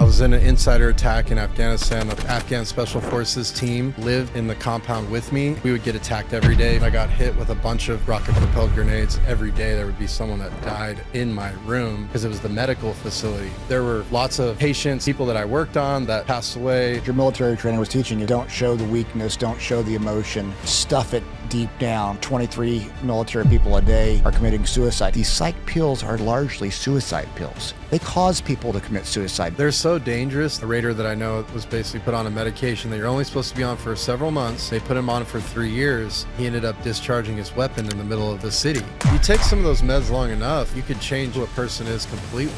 was in an insider attack in Afghanistan. The Afghan Special Forces team lived in the compound with me. We would get attacked every day. I got hit with a bunch of rocket-propelled grenades. Every day there would be someone that died in my room because it was the medical facility. There were lots of patients, people that I worked on that passed away. Your military training was teaching you, don't show the weakness, don't show the emotion, stuff it deep down. 23 military people a day are committing suicide. These psych pills are largely suicide pills. They cause people to commit suicide. They're so dangerous. A raider that I know was basically put on a medication that you're only supposed to be on for several months. They put him on for 3 years. He ended up discharging his weapon in the middle of the city. You take some of those meds long enough, you could change who a person is completely.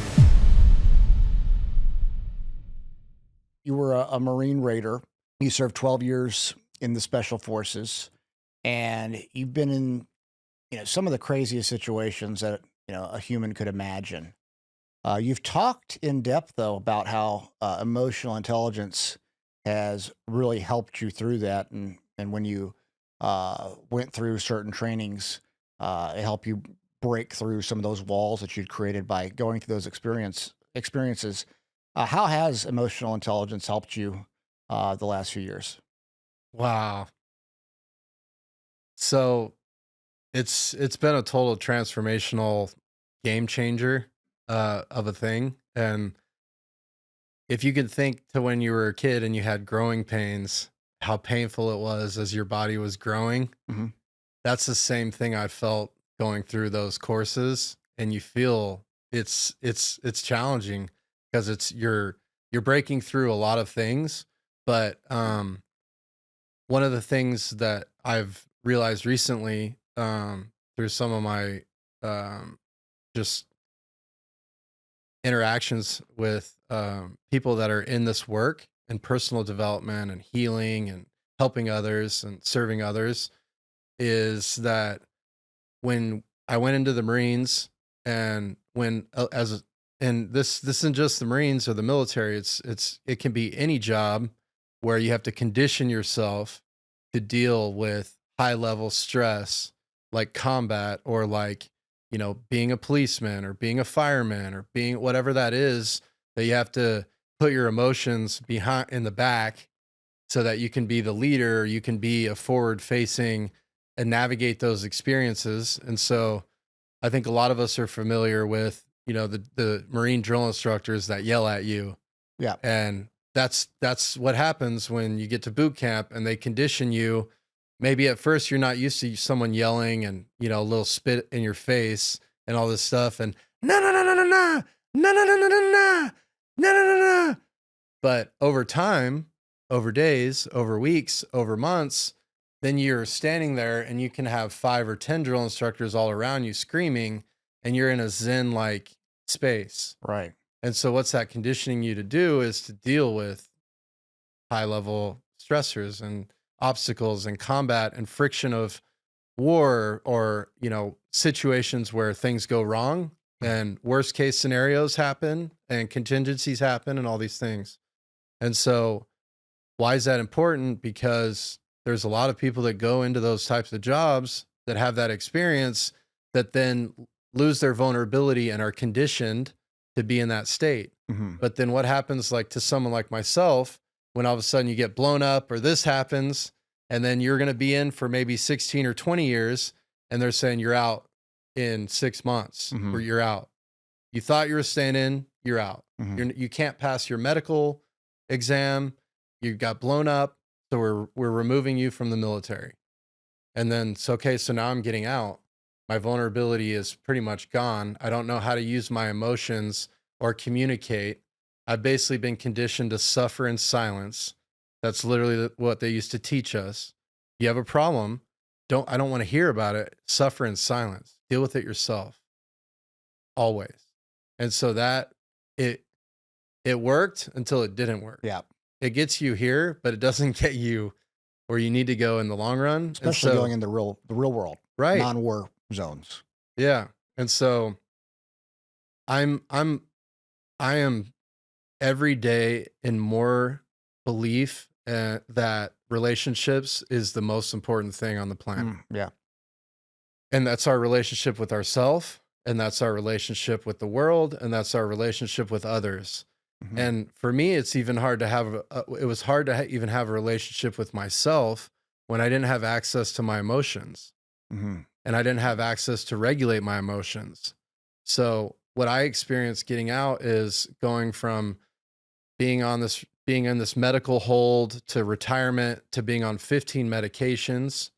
You were a Marine Raider. You served 12 years in the Special Forces, and you've been in, some of the craziest situations that, a human could imagine. You've talked in depth, though, about how emotional intelligence has really helped you through that. And when you went through certain trainings, it helped you break through some of those walls that you'd created by going through those experiences. How has emotional intelligence helped you the last few years? Wow. So it's been a total transformational game changer of a thing. And if you could think to when you were a kid and you had growing pains, how painful it was as your body was growing, that's the same thing I felt going through those courses. And you feel it's challenging because you're breaking through a lot of things. But one of the things that I've realized recently through some of my just interactions with people that are in this work and personal development and healing and helping others and serving others is that when I went into the Marines and and this isn't just the Marines or the military, it can be any job where you have to condition yourself to deal with high level stress like combat or like being a policeman or being a fireman or being whatever that is, that you have to put your emotions behind in the back so that you can be the leader, you can be a forward facing and navigate those experiences. And so I think a lot of us are familiar with, the Marine drill instructors that yell at you. Yeah. And that's what happens when you get to boot camp and they condition you. Maybe at first you're not used to someone yelling and, a little spit in your face and all this stuff and no, no, no, no, no, no, no, no, no, no, no, no, no, no, no. But over time, over days, over weeks, over months, then you're standing there and you can have 5 or 10 drill instructors all around you screaming and you're in a zen-like space. Right. And so what's that conditioning you to do is to deal with high level stressors and obstacles and combat and friction of war or, situations where things go wrong and worst case scenarios happen and contingencies happen and all these things. And so why is that important? Because there's a lot of people that go into those types of jobs that have that experience that then lose their vulnerability and are conditioned to be in that state. But then what happens like to someone like myself, when all of a sudden you get blown up or this happens, and then you're going to be in for maybe 16 or 20 years and they're saying you're out in 6 months or you're out. You thought you were staying in, you're out. You can't pass your medical exam. You got blown up. So we're removing you from the military. And then it's okay. So now I'm getting out. My vulnerability is pretty much gone. I don't know how to use my emotions or communicate. I've basically been conditioned to suffer in silence. That's literally what they used to teach us. You have a problem. I don't want to hear about it. Suffer in silence. Deal with it yourself. Always. And so that it worked until it didn't work. Yeah. It gets you here, but it doesn't get you where you need to go in the long run. Especially going in the real world. Right. Non-war zones. Yeah. And so I am every day in more belief that relationships is the most important thing on the planet. Yeah. And that's our relationship with ourselves, and that's our relationship with the world, and that's our relationship with others. Mhm. And for me, it's even hard to have, it was hard to even have a relationship with myself when I didn't have access to my emotions Mhm. and I didn't have access to regulate my emotions. So what I experienced getting out is going from being in this medical hold to retirement to being on 15 medications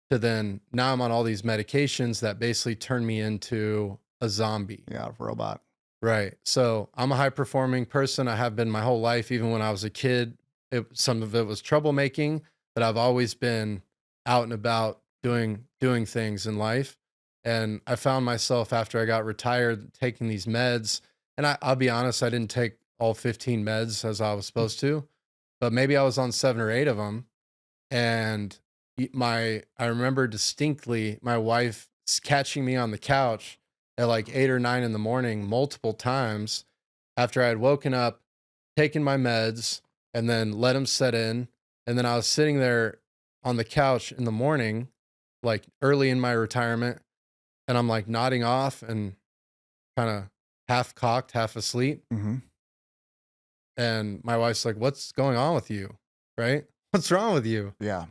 to then now I'm on all these medications that basically turn me into a zombie. Yeah, robot. Right. So I'm a high performing person. I have been my whole life, even when I was a kid. Some of it was troublemaking, but I've always been out and about doing things in life. And I found myself after I got retired taking these meds. And I'll be honest, I didn't take all 15 meds as I was supposed to, but maybe I was on 7 or 8 of them. And I remember distinctly my wife catching me on the couch at like 8 or 9 in the morning multiple times after I had woken up, taken my meds, and then let them set in. And then I was sitting there on the couch in the morning, like early in my retirement, and I'm like nodding off and kind of half cocked, half asleep. Mhm. And my wife's like, "What's going on with you? Right? What's wrong with you?" Yeah.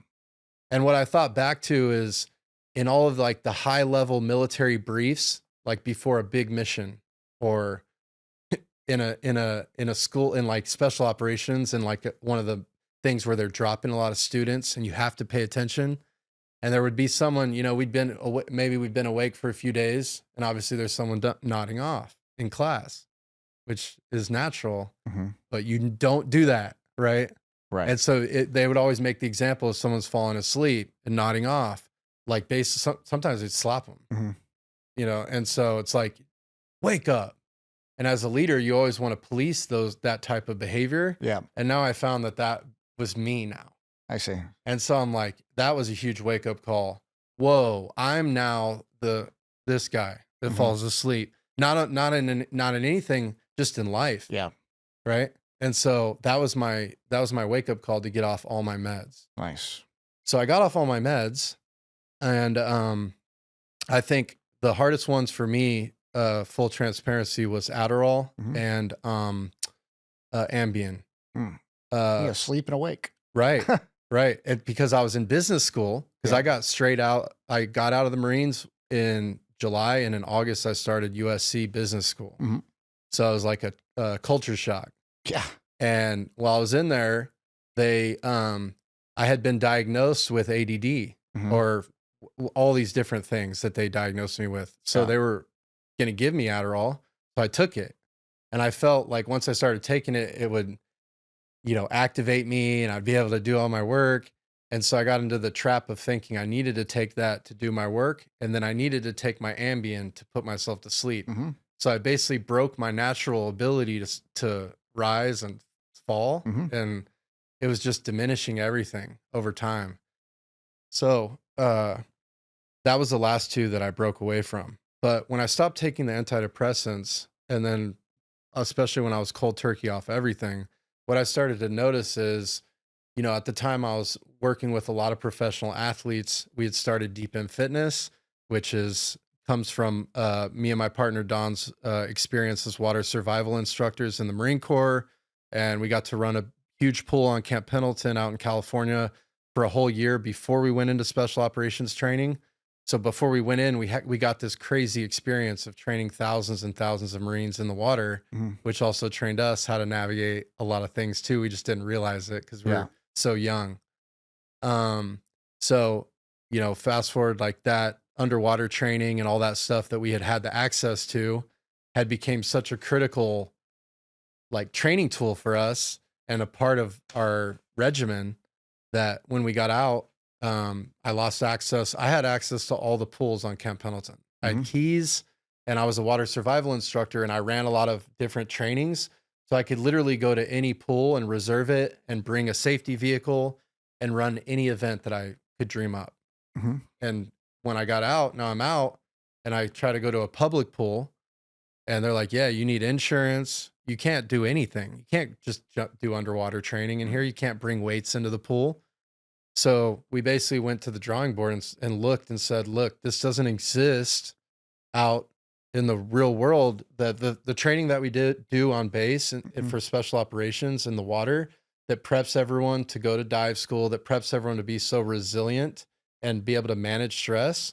And what I thought back to is in all of like the high level military briefs, like before a big mission or in a school in like special operations and like one of the things where they're dropping a lot of students and you have to pay attention. And there would be someone, maybe we'd been awake for a few days and obviously there's someone nodding off in class, which is natural, Mhm. but you don't do that, right? Right. And so they would always make the example of someone's falling asleep and nodding off, like sometimes they'd slap them, Mhm. and so it's like, wake up. And as a leader, you always want to police that type of behavior. Yeah, And now I found that was me now. I see. And so I'm like, that was a huge wake up call. Whoa, I'm now this guy that Mhm. falls asleep. Not in anything, just in life. Yeah, Right. And so that was my wake up call to get off all my meds. nice. So I got off all my meds, and I think the hardest ones for me, full transparency, was Adderall Mhm. and Ambien. Mm. Uh, Yeah, sleep and awake. right, right. And because I was in business school, because Yeah. I got out of the Marines in July, and in August I started USC business school. Mhm. So it was like a culture shock. Yeah. And while I was in there, I had been diagnosed with ADD Mhm. or all these different things that they diagnosed me with. So Yeah. they were going to give me Adderall. So I took it. And I felt like once I started taking it, it would, activate me and I'd be able to do all my work. And so I got into the trap of thinking I needed to take that to do my work. And then I needed to take my Ambien to put myself to sleep. Mhm. So I basically broke my natural ability to rise and fall, Mhm. and it was just diminishing everything over time. So that was the last two that I broke away from. But when I stopped taking the antidepressants, and then especially when I was cold turkey off everything, what I started to notice is, at the time I was working with a lot of professional athletes. We had started Deep in Fitness, which comes from me and my partner Don's experience as water survival instructors in the Marine Corps, and we got to run a huge pool on Camp Pendleton out in California for a whole year before we went into special operations training. So before we went in, we got this crazy experience of training thousands and thousands of Marines in the water, Mhm. which also trained us how to navigate a lot of things too. We just didn't realize it because we Yeah. were so young. Um, so, fast forward like that underwater training and all that stuff that we had the access to had became such a critical like training tool for us and a part of our regimen that when we got out, I lost access. I had access to all the pools on Camp Pendleton. I had Mhm. keys and I was a water survival instructor and I ran a lot of different trainings. So I could literally go to any pool and reserve it and bring a safety vehicle and run any event that I could dream up. Mhm. And when I got out, now I'm out and I try to go to a public pool and they're like, yeah, you need insurance. You can't do anything. You can't just do underwater training in here. You can't bring weights into the pool. So we basically went to the drawing board and looked and said, look, this doesn't exist out in the real world, that the training that we do on base and Mhm. for special operations in the water, that preps everyone to go to dive school, that preps everyone to be so resilient and be able to manage stress.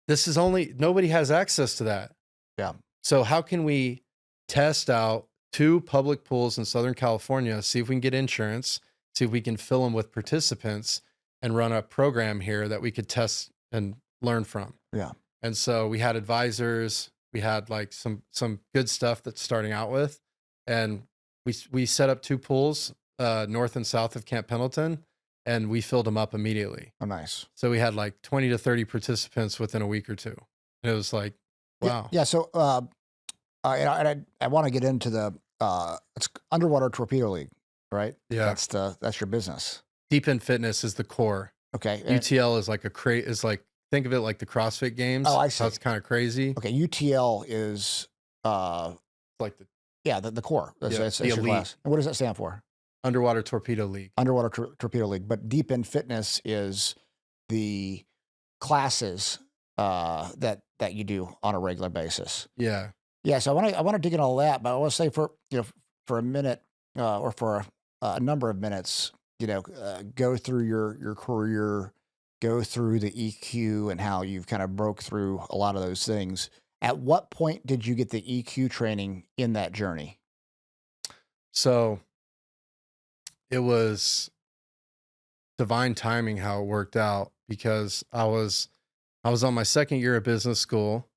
This is only nobody has access to that. Yeah. So how can we test out 2 public pools in Southern California, see if we can get insurance, see if we can fill them with participants and run a program here that we could test and learn from. Yeah. And so we had advisors, we had like some good stuff that's starting out with, and we set up 2 pools, north and south of Camp Pendleton, and we filled them up immediately. Oh, nice. So we had like 20 to 30 participants within a week or 2. And it was like, Yeah. wow. Yeah. So, I want to get into the it's Underwater Torpedo League, right? Yeah. That's your business. Deep End Fitness is the core. Okay. UTL is like is like, think of it like the CrossFit Games. Oh, I How see. it's kind of crazy. Okay. UTL is It's like the the core. That's the your elite. class. And what does that stand for? Underwater Torpedo League. Underwater Torpedo League. But Deep End Fitness is the classes that you do on a regular basis. Yeah. Yeah, so I want to dig into all that, but I want to say for a minute or for a number of minutes, go through your career, go through the EQ and how you've kind of broke through a lot of those things. At what point did you get the EQ training in that journey? So it was divine timing how it worked out, because I was on my second year of business school,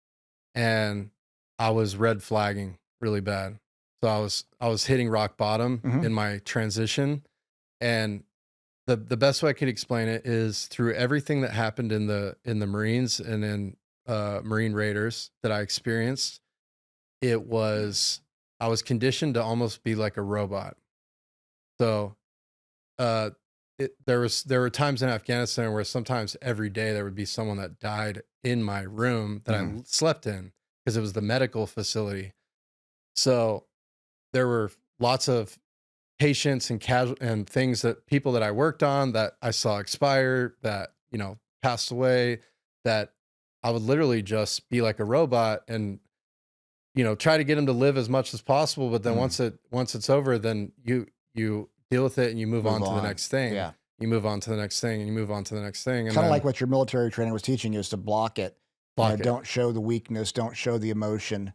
and I was red flagging really bad. So I was hitting rock bottom Mhm. in my transition, and the best way I could explain it is through everything that happened in the Marines and in Marine Raiders that I experienced. It was I was conditioned to almost be like a robot. So uh, there were times in Afghanistan where sometimes every day there would be someone that died in my room that I slept in, because it was the medical facility. So there were lots of patients and casual and things that people that I worked on that I saw expire, that passed away, that I would literally just be like a robot and try to get them to live as much as possible. But then once it's over, then you deal with it and you move on Move to the on. next thing. Yeah. You move on to the next thing and you move on to the next thing. And Kind of then like what your military training was teaching you, is to block it. block it. Don't show the weakness, don't show the emotion,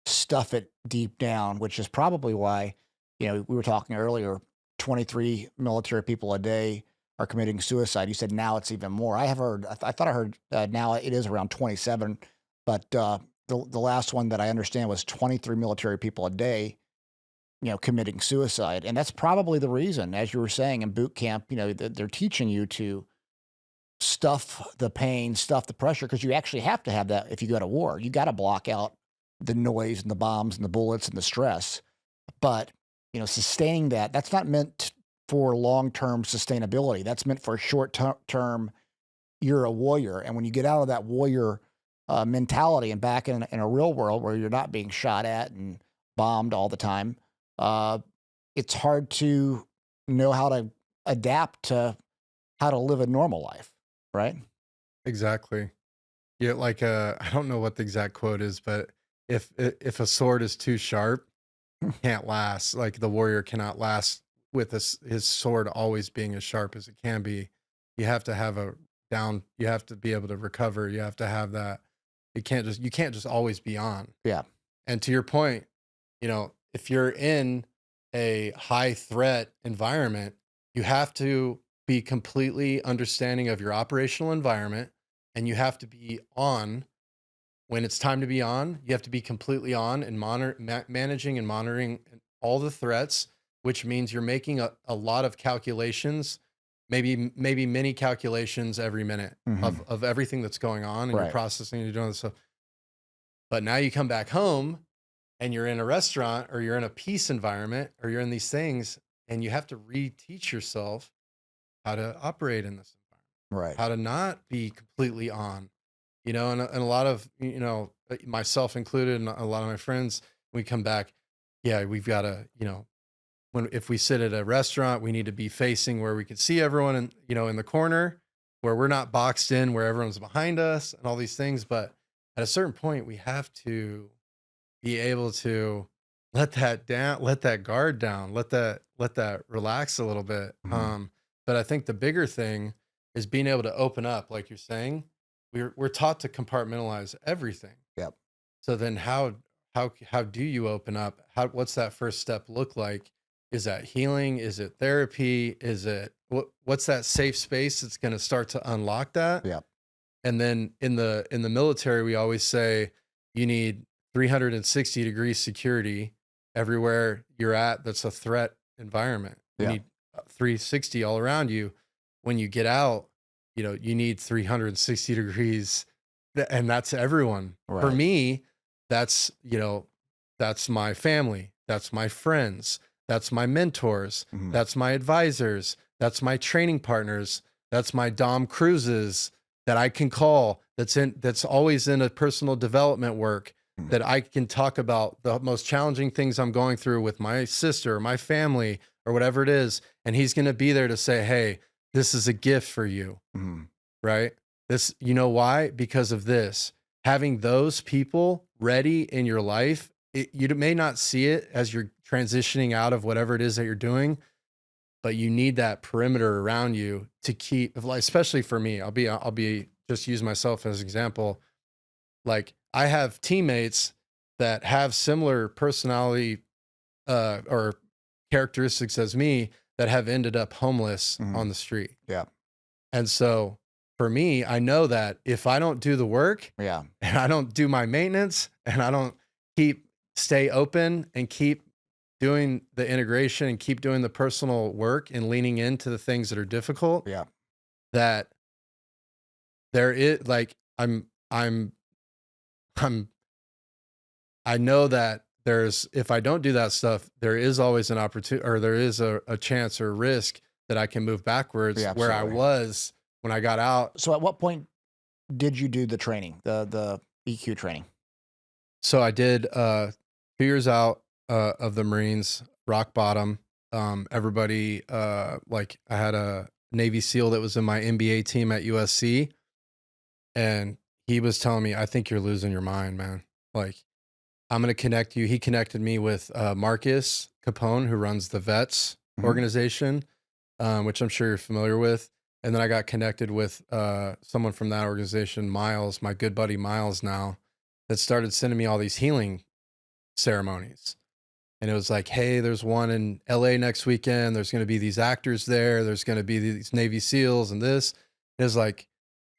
stuff it deep down, which is probably why, we were talking earlier, 23 military people a day are committing suicide. You said now it's even more. I thought I heard now it is around 27, but the last one that I understand was 23 military people a day, committing suicide. And that's probably the reason, as you were saying, in boot camp, they're teaching you to stuff the pain, stuff the pressure, because you actually have to have that if you go to war. You got to block out the noise and the bombs and the bullets and the stress. But, sustaining that's not meant for long-term sustainability. That's meant for short-term, you're a warrior. And when you get out of that warrior mentality and back in a real world where you're not being shot at and bombed all the time, it's hard to know how to adapt to how to live a normal life, right? Exactly. Yeah, like I don't know what the exact quote is, but if a sword is too sharp, it can't last. Like the warrior cannot last with his sword always being as sharp as it can be. You have to have you have to be able to recover. You have to have that. You can't just always be on. Yeah. And to your point, if you're in a high threat environment, you have to be completely understanding of your operational environment, and you have to be on when it's time to be on. You have to be completely on and managing and monitoring all the threats, which means you're making a lot of calculations, maybe many calculations every minute of everything that's going on, and Right. you're processing and you're doing this stuff. But now you come back home and you're in a restaurant or you're in a peace environment or you're in these things, and you have to reteach yourself how to operate in this environment, Right. how to not be completely on, and a lot of, myself included and a lot of my friends, we come back, yeah, we've got to, if we sit at a restaurant, we need to be facing where we can see everyone and, in the corner where we're not boxed in, where everyone's behind us and all these things. But at a certain point, we have to be able to let that down, let that guard down, let that relax a little bit. Mhm. But I think the bigger thing is being able to open up, like you're saying. We're taught to compartmentalize everything. Yep. So then how do you open up? What's that first step look like? Is that healing? Is it therapy? Is it what's that safe space that's going to start to unlock that? Yep. And then in the military, we always say you need 360-degree security everywhere you're at. That's a threat environment. You Yeah. need 360 all around you. When you get out, you need 360 degrees, and that's everyone. For Right. me, that's my family, that's my friends, that's my mentors, Mhm. that's my advisors, that's my training partners, that's my Dom Cruzes that I can call, that's always in a personal development work, Mhm. that I can talk about the most challenging things I'm going through with my sister or my family or whatever it is, and he's going to be there to say, "Hey, this is a gift for you." Mhm. Right? This, you know why? Because of this. Having those people ready in your life, you may not see it as you're transitioning out of whatever it is that you're doing, but you need that perimeter around you to keep, like, especially for me. I'll be just use myself as an example. Like, I have teammates that have similar personality or characteristics as me that have ended up homeless Mhm. on the street. Yeah. And so for me, I know that if I don't do the work Yeah. and I don't do my maintenance and I don't stay open and keep doing the integration and keep doing the personal work and leaning into the things that are difficult, Yeah. that there is like I'm I know that there's if I don't do that stuff, there is always an opportunity, or there is a chance or risk that I can move backwards Yeah. where I Absolutely. was when I got out. So, at what point did you do the training, the EQ training? So I did 2 years out of the Marines, rock bottom. Everybody like I had a Navy SEAL that was in my NBA team at USC, and he was telling me, "I think you're losing your mind, man. Like, I'm gonna connect you." He connected me with Marcus Capone, who runs the Vets Mhm. organization, which I'm sure you're familiar with. And then I got connected with someone from that organization, Miles, my good buddy Miles now, that started sending me all these healing ceremonies. And it was like, "Hey, there's one in LA next weekend. There's going to be these actors there. There's going to be these Navy SEALs and this." It was like,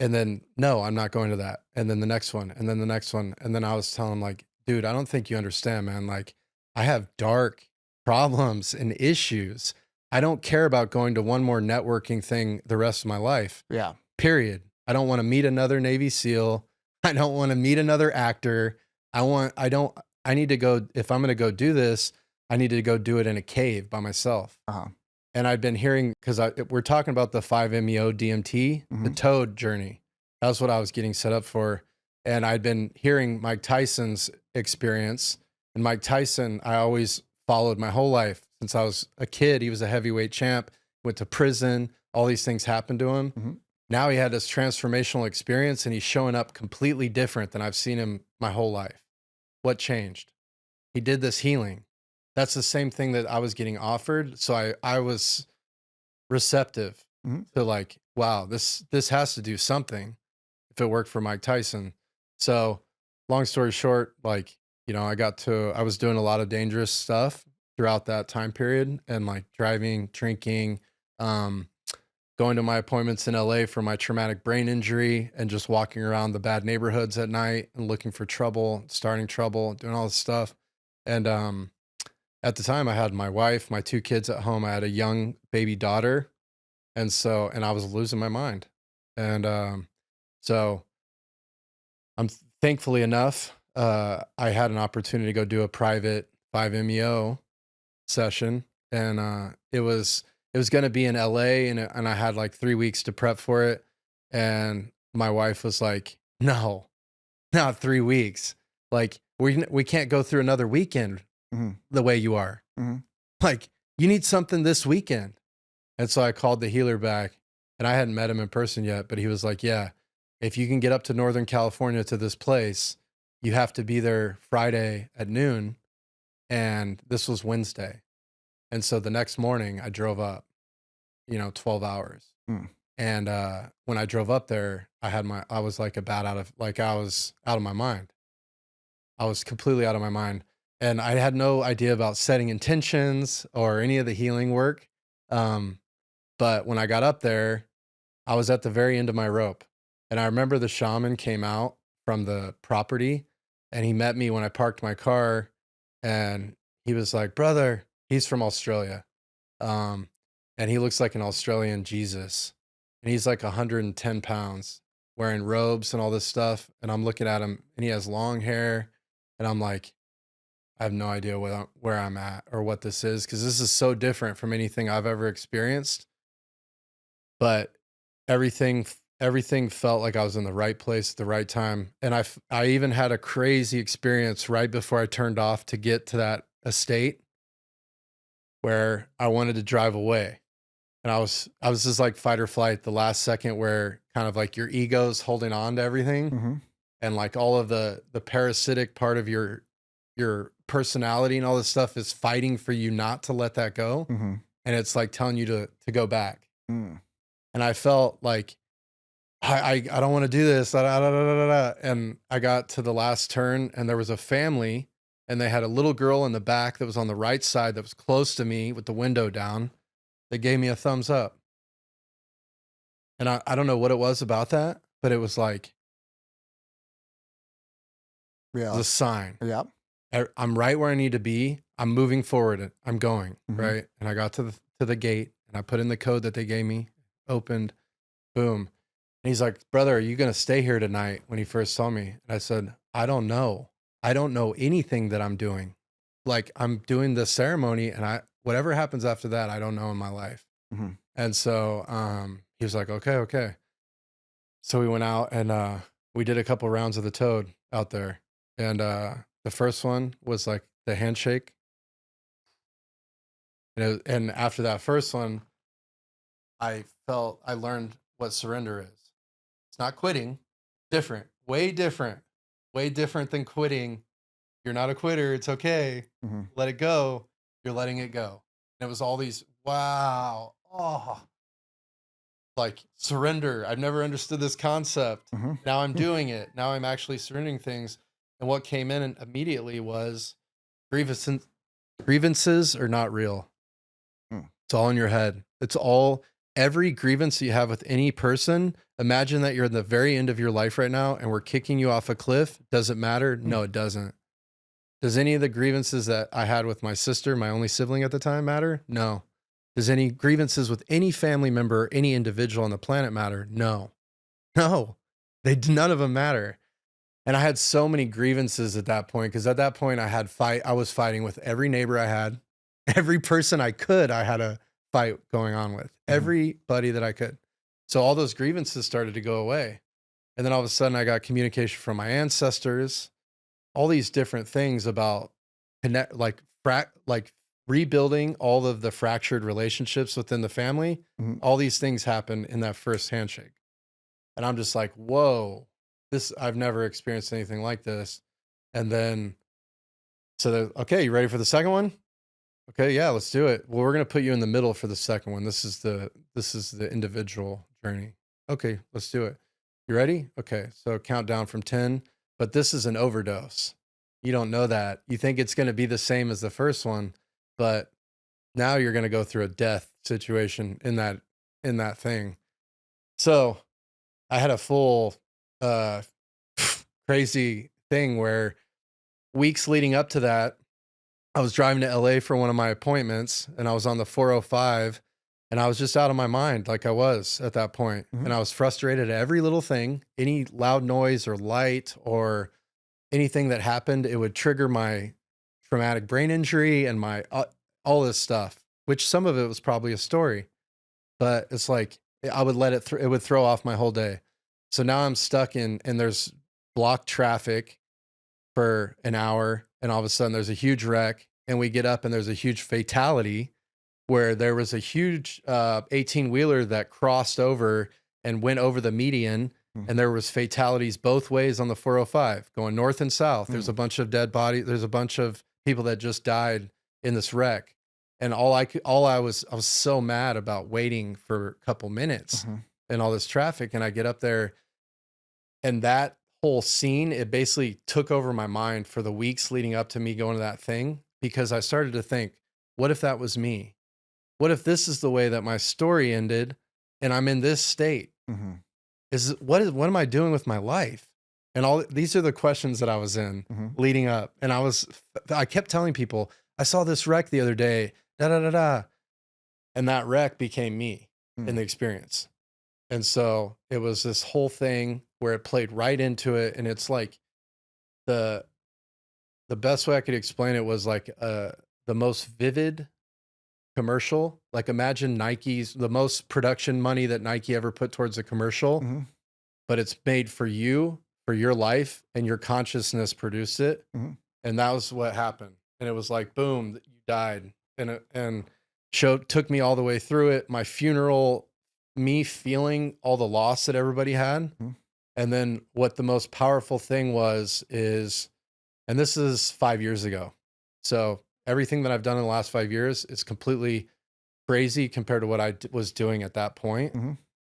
and then, "No, I'm not going to that." And then the next one, and then the next one. And then I was telling him, like, "Dude, I don't think you understand, man. Like, I have dark problems and issues. I don't care about going to one more networking thing the rest of my life, Yeah. period. I don't want to meet another Navy SEAL. I don't want to meet another actor. I don't, I need to go, if I'm going to go do this, I need to go do it in a cave by myself." Uh-huh. And I'd been hearing, because we're talking about the 5-MeO DMT, the Mhm. Toad journey. That was what I was getting set up for. And I'd been hearing Mike Tyson's experience. And Mike Tyson, I always followed my whole life. Since I was a kid, he was a heavyweight champ, went to prison, all these things happened to him. Mhm. Now he had this transformational experience and he's showing up completely different than I've seen him my whole life. What changed? He did this healing. That's the same thing that I was getting offered. So I was receptive Mhm. to, like, wow, this has to do something if it worked for Mike Tyson. So long story short, like, I was doing a lot of dangerous stuff throughout that time period, and like driving, drinking, um, going to my appointments in LA for my traumatic brain injury, and just walking around the bad neighborhoods at night and looking for trouble, starting trouble, doing all this stuff. And at the time, I had my wife, my 2 kids at home. I had a young baby daughter, and I was losing my mind. And so I'm thankfully enough, I had an opportunity to go do a private 5-MeO session, and it was going to be in LA, and I had like 3 weeks to prep for it. And my wife was like, "No, not 3 weeks. Like, we can't go through another weekend Mhm. the way you are. Mhm. Like, you need something this weekend." And so I called the healer back, and I hadn't met him in person yet, but he was like, "Yeah." if you can get up to Northern California to this place, you have to be there Friday at noon. And this was Wednesday. And so the next morning I drove up, 12 hours. Hmm. And when I drove up there, I was like I was out of my mind. I was completely out of my mind. And I had no idea about setting intentions or any of the healing work. Um, but when I got up there, I was at the very end of my rope. And I remember the shaman came out from the property and he met me when I parked my car. And he was like, brother, he's from Australia. Um, and he looks like an Australian Jesus. And he's like 110 pounds, wearing robes and all this stuff. And I'm looking at him and he has long hair. And I'm like, I have no idea where I'm at or what this is, because this is so different from anything I've ever experienced. But everything felt like I was in the right place at the right time. And I even had a crazy experience right before I turned off to get to that estate where I wanted to drive away. And I was just like fight or flight the last second, where kind of like your ego's holding on to everything. Mm-hmm. And like all of the parasitic part of your personality and all this stuff is fighting for you not to let that go. Mm-hmm. And it's like telling you to go back. Mm. And I felt like I don't want to do this. And I got to the last turn and there was a family and they had a little girl in the back that was on the right side that was close to me with the window down. They gave me a thumbs up. And I don't know what it was about that, but it was like, Yeah. the sign. Yeah. I'm right where I need to be. I'm moving forward. I'm going, Mhm. right? And I got to the gate and I put in the code that they gave me, opened, boom. And he's like, brother, are you going to stay here tonight? When he first saw me. And I said, I don't know. I don't know anything that I'm doing. Like, I'm doing the ceremony and whatever happens after that, I don't know in my life. Mhm. And so he was like, okay. So we went out and we did a couple rounds of the toad out there. And the first one was like the handshake. And after that first one, I learned what surrender is. It's not quitting. Different. Way different than quitting. You're not a quitter. It's okay. Mhm. Let it go. You're letting it go. And it was all these, wow. Oh, like surrender. I've never understood this concept. Mhm. Now I'm doing it. Now I'm actually surrendering things. And what came in immediately was grievances are not real. Mm. It's all in your head. Every grievance you have with any person. Imagine that you're at the very end of your life right now and we're kicking you off a cliff. Does it matter? No, it doesn't. Does any of the grievances that I had with my sister, my only sibling at the time, matter? No. Does any grievances with any family member or any individual on the planet matter? No. No. None of them matter. And I had so many grievances at that point, because at that point I was fighting with every neighbor I had, every person I had a fight going on with, everybody that I could. So all those grievances started to go away. And then all of a sudden I got communication from my ancestors, all these different things about rebuilding all of the fractured relationships within the family. Mhm. All these things happen in that first handshake. And I'm just like, whoa, I've never experienced anything like this. And then, okay, you ready for the second one? Okay, yeah, let's do it. Well, we're going to put you in the middle for the second one. This is the individual journey. Okay, let's do it. You ready? Okay, so count down from 10, but this is an overdose. You don't know that. You think it's going to be the same as the first one, but now you're going to go through a death situation in that thing. So I had a full crazy thing where weeks leading up to that, I was driving to LA for one of my appointments and I was on the 405 and I was just out of my mind, like I was at that point. Mhm. And I was frustrated at every little thing, any loud noise or light or anything that happened, it would trigger my traumatic brain injury and my all this stuff, which some of it was probably a story, but it's like I would let it would throw off my whole day. So now I'm stuck and there's blocked traffic for an hour and all of a sudden there's a huge wreck and we get up and there's a huge fatality where there was a huge 18-wheeler that crossed over and went over the median Mm. and there was fatalities both ways on the 405 going north and south. There's a bunch of dead bodies. There's a bunch of people that just died in this wreck. And I was so mad about waiting for a couple minutes and all this traffic. And I get up there, and that whole scene, it basically took over my mind for the weeks leading up to me going to that thing, because I started to think, what if that was me? What if this is the way that my story ended and I'm in this state? What am I doing with my life? And all these are the questions that I was in leading up. And I kept telling people, I saw this wreck the other day, da da da da. And that wreck became me in the experience. And so it was this whole thing where it played right into it. And it's like the best way I could explain it was like the most vivid commercial. Like, imagine the most production money that Nike ever put towards a commercial, but it's made for you, for your life, and your consciousness produced it. And that was what happened. And it was like, boom, you died. And took me all the way through it. My funeral, me feeling all the loss that everybody had. And then what the most powerful thing is, and this is 5 years ago. So everything that I've done in the last 5 years is completely crazy compared to what I was doing at that point.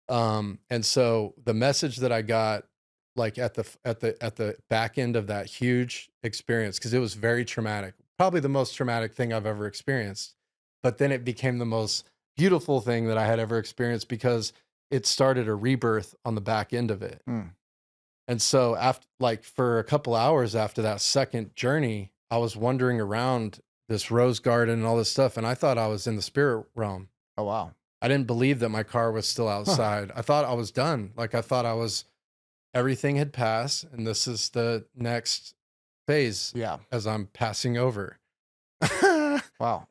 And so the message that I got, like at the back end of that huge experience, because it was very traumatic, probably the most traumatic thing I've ever experienced. But then it became the most beautiful thing that I had ever experienced, because it started a rebirth on the back end of it. And so for a couple hours after that second journey, I was wandering around this rose garden and all this stuff. And I thought I was in the spirit realm. Oh, wow. I didn't believe that my car was still outside. I thought I was done. Like, I thought everything had passed, and this is the next phase. Yeah. As I'm passing over. Wow.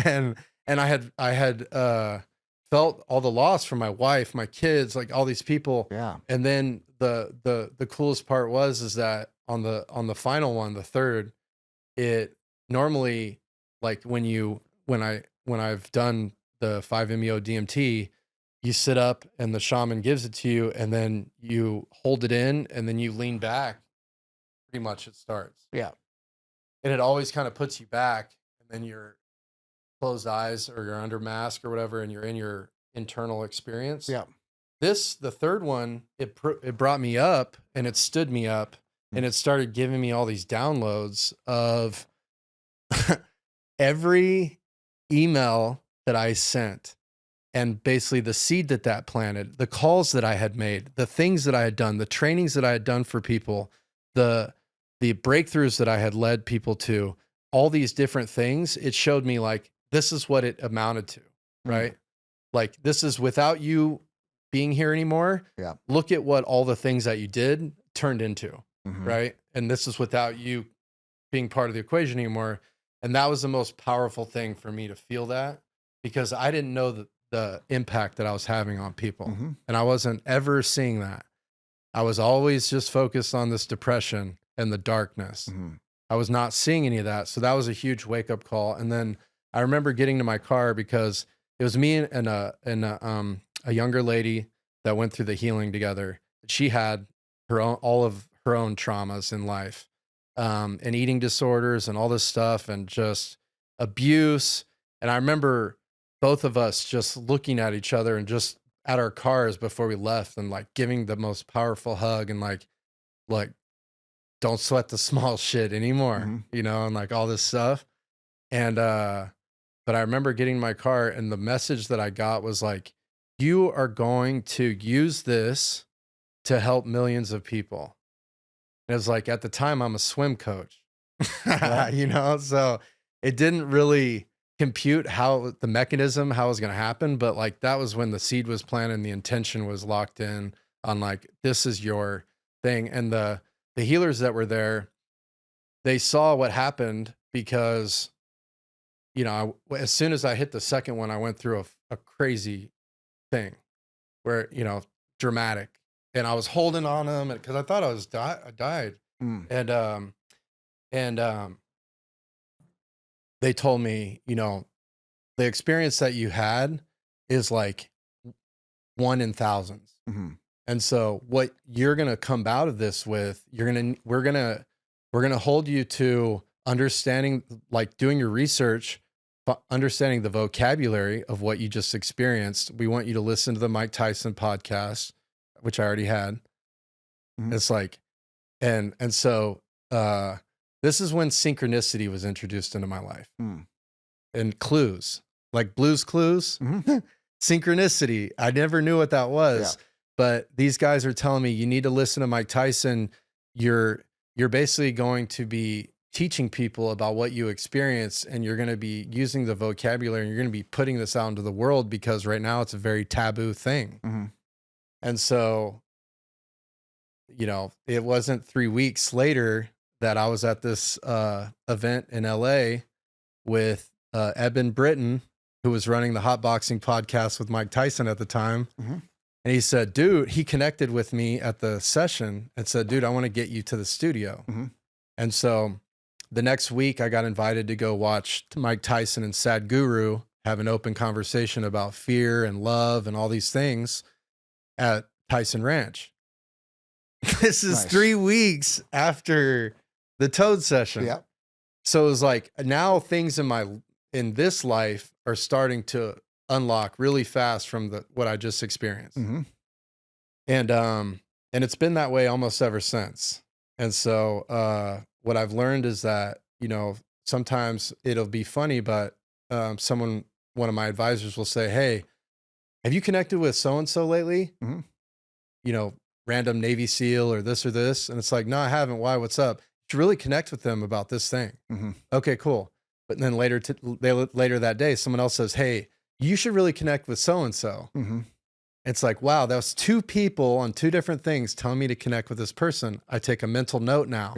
and I had felt all the loss from my wife, my kids, like all these people. Yeah. And then the coolest part is that on the final one, the third, it normally, like when I've done the 5-MeO DMT, you sit up and the shaman gives it to you, and then you hold it in, and then you lean back. Pretty much it starts. Yeah. And it always kind of puts you back, and then you're closed eyes or you're under mask or whatever, and you're in your internal experience. Yeah. The third one, it brought me up, and it stood me up, and it started giving me all these downloads of every email that I sent, and basically the seed that planted, the calls that I had made, the things that I had done, the trainings that I had done for people, the breakthroughs that I had led people to, all these different things. It showed me, like, this is what it amounted to, right? Like, this is without you being here anymore. Yeah. Look at what all the things that you did turned into, right? And this is without you being part of the equation anymore. And that was the most powerful thing for me to feel that, because I didn't know the impact that I was having on people. And I wasn't ever seeing that. I was always just focused on this depression and the darkness. I was not seeing any of that. So that was a huge wake up call. And then I remember getting to my car, because it was me and a younger lady that went through the healing together. She had all of her own traumas in life, and eating disorders and all this stuff, and just abuse. And I remember both of us just looking at each other and just at our cars before we left, and like giving the most powerful hug, and like don't sweat the small shit anymore, and like all this stuff. And but I remember getting in my car, and the message that I got was like, you are going to use this to help millions of people. And it was like, at the time, I'm a swim coach, so it didn't really compute how the mechanism, how it was going to happen. But like, that was when the seed was planted and the intention was locked in on, like, this is your thing. And the healers that were there, they saw what happened, because, as soon as I hit the second one, I went through a crazy thing where, dramatic, and I was holding on them because I thought I died. And they told me, the experience that you had is like one in thousands. And so what you're going to come out of this with, we're going to hold you to understanding, like doing your research, understanding the vocabulary of what you just experienced. We want you to listen to the Mike Tyson podcast, which I already had. It's like, and so, this is when synchronicity was introduced into my life, and clues, like Blue's Clues, synchronicity. I never knew what that was, but these guys are telling me you need to listen to Mike Tyson. You're basically going to be teaching people about what you experience, and you're going to be using the vocabulary, and you're going to be putting this out into the world, because right now it's a very taboo thing. And so, you know, it wasn't 3 weeks later that I was at this event in LA with Eben Britton, who was running the Hot Boxing podcast with Mike Tyson at the time. And he said, dude, he connected with me at the session and said, dude, I want to get you to the studio. And so the next week I got invited to go watch Mike Tyson and Sadhguru have an open conversation about fear and love and all these things at Tyson Ranch. This is 3 weeks after the Toad session. So it was like, now things in this life are starting to unlock really fast from what I just experienced. And it's been that way almost ever since. And so what I've learned is that, you know, sometimes it'll be funny, but one of my advisors will say, hey, have you connected with so-and-so lately? You know, random Navy SEAL or this or this. And it's like, no, I haven't. Why? What's up? You should really connect with them about this thing. Okay, cool. But then later that day, someone else says, hey, you should really connect with so-and-so. It's like, wow, that was 2 people on 2 different things telling me to connect with this person. I take a mental note now.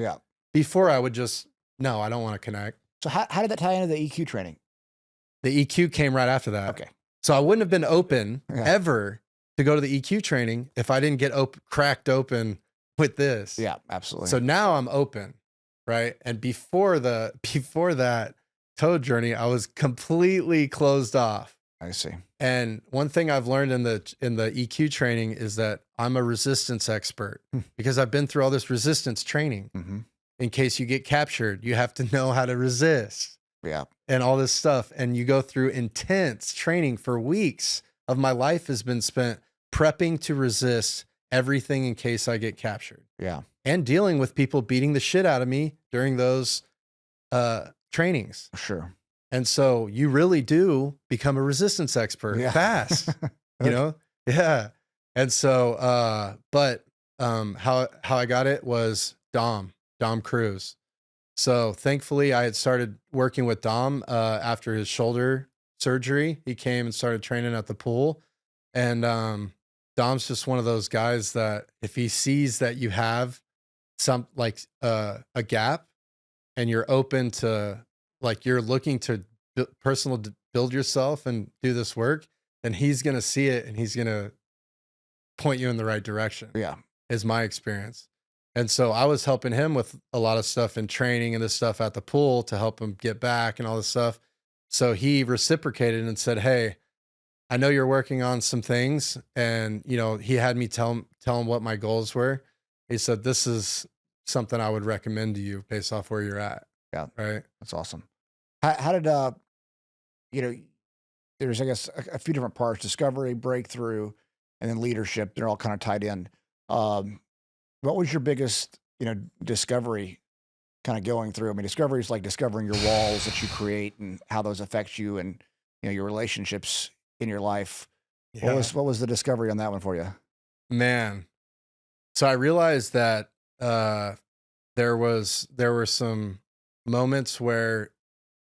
Before I would just, no, I don't want to connect. So how did that tie into the EQ training? The EQ came right after that. Okay. So I wouldn't have been open ever to go to the EQ training if I didn't get cracked open with this. Yeah, absolutely. So now I'm open, right? And before that Toad journey, I was completely closed off. I see. And one thing I've learned in the EQ training is that I'm a resistance expert, because I've been through all this resistance training. In case you get captured, you have to know how to resist. And all this stuff. And you go through intense training for weeks of my life has been spent prepping to resist everything in case I get captured. And dealing with people beating the shit out of me during those trainings. And so you really do become a resistance expert fast, you know? And so, but how I got it was Dom Cruz. So thankfully I had started working with Dom after his shoulder surgery. He came and started training at the pool. And Dom's just one of those guys that if he sees that you have some like a gap and you're open to, like, you're looking to build yourself and do this work, then he's going to see it and he's going to point you in the right direction. Is my experience. And so I was helping him with a lot of stuff in training and this stuff at the pool to help him get back and all this stuff. So he reciprocated and said, hey, I know you're working on some things. And, you know, he had me tell him what my goals were. He said, this is something I would recommend to you based off where you're at. Right. That's awesome. How did, you know, there's, I guess, a few different parts: discovery, breakthrough, and then leadership. They're all kind of tied in. What was your biggest, you know, discovery kind of going through? I mean, discovery is like discovering your walls that you create and how those affect you and, you know, your relationships in your life. What was the discovery on that one for you? Man. So I realized that there were some moments where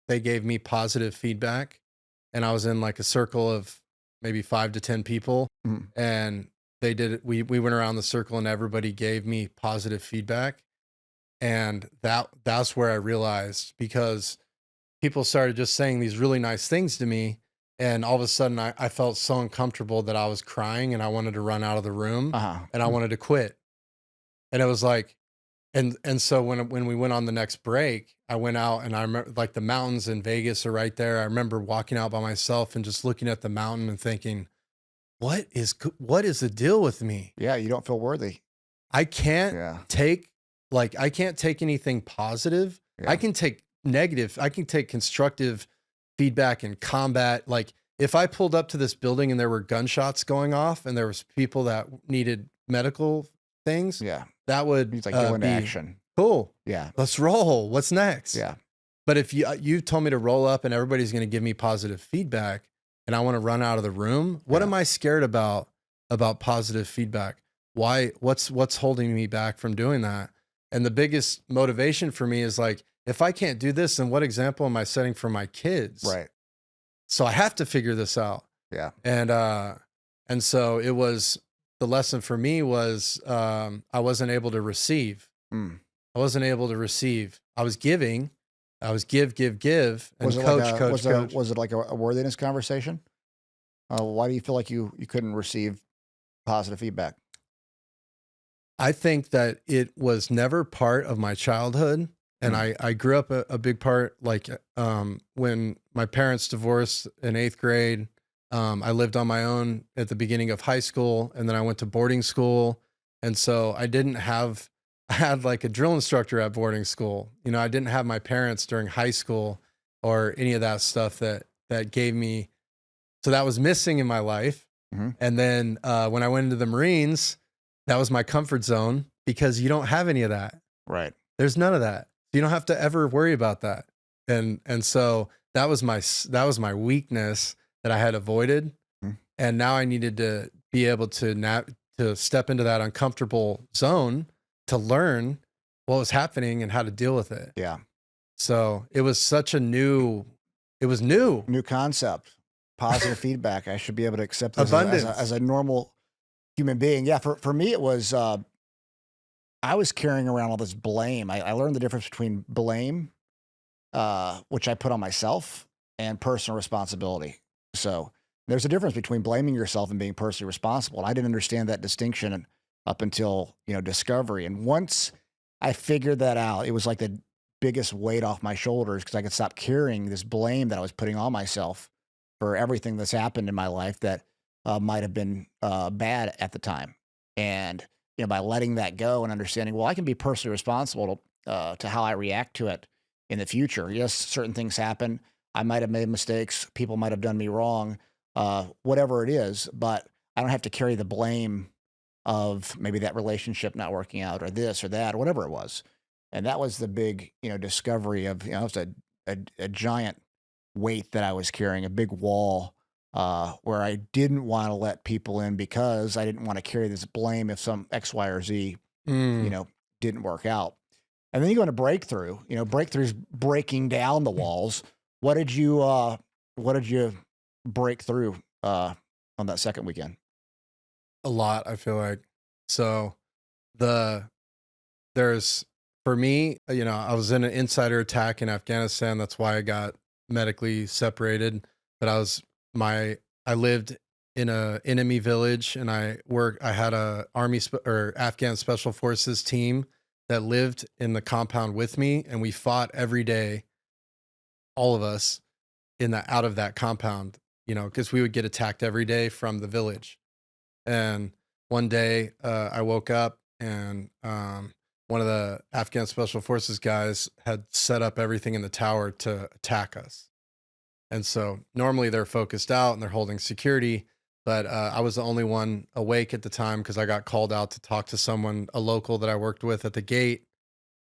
they gave me positive feedback, and I was in like a circle of maybe 5 to 10 people, and they did it. We went around the circle and everybody gave me positive feedback. And that's where I realized, because people started just saying these really nice things to me. And all of a sudden I felt so uncomfortable that I was crying and I wanted to run out of the room and I wanted to quit. And it was like, and so when we went on the next break, I went out and I remember, like, the mountains in Vegas are right there. I remember walking out by myself and just looking at the mountain and thinking, what is the deal with me? Yeah, you don't feel worthy. I can't Yeah. take I can't take anything positive. Yeah. I can take negative. I can take constructive feedback and combat. Like if I pulled up to this building and there were gunshots going off and there was people that needed medical things, Yeah. that would It's like go into be action. cool. Yeah. Let's roll. What's next? Yeah. But if you told me to roll up and everybody's going to give me positive feedback and I want to run out of the room, what Yeah. am I scared about positive feedback? Why? What's holding me back from doing that? And the biggest motivation for me is like, if I can't do this, then what example am I setting for my kids? Right. So I have to figure this out. Yeah. And so it was, the lesson for me was I wasn't able to receive. Mm. I wasn't able to receive. I was giving. I was give, and Was it coach. was it like a worthiness conversation? Why do you feel like you couldn't receive positive feedback? I think that it was never part of my childhood. And I grew up a big part, like when my parents divorced in 8th grade, I lived on my own at the beginning of high school, and then I went to boarding school. And so I had like a drill instructor at boarding school. You know, I didn't have my parents during high school or any of that stuff that gave me. So that was missing in my life. Mm-hmm. And then when I went into the Marines, that was my comfort zone because you don't have any of that. Right. There's none of that. You don't have to ever worry about that. And so that was my weakness that I had avoided. Mm-hmm. And now I needed to be able to step into that uncomfortable zone to learn what was happening and how to deal with it. Yeah. So it was new concept, positive feedback. I should be able to accept this Abundance. as a normal human being. Yeah. For me, it was, I was carrying around all this blame. I learned the difference between blame, which I put on myself, and personal responsibility. So there's a difference between blaming yourself and being personally responsible. And I didn't understand that distinction up until, discovery. And once I figured that out, it was like the biggest weight off my shoulders because I could stop carrying this blame that I was putting on myself for everything that's happened in my life that might have been bad at the time. And by letting that go and understanding, well, I can be personally responsible to how I react to it in the future. Yes, certain things happen. I might have made mistakes. People might have done me wrong, whatever it is, but I don't have to carry the blame of maybe that relationship not working out or this or that or whatever it was. And that was the big, discovery of, it was a giant weight that I was carrying, a big wall where I didn't want to let people in because I didn't want to carry this blame if some X, Y, or Z, didn't work out. And then you go into breakthrough. Breakthrough's breaking down the walls. What did you break through on that second weekend? A lot, I feel like. So for me, I was in an insider attack in Afghanistan. That's why I got medically separated. But I lived in a enemy village, and I had a Afghan Special Forces team that lived in the compound with me, and we fought every day, all of us out of that compound, because we would get attacked every day from the village. And one day I woke up and one of the Afghan Special Forces guys had set up everything in the tower to attack us. And so normally they're focused out and they're holding security, but I was the only one awake at the time because I got called out to talk to someone, a local that I worked with at the gate.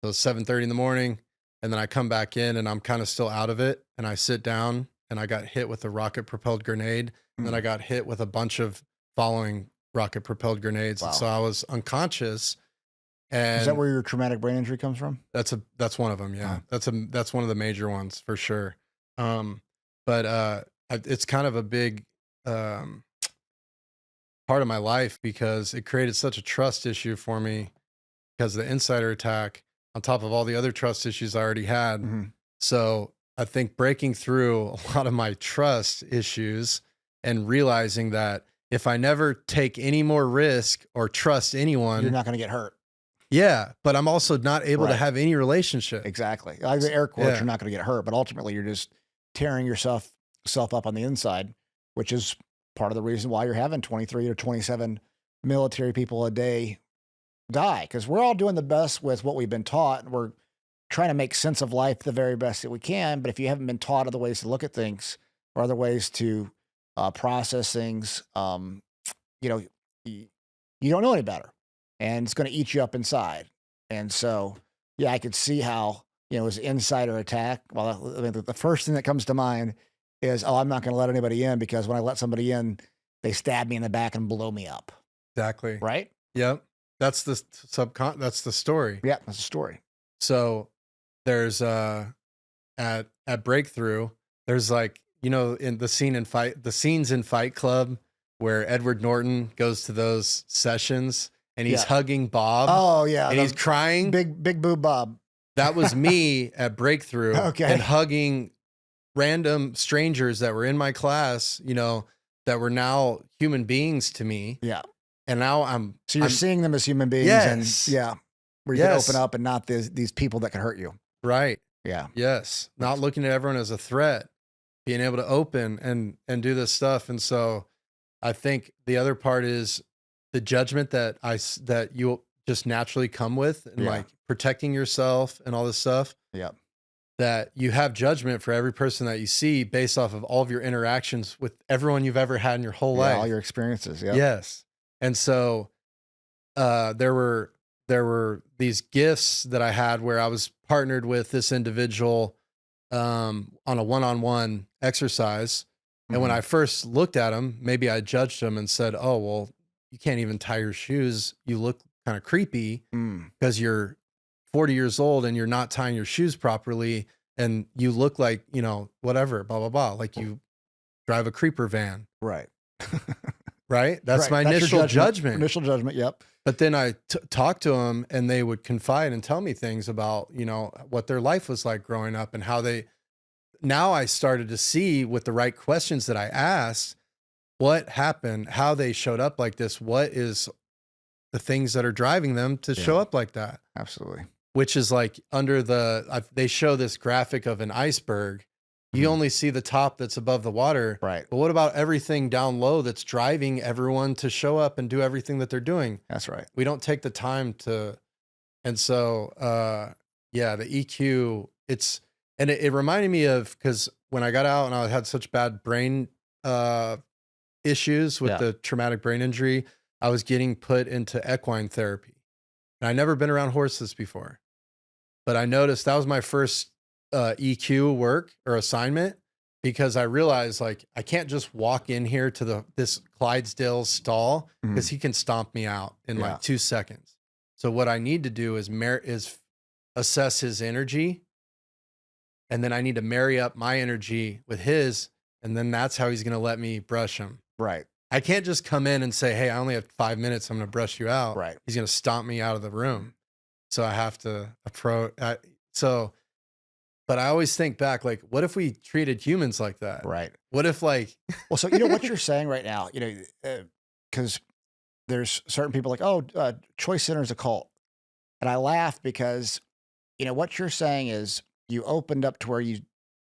So it was 7:30 in the morning, and then I come back in and I'm kind of still out of it, and I sit down and I got hit with a rocket-propelled grenade, and then I got hit with a bunch of following rocket-propelled grenades. Wow. And so I was unconscious. And is that where your traumatic brain injury comes from? That's one of them. Yeah. That's one of the major ones for sure. But it's kind of a big part of my life because it created such a trust issue for me because of the insider attack on top of all the other trust issues I already had. Mm-hmm. So I think breaking through a lot of my trust issues and realizing that if I never take any more risk or trust anyone, you're not going to get hurt. Yeah, but I'm also not able to have any relationship. Exactly. Like the air quotes, you're not going to get hurt, but ultimately you're just tearing yourself up on the inside, which is part of the reason why you're having 23 or 27 military people a day die, because we're all doing the best with what we've been taught. And we're trying to make sense of life the very best that we can. But if you haven't been taught other ways to look at things or other ways to process things, you know, you don't know any better, and it's going to eat you up inside. And so, yeah, I could see how, it was an insider attack. Well, I mean, the first thing that comes to mind is, oh, I'm not going to let anybody in, because when I let somebody in, they stab me in the back and blow me up. Exactly. Right? Yep. That's the that's the story. Yeah, that's the story. So there's at Breakthrough, there's like, in the scenes in Fight Club where Edward Norton goes to those sessions and he's hugging Bob. Oh yeah. And he's crying. Big boob Bob. That was me at Breakthrough. Okay. And hugging random strangers that were in my class, that were now human beings to me. Yeah. And now so you're seeing them as human beings. Yes. And where you can open up and not these people that can hurt you. Right. Yeah. Yes. Not looking at everyone as a threat, being able to open and do this stuff. And so I think the other part is the judgment that you just naturally come with, and like protecting yourself and all this stuff. Yeah. That you have judgment for every person that you see based off of all of your interactions with everyone you've ever had in your whole life. All your experiences. Yeah. Yes. And so there were these gifts that I had where I was partnered with this individual on a one-on-one exercise. And when I first looked at him, maybe I judged him and said, oh, well, you can't even tie your shoes. You look kind of creepy because you're 40 years old and you're not tying your shoes properly. And you look like, whatever, blah, blah, blah. Like you drive a creeper van. Right. Right? That's my That's your initial judgment. Initial judgment. Yep. But then I talked to them and they would confide and tell me things about, what their life was like growing up and how now I started to see with the right questions that I asked, what happened, how they showed up like this, what is the things that are driving them to show up like that. Absolutely. Which is like they show this graphic of an iceberg. You only see the top that's above the water. Right. But what about everything down low that's driving everyone to show up and do everything that they're doing? That's right. We don't take the time to. And so, the EQ, it reminded me of, because when I got out and I had such bad brain issues with the traumatic brain injury, I was getting put into equine therapy. And I'd never been around horses before, but I noticed that was my first EQ work or assignment, because I realized like I can't just walk in here to this Clydesdale stall because he can stomp me out in like 2 seconds. So what I need to do is assess his energy, and then I need to marry up my energy with his, and then that's how he's going to let me brush him. Right. I can't just come in and say, hey, I only have 5 minutes. I'm going to brush you out. Right. He's going to stomp me out of the room. So I have to but I always think back, like, what if we treated humans like that? Right. What if well, so, what you're saying right now, because there's certain people like, oh, Choice Center is a cult. And I laugh because, what you're saying is you opened up to where you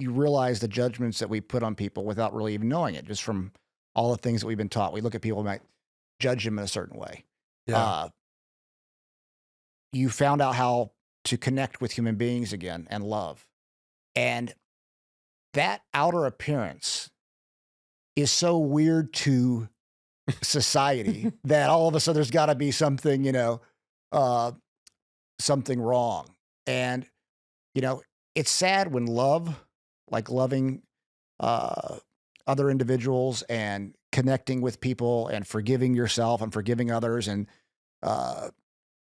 realize the judgments that we put on people without really even knowing it, just from all the things that we've been taught. We look at people and might judge them in a certain way. Yeah. You found out how to connect with human beings again and love. And that outer appearance is so weird to society that all of a sudden there's got to be something, something wrong. And, it's sad when loving other individuals and connecting with people and forgiving yourself and forgiving others and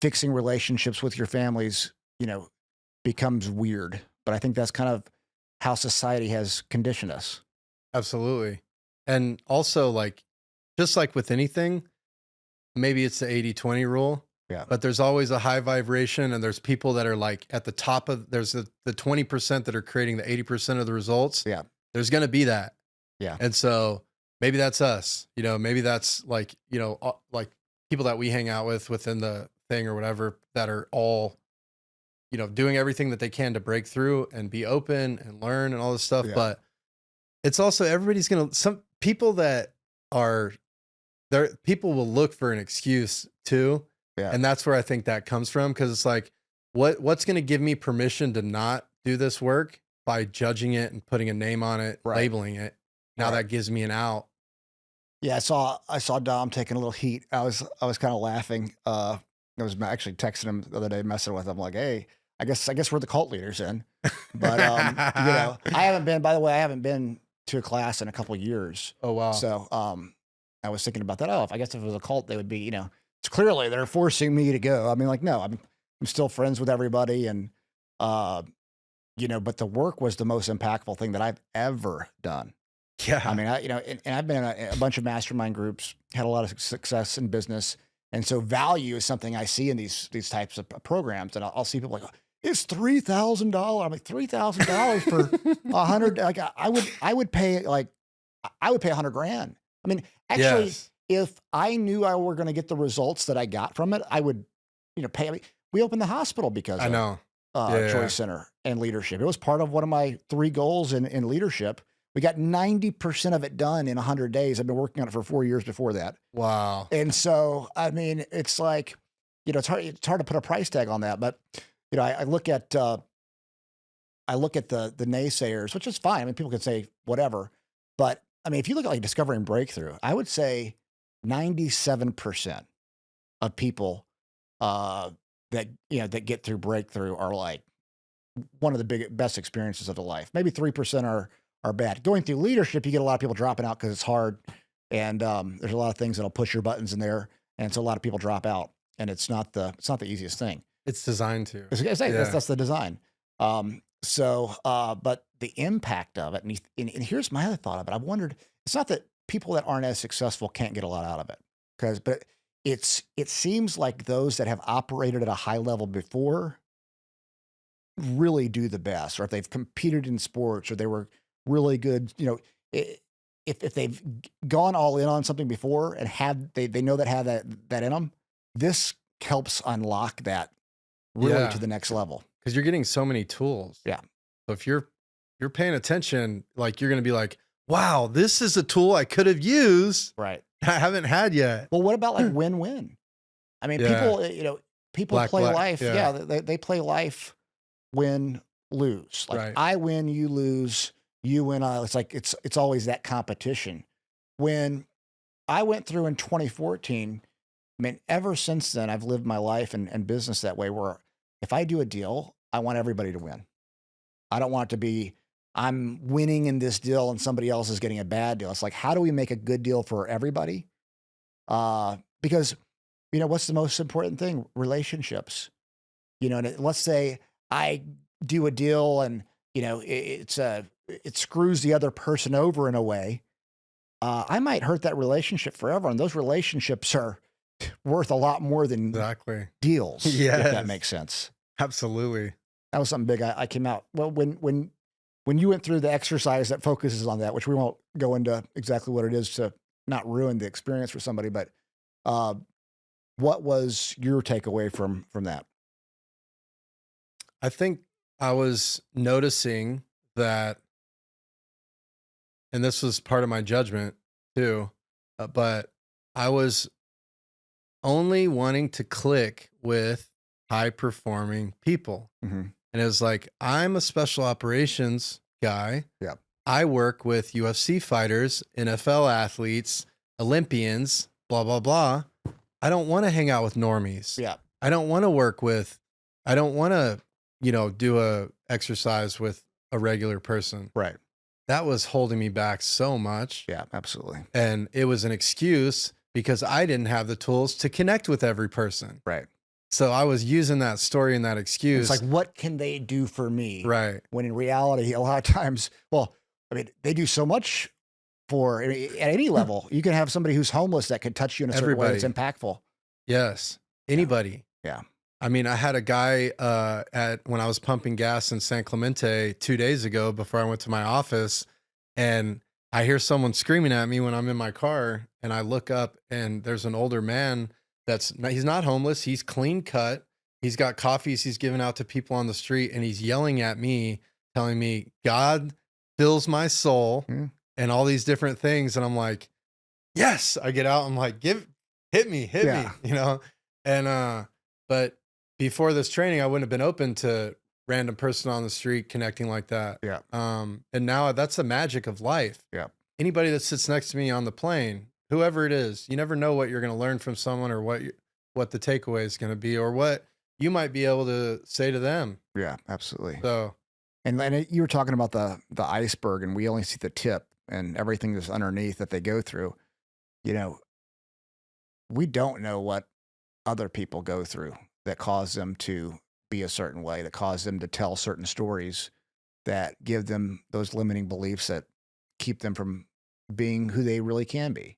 fixing relationships with your families, becomes weird. But I think that's kind of how society has conditioned us. Absolutely. And also, like, just like with anything, maybe it's the 80-20 rule. Yeah. But there's always a high vibration, and there's people that are like at the top there's the 20% that are creating the 80% of the results. Yeah. There's going to be that. Yeah. And so maybe that's us, maybe that's like, like people that we hang out with within the thing or whatever, that are all, doing everything that they can to break through and be open and learn and all this stuff. Yeah. But it's also, some people that are there. People will look for an excuse too. Yeah. And that's where I think that comes from. Cause it's like, what's going to give me permission to not do this work by judging it and putting a name on it, Right. labeling it. Now Right. that gives me an out. Yeah, I saw Dom taking a little heat. I was kind of laughing. I was actually texting him the other day, messing with him, like, "Hey, I guess we're the cult leaders in." But you know, I haven't been. By the way, I haven't been to a class in a couple of years. Oh, wow. So I was thinking about that. Oh, if it was a cult, they would be. You know, it's clearly they're forcing me to go. I mean, like, no, I'm still friends with everybody, and you know, but the work was the most impactful thing that I've ever done. Yeah. I mean, you know, and I've been in a bunch of mastermind groups, had a lot of success in business. And so value is something I see in these types of programs. And I'll see people like, it's $3,000. I'm like, $3,000 for 100. Like I would pay like, I would pay 100 grand. I mean, actually, Yes. if I knew I were going to get the results that I got from it, I would, you know, pay. I mean, we opened the hospital because I of know. Yeah. Choice Center and leadership. It was part of one of my 3 goals in leadership. We got 90% of it done in 100 days. I've been working on it for 4 years before that. Wow. And so, I mean, it's like, you know, it's hard to put a price tag on that, but you know, I look at the naysayers, which is fine. I mean, people can say whatever, but I mean, if you look at like discovery and breakthrough, I would say 97% of people that, you know, that get through breakthrough are like one of the best experiences of the life. Maybe 3% are bad. Going through leadership, you get a lot of people dropping out because it's hard, and there's a lot of things that'll push your buttons in there, and so a lot of people drop out, and it's not the easiest thing. It's designed to. That's the design. But the impact of it, and here's my other thought of it. I've wondered. It's not that people that aren't as successful can't get a lot out of it, but it seems like those that have operated at a high level before really do the best, or if they've competed in sports, or they were really good, you know, if they've gone all in on something before and they know that have that in them, this helps unlock that really to the next level. Because you're getting so many tools. Yeah. So if you're paying attention, like you're going to be like, wow, this is a tool I could have used. Right. I haven't had yet. Well, what about like win-win? I mean, people, you know, people play life. Yeah. They play life win, lose. Like Right. I win, you lose. You win. It's like it's always that competition. When I went through in 2014, I mean, ever since then, I've lived my life and business that way. Where if I do a deal, I want everybody to win. I don't want it to be I'm winning in this deal and somebody else is getting a bad deal. It's like, how do we make a good deal for everybody? Because you know what's the most important thing? Relationships. You know, and let's say I do a deal and you know it screws the other person over in a way, I might hurt that relationship forever. And those relationships are worth a lot more than deals. Yes. If that makes sense. Absolutely. That was something big. I came out, well, when you went through the exercise that focuses on that, which we won't go into exactly what it is to not ruin the experience for somebody, but what was your takeaway from that? I think I was noticing that, and this was part of my judgment too, but I was only wanting to click with high performing people. Mm-hmm. And it was like, I'm a special operations guy. Yeah. I work with UFC fighters, NFL athletes, Olympians, blah, blah, blah. I don't want to hang out with normies. Yeah. I don't want to, you know, do a exercise with a regular person. Right. That was holding me back so much. Yeah, absolutely. And it was an excuse because I didn't have the tools to connect with every person. Right. So I was using that story and that excuse. It's like, what can they do for me? Right. When in reality, a lot of times, well, I mean, they do so much for, I mean, at any level. You can have somebody who's homeless that could touch you in a certain way that's impactful. Yes. Anybody. Yeah. I mean, I had a guy when I was pumping gas in San Clemente 2 days ago before I went to my office, and I hear someone screaming at me when I'm in my car, and I look up and there's an older man he's not homeless. He's clean cut. He's got coffees he's giving out to people on the street, and he's yelling at me, telling me God fills my soul and all these different things. And I'm like, yes, I get out. I'm like, hit me, Yeah. you know? And, but before this training, I wouldn't have been open to random person on the street connecting like that. Yeah. And now that's the magic of life. Yeah. Anybody that sits next to me on the plane, whoever it is, you never know what you're going to learn from someone or what the takeaway is going to be or what you might be able to say to them. Yeah, absolutely. So, And you were talking about the iceberg, and we only see the tip and everything that's underneath that they go through. You know, we don't know what other people go through that cause them to be a certain way, that cause them to tell certain stories that give them those limiting beliefs that keep them from being who they really can be.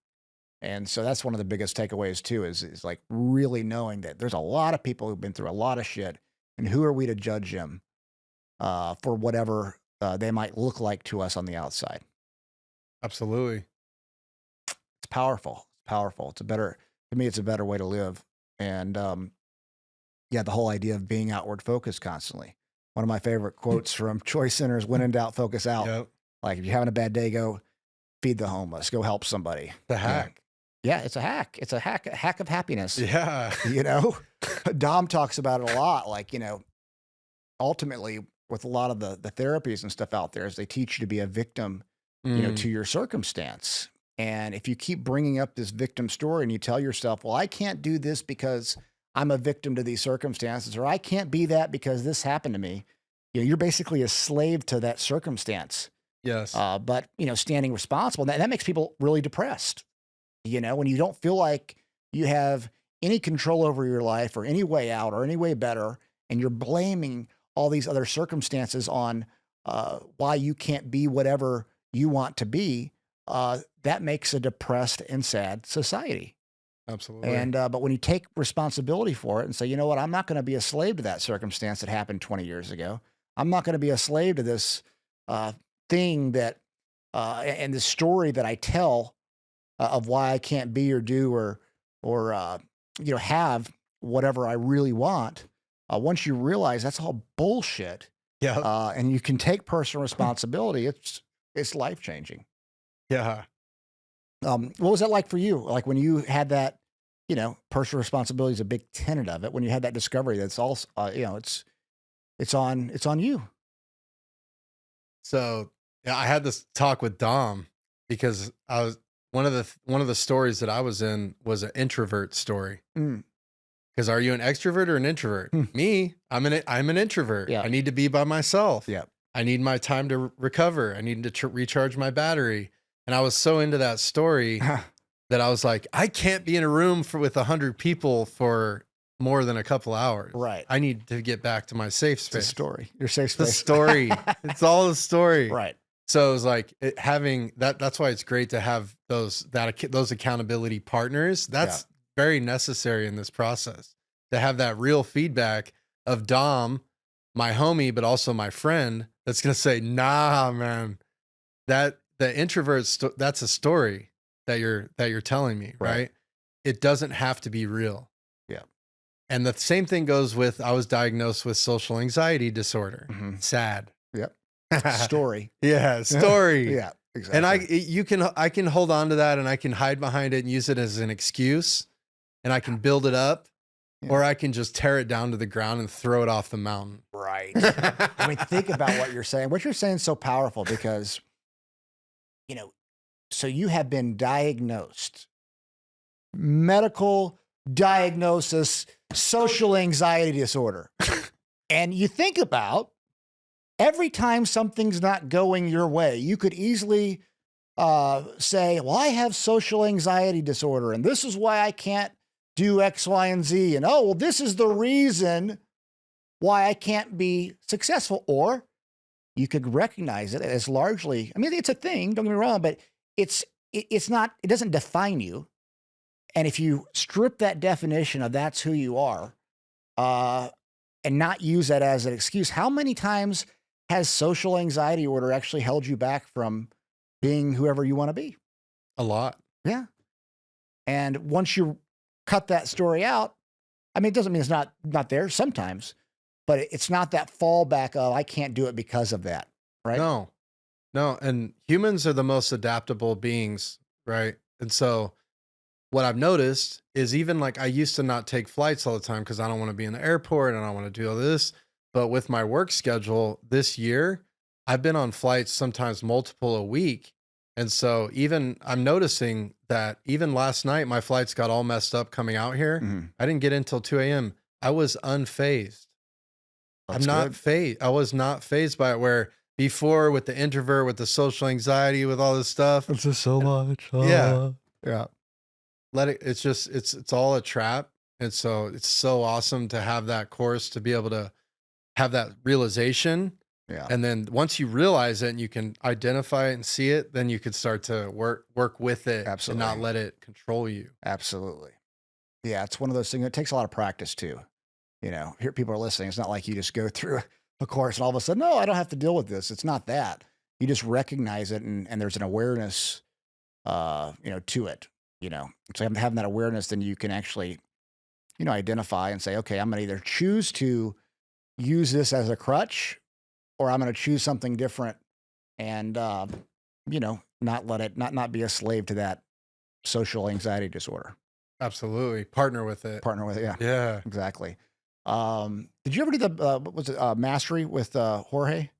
And so that's one of the biggest takeaways too, is like really knowing that there's a lot of people who've been through a lot of shit, and who are we to judge them for whatever they might look like to us on the outside. absolutely. It's powerful. It's powerful. To me, it's a better way to live. And yeah, the whole idea of being outward focused constantly. One of my favorite quotes from Choice Center's "When in doubt, focus out." Yep. Like, if you're having a bad day, go feed the homeless, go help somebody. The hack. Yeah, it's a hack. It's a hack of happiness. Yeah. You know, Dom talks about it a lot. Like, ultimately, with a lot of the therapies and stuff out there, is they teach you to be a victim, to your circumstance. And if you keep bringing up this victim story and you tell yourself, well, I can't do this because I'm a victim to these circumstances, or I can't be that because this happened to me, you're basically a slave to that circumstance. Yes. But, standing responsible, that makes people really depressed. When you don't feel like you have any control over your life or any way out or any way better, and you're blaming all these other circumstances on why you can't be whatever you want to be, that makes a depressed and sad society. Absolutely. And but when you take responsibility for it and say, you know what, I'm not going to be a slave to that circumstance that happened 20 years ago. I'm not going to be a slave to this thing that and the story that I tell of why I can't be or do or have whatever I really want. Once you realize that's all bullshit, Yeah. and you can take personal responsibility, it's life changing. Yeah. What was that like for you? Like when you had that, personal responsibility is a big tenet of it. When you had that discovery, that's also, it's on you. So yeah, I had this talk with Dom because I was one of the stories that I was in was an introvert story. Mm. Because are you an extrovert or an introvert? Me, I'm an introvert. Yeah. I need to be by myself. Yeah. I need my time to recover. I need to recharge my battery. And I was so into that story that I was like, I can't be in a room with 100 people for more than a couple hours. Right. I need to get back to my safe It's a space. story. Your safe The space. story. It's all the story. Right. So it was like having that. That's why it's great to have those accountability partners. That's very necessary in this process, to have that real feedback of Dom, my homie, but also my friend, that's going to say, nah, man, that the introvert, that's a story that you're telling me, right? It doesn't have to be real. Yeah. And the same thing goes with, I was diagnosed with social anxiety disorder. Mm-hmm. Sad. Yep. Story. Yeah. Story. Yeah, exactly. And I can hold on to that and I can hide behind it and use it as an excuse, and I can build it up, or I can just tear it down to the ground and throw it off the mountain. Right. I mean, think about what you're saying. What you're saying is so powerful because, so you have been diagnosed, medical diagnosis, social anxiety disorder. And you think about every time something's not going your way, you could easily say, well, I have social anxiety disorder, and this is why I can't do X, Y, and Z. And, oh, well, this is the reason why I can't be successful. Or you could recognize it as largely, I mean, it's a thing, don't get me wrong, but it's not, it doesn't define you. And if you strip that definition of that's who you are, and not use that as an excuse, how many times has social anxiety disorder actually held you back from being whoever you want to be? A lot. Yeah. And once you cut that story out, I mean, it doesn't mean it's not there sometimes, but it's not that fallback of, I can't do it because of that. Right. No. And humans are the most adaptable beings, right? And so what I've noticed is even like I used to not take flights all the time because I don't want to be in the airport and I don't want to do all this. But with my work schedule this year, I've been on flights sometimes multiple a week. And so even I'm noticing that even last night, my flights got all messed up coming out here. Mhm. I didn't get in till 2 a.m. I was unfazed. That's I'm not good. phased. I was not phased by it. Where before with the introvert, with the social anxiety, with all this stuff, It's just so much. yeah, Yeah. let it. It's just it's all a trap. And so it's so awesome to have that course to be able to have that realization. Yeah. And then once you realize it and you can identify it and see it, then you can start to work with it and not Absolutely. let it control you. Absolutely. Yeah. It's one of those things. It takes a lot of practice too. Here people are listening. It's not like you just go through a course and all of a sudden, no, I don't have to deal with this. It's not that. You just recognize it and there's an awareness, to it. So having that awareness, then you can actually, identify and say, okay, I'm going to either choose to use this as a crutch or I'm going to choose something different and, not be a slave to that social anxiety disorder. Absolutely. Partner with it. Partner with it. Yeah, Yeah. exactly. Did you ever do what was it, mastery with Jorge?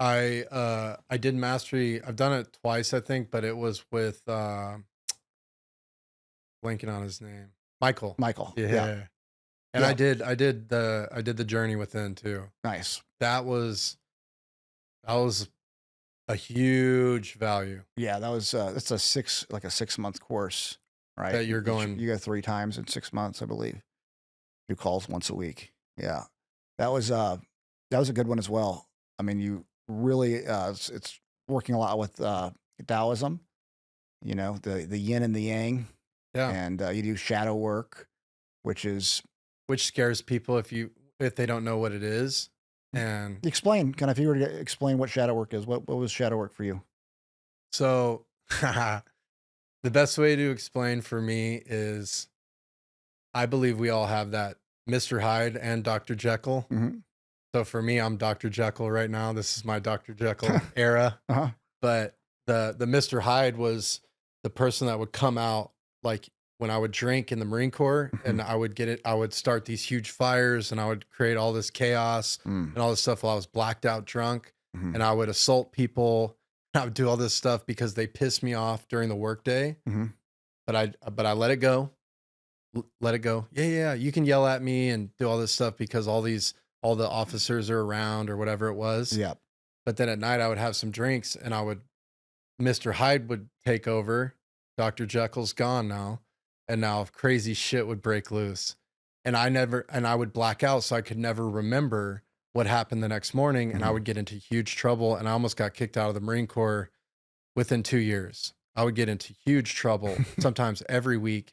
I did mastery. I've done it twice, I think, but it was with blanking on his name. Michael. Michael. Yeah. Yeah. And Yeah. I did the journey within too. Nice. That was a huge value Yeah, that's a 6-month course, right? that you're going. You go 3 times in 6 months, I believe. Do calls once a week. Yeah. That was a good one as well. I mean, you really it's working a lot with Taoism, the yin and the yang, Yeah. and you do shadow work, which is Which scares people if they don't know what it is. And explain kind of if you were to explain what shadow work is. What was shadow work for you? so the best way to explain for me is I believe we all have that Mr. Hyde and Dr. Jekyll. Hmm. So for me, I'm Dr. Jekyll right now. This is my Dr. Jekyll era. Uh-huh. But the Mr. Hyde was the person that would come out like when I would drink in the Marine Corps and I would start these huge fires and I would create all this chaos and all this stuff while I was blacked out drunk Mm-hmm. and I would assault people. I would do all this stuff because they pissed me off during the workday. Mm-hmm. But I let it go. Let it go. Yeah, yeah. You can yell at me and do all this stuff because all the officers are around or whatever it was. Yeah. But then at night I would have some drinks and Mr. Hyde would take over. Dr. Jekyll's gone now. And now crazy shit would break loose. And I would black out. So I could never remember what happened the next morning. And I would get into huge trouble. And I almost got kicked out of the Marine Corps within 2 years. I would get into huge trouble, sometimes every week,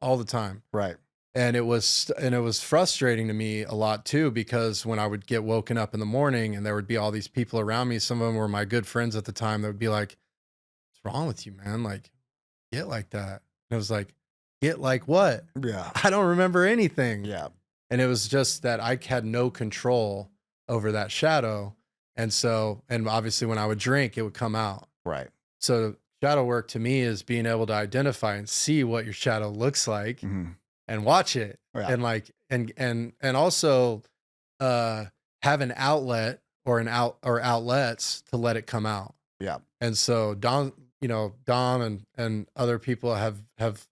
all the time. Right. And it was frustrating to me a lot too, because when I would get woken up in the morning and there would be all these people around me, some of them were my good friends at the time, that would be like, "What's wrong with you, man? Like, get like that." And it was like, get like what? Yeah. I don't remember anything. Yeah. And it was just that I had no control over that shadow. And obviously when I would drink, it would come out. Right. So shadow work to me is being able to identify and see what your shadow looks like. Mm-hmm. And watch it Yeah. and also have an outlet or outlets to let it come out. Yeah. And so Dom and other people have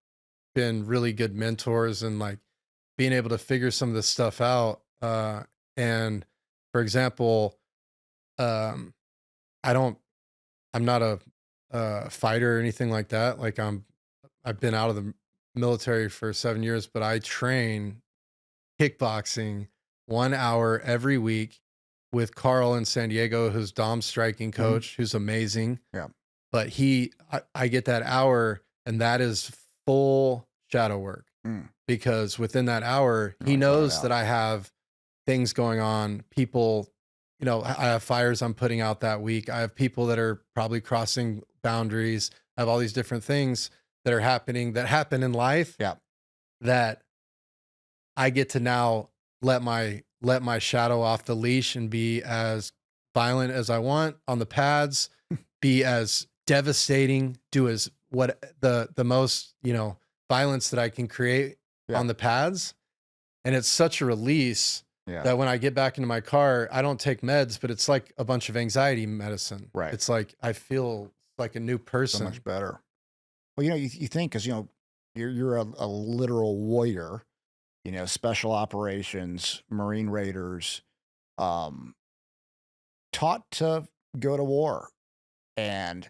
been really good mentors and like being able to figure some of this stuff out. And for example, I'm not a fighter or anything like that. Like I've been out of the military for 7 years, but I train kickboxing 1 hour every week with Carl in San Diego, who's Dom's striking coach, who's amazing. Yeah. But I get that hour and that is full shadow work because within that hour, he knows that I have things going on. People, I have fires I'm putting out that week. I have people that are probably crossing boundaries. I have all these different things that happen in life. Yeah. That I get to now let my shadow off the leash and be as violent as I want on the pads, be as devastating, do as what the most, violence that I can create Yeah. on the pads. And it's such a release Yeah. that when I get back into my car, I don't take meds, but it's like a bunch of anxiety medicine. Right. It's like I feel like a new So person. much better. Well, you think, because you're a literal warrior. Special operations, Marine Raiders, taught to go to war, and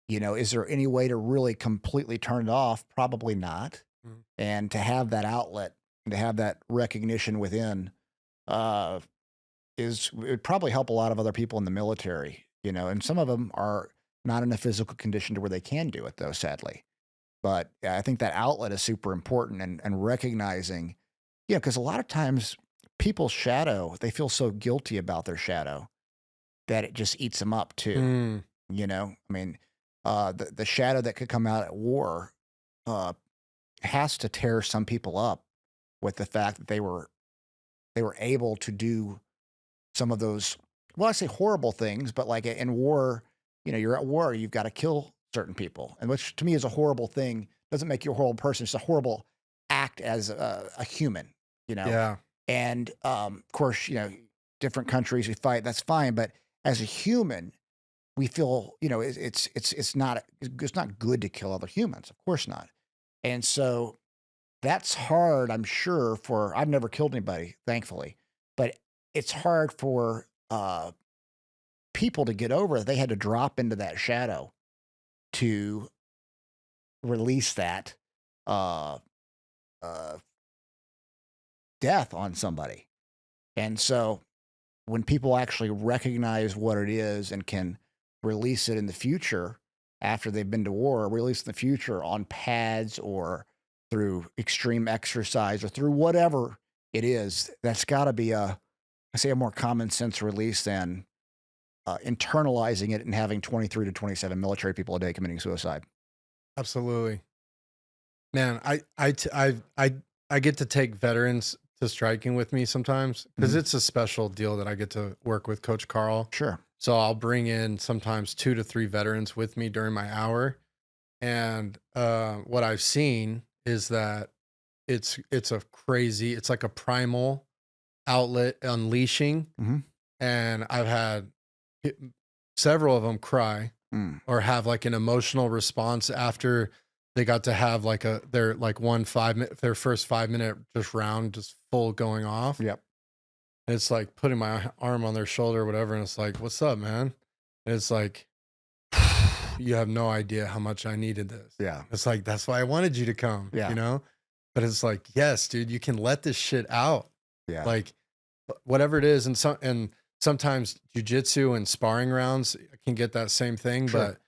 is there any way to really completely turn it off? Probably not. Mm. And to have that outlet, and to have that recognition within, it would probably help a lot of other people in the military. And some of them are not in a physical condition to where they can do it, though, sadly. But I think that outlet is super important, and recognizing, because a lot of times people's shadow, they feel so guilty about their shadow that it just eats them up too. Mm. I mean, the shadow that could come out at war has to tear some people up with the fact that they were able to do some of those, well, I say horrible things, but like in war, you're at war, you've got to kill certain people, and which to me is a horrible thing. Doesn't make you a horrible person. It's a horrible act as a human, Yeah. And of course, different countries we fight, that's fine, but as a human, we feel, it's not good to kill other humans, of course not. And so that's hard, I'm sure, for, I've never killed anybody, thankfully, but it's hard for people to get over. They had to drop into that shadow to release that death on somebody. And so when people actually recognize what it is and can release it in the future after they've been to war, release in the future on pads or through extreme exercise or through whatever it is, that's got to be a more common sense release than internalizing it and having 23 to 27 military people a day committing suicide. Absolutely. Man, I get to take veterans to striking with me sometimes because it's a special deal that I get to work with Coach Carl. Sure. So I'll bring in sometimes 2 to 3 veterans with me during my hour. And what I've seen is that it's like a primal outlet unleashing. Mhm. And I've had several of them cry or have like an emotional response after they got to have like their first 5 minute just round just full going off. Yep. And it's like putting my arm on their shoulder or whatever, and it's like, "What's up, man?" And it's like, "You have no idea how much I needed this." Yeah. It's like, that's why I wanted you to come. Yeah. But it's like, yes, dude, you can let this shit out. Yeah. Like whatever it is, and sometimes jujitsu and sparring rounds can get that same thing, Sure. but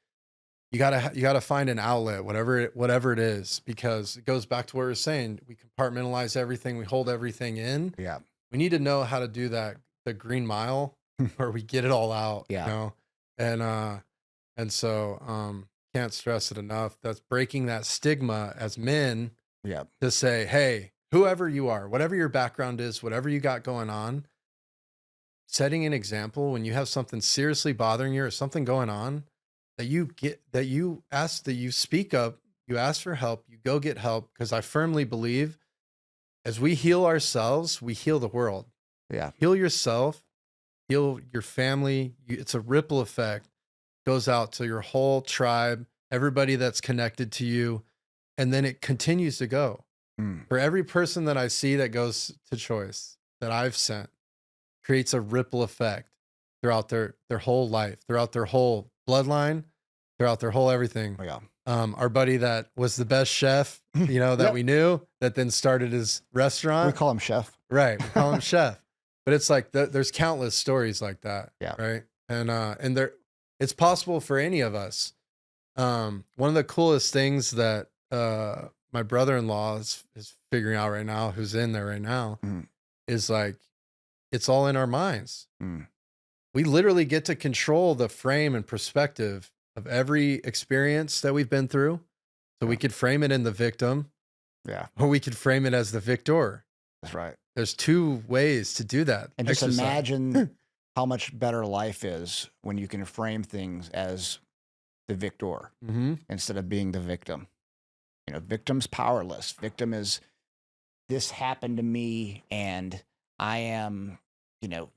you gotta find an outlet, whatever it is, because it goes back to what we were saying. We compartmentalize everything, we hold everything in. Yeah. We need to know how to do that, the green mile, where we get it all out. Yeah. And so can't stress it enough. That's breaking that stigma as men Yeah. to say, hey, whoever you are, whatever your background is, whatever you got going on, setting an example when you have something seriously bothering you or something going on, that you speak up, you ask for help, you go get help. Because I firmly believe as we heal ourselves, we heal the world. Yeah. Heal yourself, heal your family. It's a ripple effect, goes out to your whole tribe, everybody that's connected to you. And then it continues to go. For every person that I see that goes to choice that I've sent, creates a ripple effect throughout their whole life, throughout their whole bloodline, throughout their whole everything. Oh, yeah. Our buddy that was the best chef, that we knew, that then started his restaurant. We call him Chef. Right. We call him Chef. But it's like there's countless stories like that. Yeah. Right. And it's possible for any of us. One of the coolest things that my brother-in-law is figuring out right now, who's in there right now, is like, it's all in our minds. We literally get to control the frame and perspective of every experience that we've been through. So we could frame it in the victim, or we could frame it as the victor. That's right. There's 2 ways to do that. And just imagine how much better life is when you can frame things as the victor Mm-hmm. instead of being the victim. You know, victim's powerless. Victim is, this happened to me and I am, you know,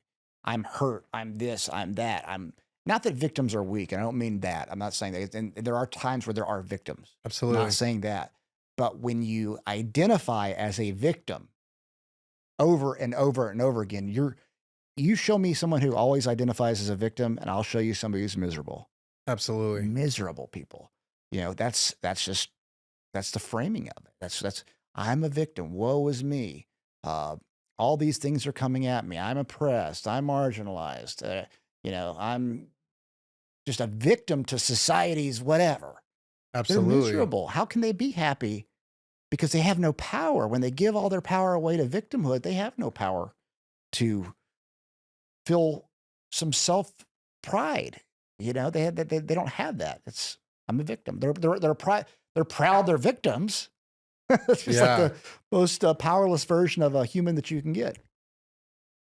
I'm hurt. I'm this, I'm that. I'm not that victims are weak. And I don't mean that. I'm not saying that. And there are times where there are victims. I'm Absolutely. not saying that. But when you identify as a victim over and over and over again, you show me someone who always identifies as a victim, and I'll show you somebody who's miserable. Absolutely. Miserable people. You know, that's the framing of it. That's I'm a victim. Woe is me. All these things are coming at me. I'm oppressed. I'm marginalized. You know, I'm just a victim to society's whatever. They're Absolutely. miserable. How can they be happy? Because they have no power. When they give all their power away to victimhood, they have no power to feel some self pride. You know, they don't have that. It's, I'm a victim. They're proud they're victims. It's just like Yeah. the most powerless version of a human that you can get.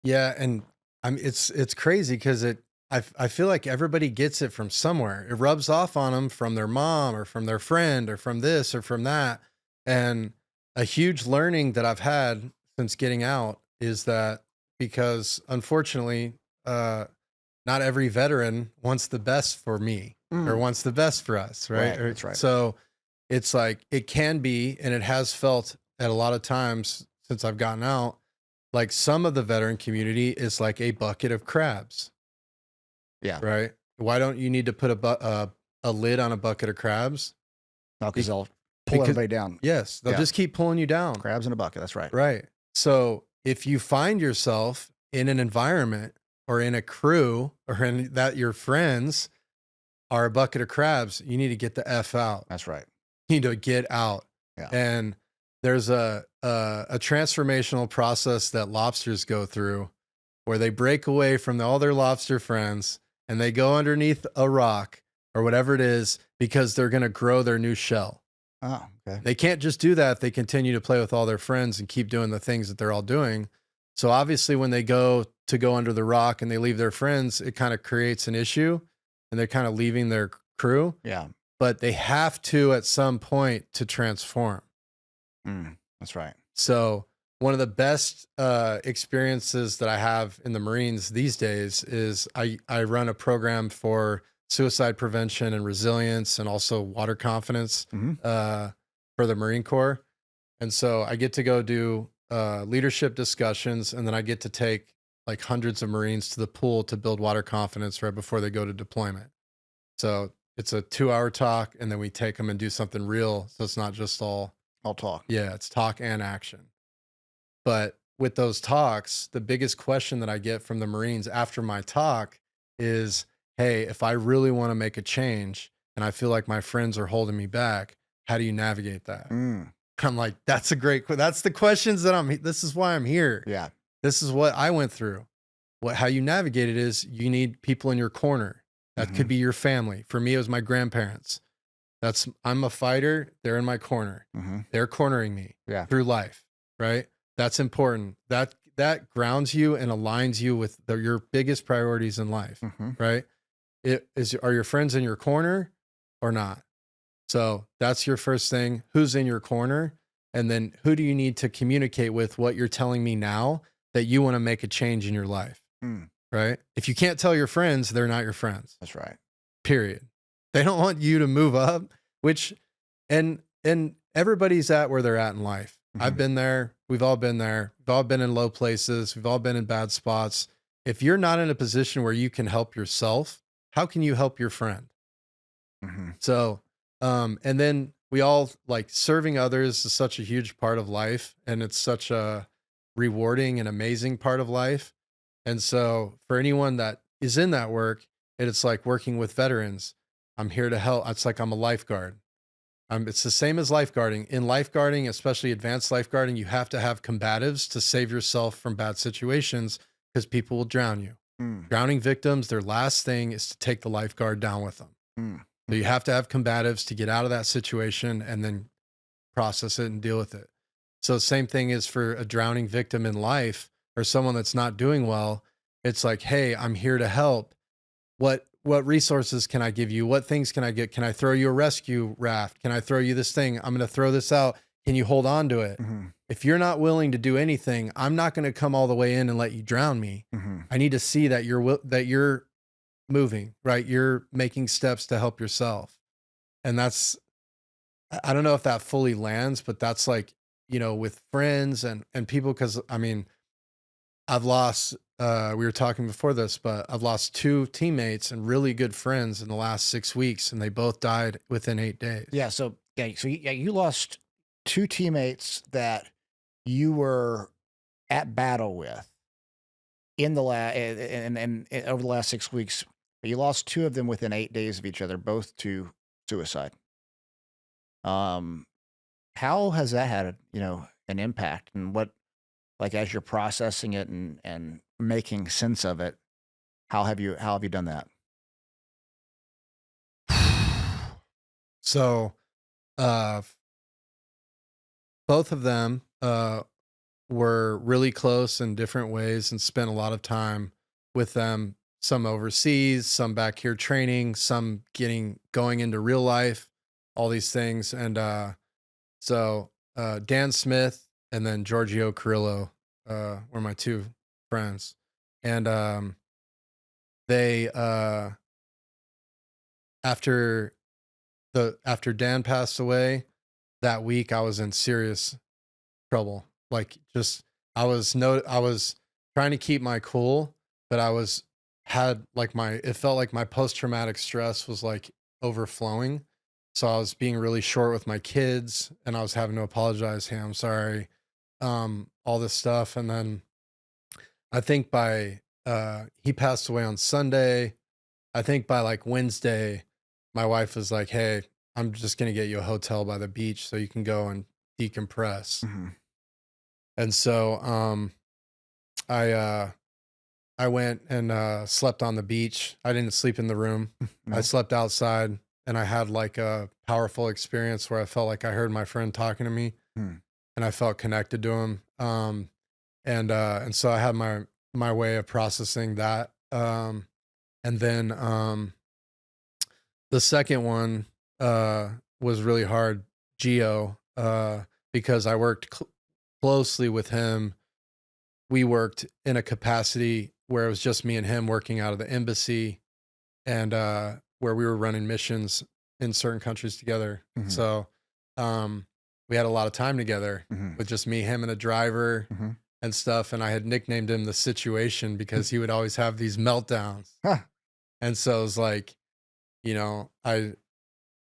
Yeah, and it's crazy because I feel like everybody gets it from somewhere. It rubs off on them from their mom or from their friend or from this or from that. And a huge learning that I've had since getting out is that, because unfortunately, not every veteran wants the best for me or wants the best for us, right? That's right. So it's like, it can be, and it has felt at a lot of times since I've gotten out, like some of the veteran community is like a bucket of crabs, Yeah. right? Why don't you need to put a lid on a bucket of crabs? No, because they'll pull because- everybody down. Yes, they'll Yeah. just keep pulling you down. Crabs in a bucket. That's right. Right. So if you find yourself in an environment or in a crew or in that your friends are a bucket of crabs, you need to get the F out. That's right. You need to get out. Yeah. And there's a transformational process that lobsters go through where they break away from all their lobster friends and they go underneath a rock or whatever it is because they're going to grow their new shell. Oh, okay. They can't just do that if they continue to play with all their friends and keep doing the things that they're all doing. So obviously when they go under the rock and they leave their friends, it kind of creates an issue and they're kind of leaving their crew. Yeah. But they have to at some point to transform. That's right. So one of the best experiences that I have in the Marines these days is I run a program for suicide prevention and resilience and also water confidence for the Marine Corps. And so I get to go do leadership discussions, and then I get to take like hundreds of Marines to the pool to build water confidence right before they go to deployment. So it's a 2-hour talk, and then we take them and do something real. So it's not just all talk. Yeah, it's talk and action. But with those talks, the biggest question that I get from the Marines after my talk is, hey, if I really want to make a change and I feel like my friends are holding me back, how do you navigate that? I'm like, that's the questions that this is why I'm here. Yeah. This is what I went through. How you navigate it is you need people in your corner. That could be your family. For me, it was my grandparents. I'm a fighter. They're in my corner. They're cornering me through life, right? That's important. That grounds you and aligns you with your biggest priorities in life, right? Are your friends in your corner or not? So that's your first thing. Who's in your corner? And then who do you need to communicate with what you're telling me now that you want to make a change in your life, right? If you can't tell your friends, they're not your friends. That's right. Period. They don't want you to move up, and everybody's at where they're at in life. I've been there. We've all been there. We've all been in low places. We've all been in bad spots. If you're not in a position where you can help yourself, how can you help your friend? So, and then we all like serving others is such a huge part of life, and it's such a rewarding and amazing part of life. And so for anyone that is in that work, it's like working with veterans. I'm here to help. It's like I'm a lifeguard. It's the same as lifeguarding. In lifeguarding, especially advanced lifeguarding, you have to have combatives to save yourself from bad situations because people will drown you. Drowning victims, their last thing is to take the lifeguard down with them. So you have to have combatives to get out of that situation and then process it and deal with it. So same thing is for a drowning victim in life or someone that's not doing well. It's like, hey, I'm here to help. What what resources can I give you? What things can I get? Can I throw you a rescue raft? Can I throw you this thing? I'm going to throw this out. Can you hold on to it? Mm-hmm. If you're not willing to do anything, I'm not going to come all the way in and let you drown me. Mm-hmm. I need to see that you're moving, right? You're making steps to help yourself. And that's, I don't know if that fully lands, but that's like, with friends and people, cause I mean, I've lost, we were talking before this, but I've lost 2 teammates and really good friends in the last 6 weeks, and they both died within 8 days. Yeah. So you lost 2 teammates that you were at battle with in the and over the last 6 weeks. But you lost 2 of them within 8 days of each other, both to suicide. How has that had an impact, and what, like, as you're processing it and making sense of it, how have you done that? So, uh, both of them, were really close in different ways and spent a lot of time with them, some overseas, some back here training, some going into real life, all these things. And Dan Smith and then Giorgio Carrillo were my 2 friends. And they after after Dan passed away, that week I was in serious trouble. Like, just I was trying to keep my cool, but it felt like my post-traumatic stress was like overflowing. So I was being really short with my kids, and I was having to apologize. Hey, I'm sorry. All this stuff. And then I think he passed away on Sunday. I think by like Wednesday, my wife was like, hey, I'm just going to get you a hotel by the beach so you can go and decompress. Mm-hmm. And so I went and slept on the beach. I didn't sleep in the room. I slept outside, and I had like a powerful experience where I felt like I heard my friend talking to me, Mm. and I felt connected to him. And so I had my way of processing that. And then the second one was really hard, Geo, because I worked closely with him. We worked in a capacity where it was just me and him working out of the embassy, and where we were running missions in certain countries together. Mhm. So we had a lot of time together Mhm. with just me, him, and a driver Mhm. and stuff. And I had nicknamed him the Situation because he would always have these meltdowns. Huh. And so it was like,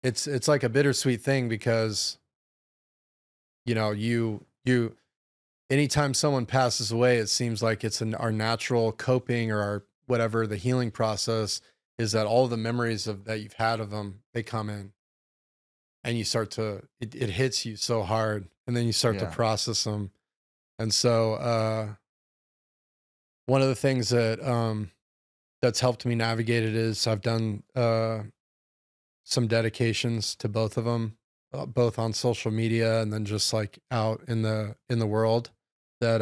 it's like a bittersweet thing because, you anytime someone passes away, it seems like it's our natural coping or our whatever, the healing process is that all the memories that you've had of them, they come in, and you start to, it hits you so hard, and then you start to Yeah. process them. And so, one of the things that's helped me navigate it is I've done, some dedications to both of them, both on social media and then just like out in the world that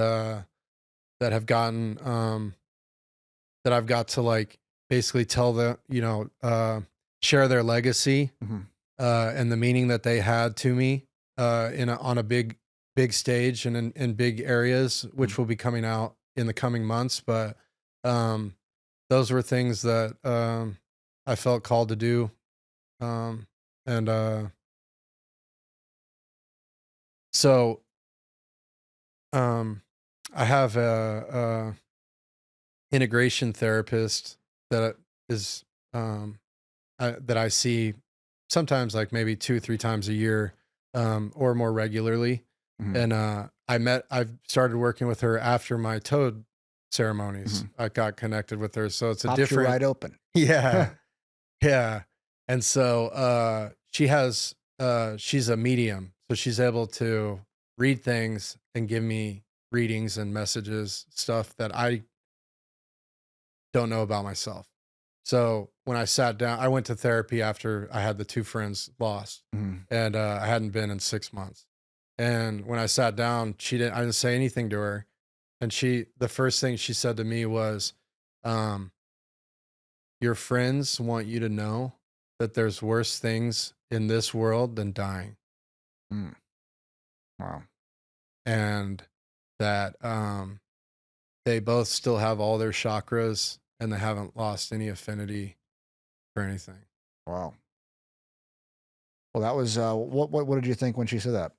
that have gotten that I've got to like basically tell share their legacy Mhm. and the meaning that they had to me on a big stage and in big areas, which will be coming out in the coming months. But um, those were things that I felt called to do. And so um, I have a integration therapist that is that I see sometimes like maybe 2-3 times a year, or more regularly. Mhm. And I've started working with her after my toad ceremonies. Mhm. I got connected with her, so it's a Popped you different. right open. Yeah. Yeah. And so she's a medium. So she's able to read things and give me readings and messages, stuff that I don't know about myself. So when I sat down, I went to therapy after I had the 2 friends lost, Mhm. and I hadn't been in 6 months. And when I sat down, I didn't say anything to her. And the first thing she said to me was, um, your friends want you to know that there's worse things in this world than dying, Mm, wow. and that they both still have all their chakras and they haven't lost any affinity for anything. Wow. Well, that was what did you think when she said that?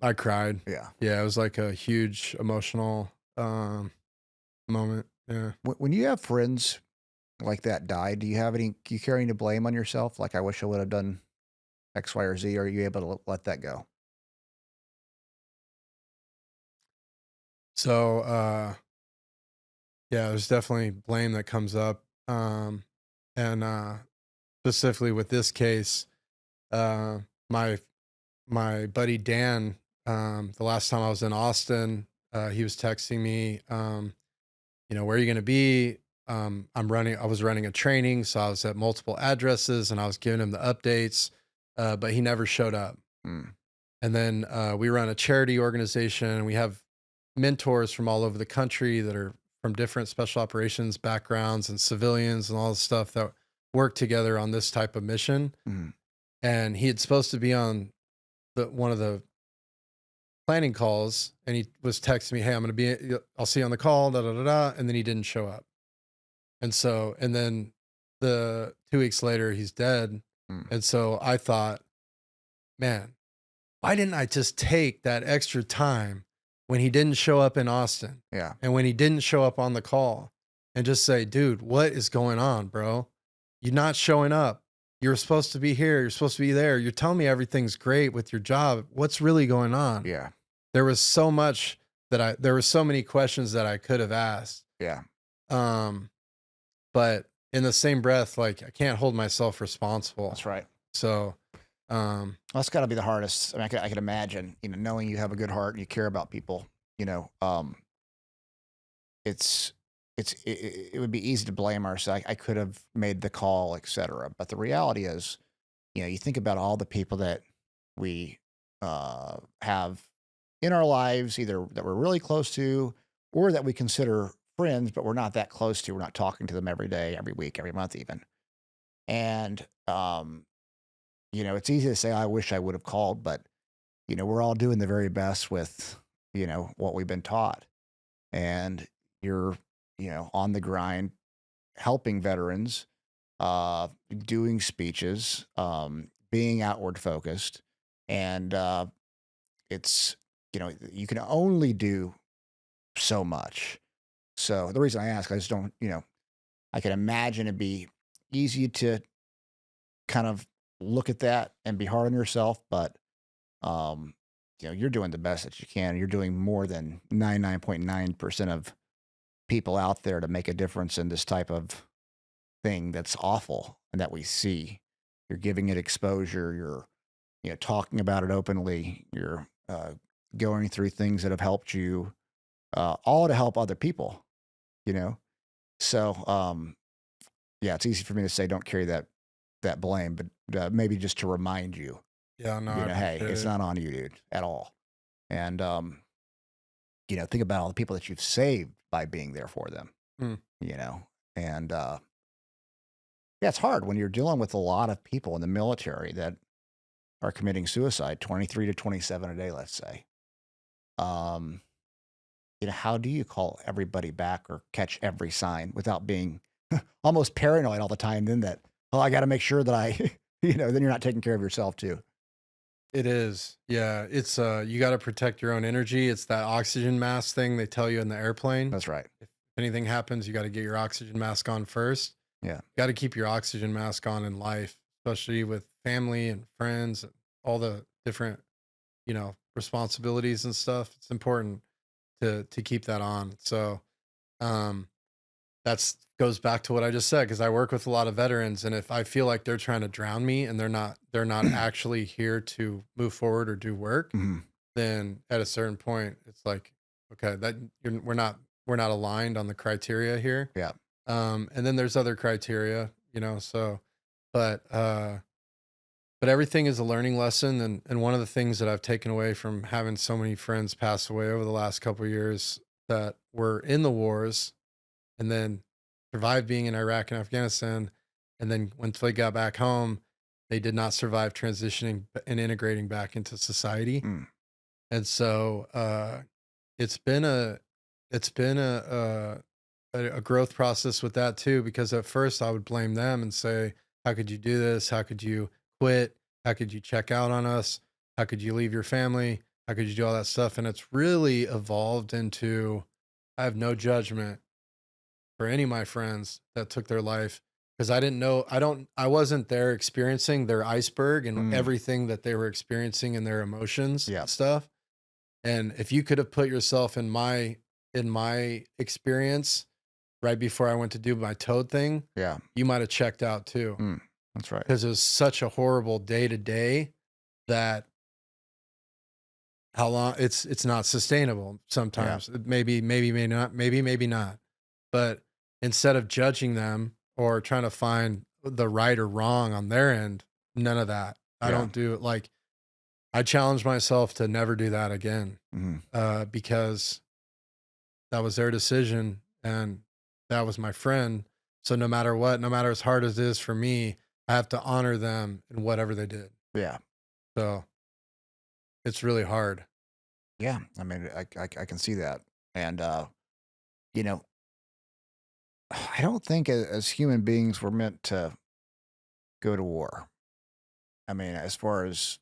I cried. Yeah. Yeah, it was like a huge emotional moment. Yeah. When you have friends like that die, do you carry any blame on yourself? Like, I wish I would have done X, Y, or Z. Or are you able to let that go? So yeah, there's definitely blame that comes up. And specifically with this case, uh my my buddy Dan, the last time I was in Austin, he was texting me, where are you gonna be? I was running a training, so I was at multiple addresses and I was giving him the updates, but he never showed up. Mm, And then we run a charity organization and we have mentors from all over the country that are from different special operations backgrounds and civilians and all the stuff that work together on this type of mission. mm, And he had supposed to be on one of the planning calls, and he was texting me, "Hey, I'll see you on the call, da da da da," and then he didn't show up. And then the 2 weeks later, he's dead. mm. And so I thought, man, why didn't I just take that extra time when he didn't show up in Austin Yeah. and when he didn't show up on the call and just say, dude, what is going on, bro? You're not showing up. You're supposed to be here. You're supposed to be there. You're telling me everything's great with your job. What's really going on? Yeah. There was so many questions that I could have asked. Yeah. Um, but in the same breath, like I can't hold myself responsible. That's right. So, That's got to be the hardest. I mean, I can imagine, knowing you have a good heart and you care about people, you know, um, it's, it would be easy to blame ourselves. I could have made the call, etc. But the reality is, you think about all the people that we have in our lives, either that we're really close to or that we consider friends, but we're not that close to. We're not talking to them every day, every week, every month, even. And, it's easy to say, I wish I would have called, but, we're all doing the very best with, what we've been taught. And you're, on the grind, helping veterans, doing speeches, being outward focused. And it's, you can only do so much. So the reason I ask, I just don't, I can imagine it'd be easy to kind of look at that and be hard on yourself, but you're doing the best that you can. You're doing more than 99.9% of people out there to make a difference in this type of thing that's awful and that we see. You're giving it exposure. You're, talking about it openly. You're going through things that have helped you, all to help other people, you know? So, yeah, it's easy for me to say, don't carry that blame, but maybe just to remind you, yeah, no, I hey, appreciate it's it. not on you, dude, at all. And, think about all the people that you've saved by being there for them, Mm. and, yeah, it's hard when you're dealing with a lot of people in the military that are committing suicide, 23 to 27 a day, let's say. Um, how do you call everybody back or catch every sign without being almost paranoid all the time? Then that, oh, I got to make sure that I, then you're not taking care of yourself too. It is. Yeah. It's you got to protect your own energy. It's that oxygen mask thing they tell you in the airplane. That's right. If anything happens, you got to get your oxygen mask on first. Yeah. Got to keep your oxygen mask on in life, especially with family and friends and all the different, responsibilities and stuff. It's important to keep that on. So, um that's goes back to what I just said because I work with a lot of veterans, and if I feel like they're trying to drown me and they're not actually here to move forward or do work, Mhm. then at a certain point it's like, okay, we're not aligned on the criteria here. Yeah. And then there's other criteria, so but but everything is a learning lesson, and one of the things that I've taken away from having so many friends pass away over the last couple of years that were in the wars and then survived being in Iraq and Afghanistan, and then once they got back home, they did not survive transitioning and integrating back into society. Mm. And so it's been a it's been a growth process with that too, because at first I would blame them and say, how could you do this? How could you quit? How could you check out on us? How could you leave your family? How could you do all that stuff? And it's really evolved into, I have no judgment for any of my friends that took their life, because I didn't know, I wasn't there experiencing their iceberg and Mm. everything that they were experiencing in their emotions Yeah. and stuff. And if you could have put yourself in my experience right before I went to do my toad thing, Yeah. you might have checked out too, Mm. That's right. because it was such a horrible day to day that how long it's not sustainable sometimes. Maybe not. But instead of judging them or trying to find the right or wrong on their end, none of that. I Yeah. don't do it. Like, I challenge myself to never do that again, Mhm. because that was their decision and that was my friend. So no matter what, no matter as hard as it is for me, I have to honor them in whatever they did. Yeah. So it's really hard. Yeah. I mean, I can see that. And, you know, I don't think as human beings we're meant to go to war. I mean, as far as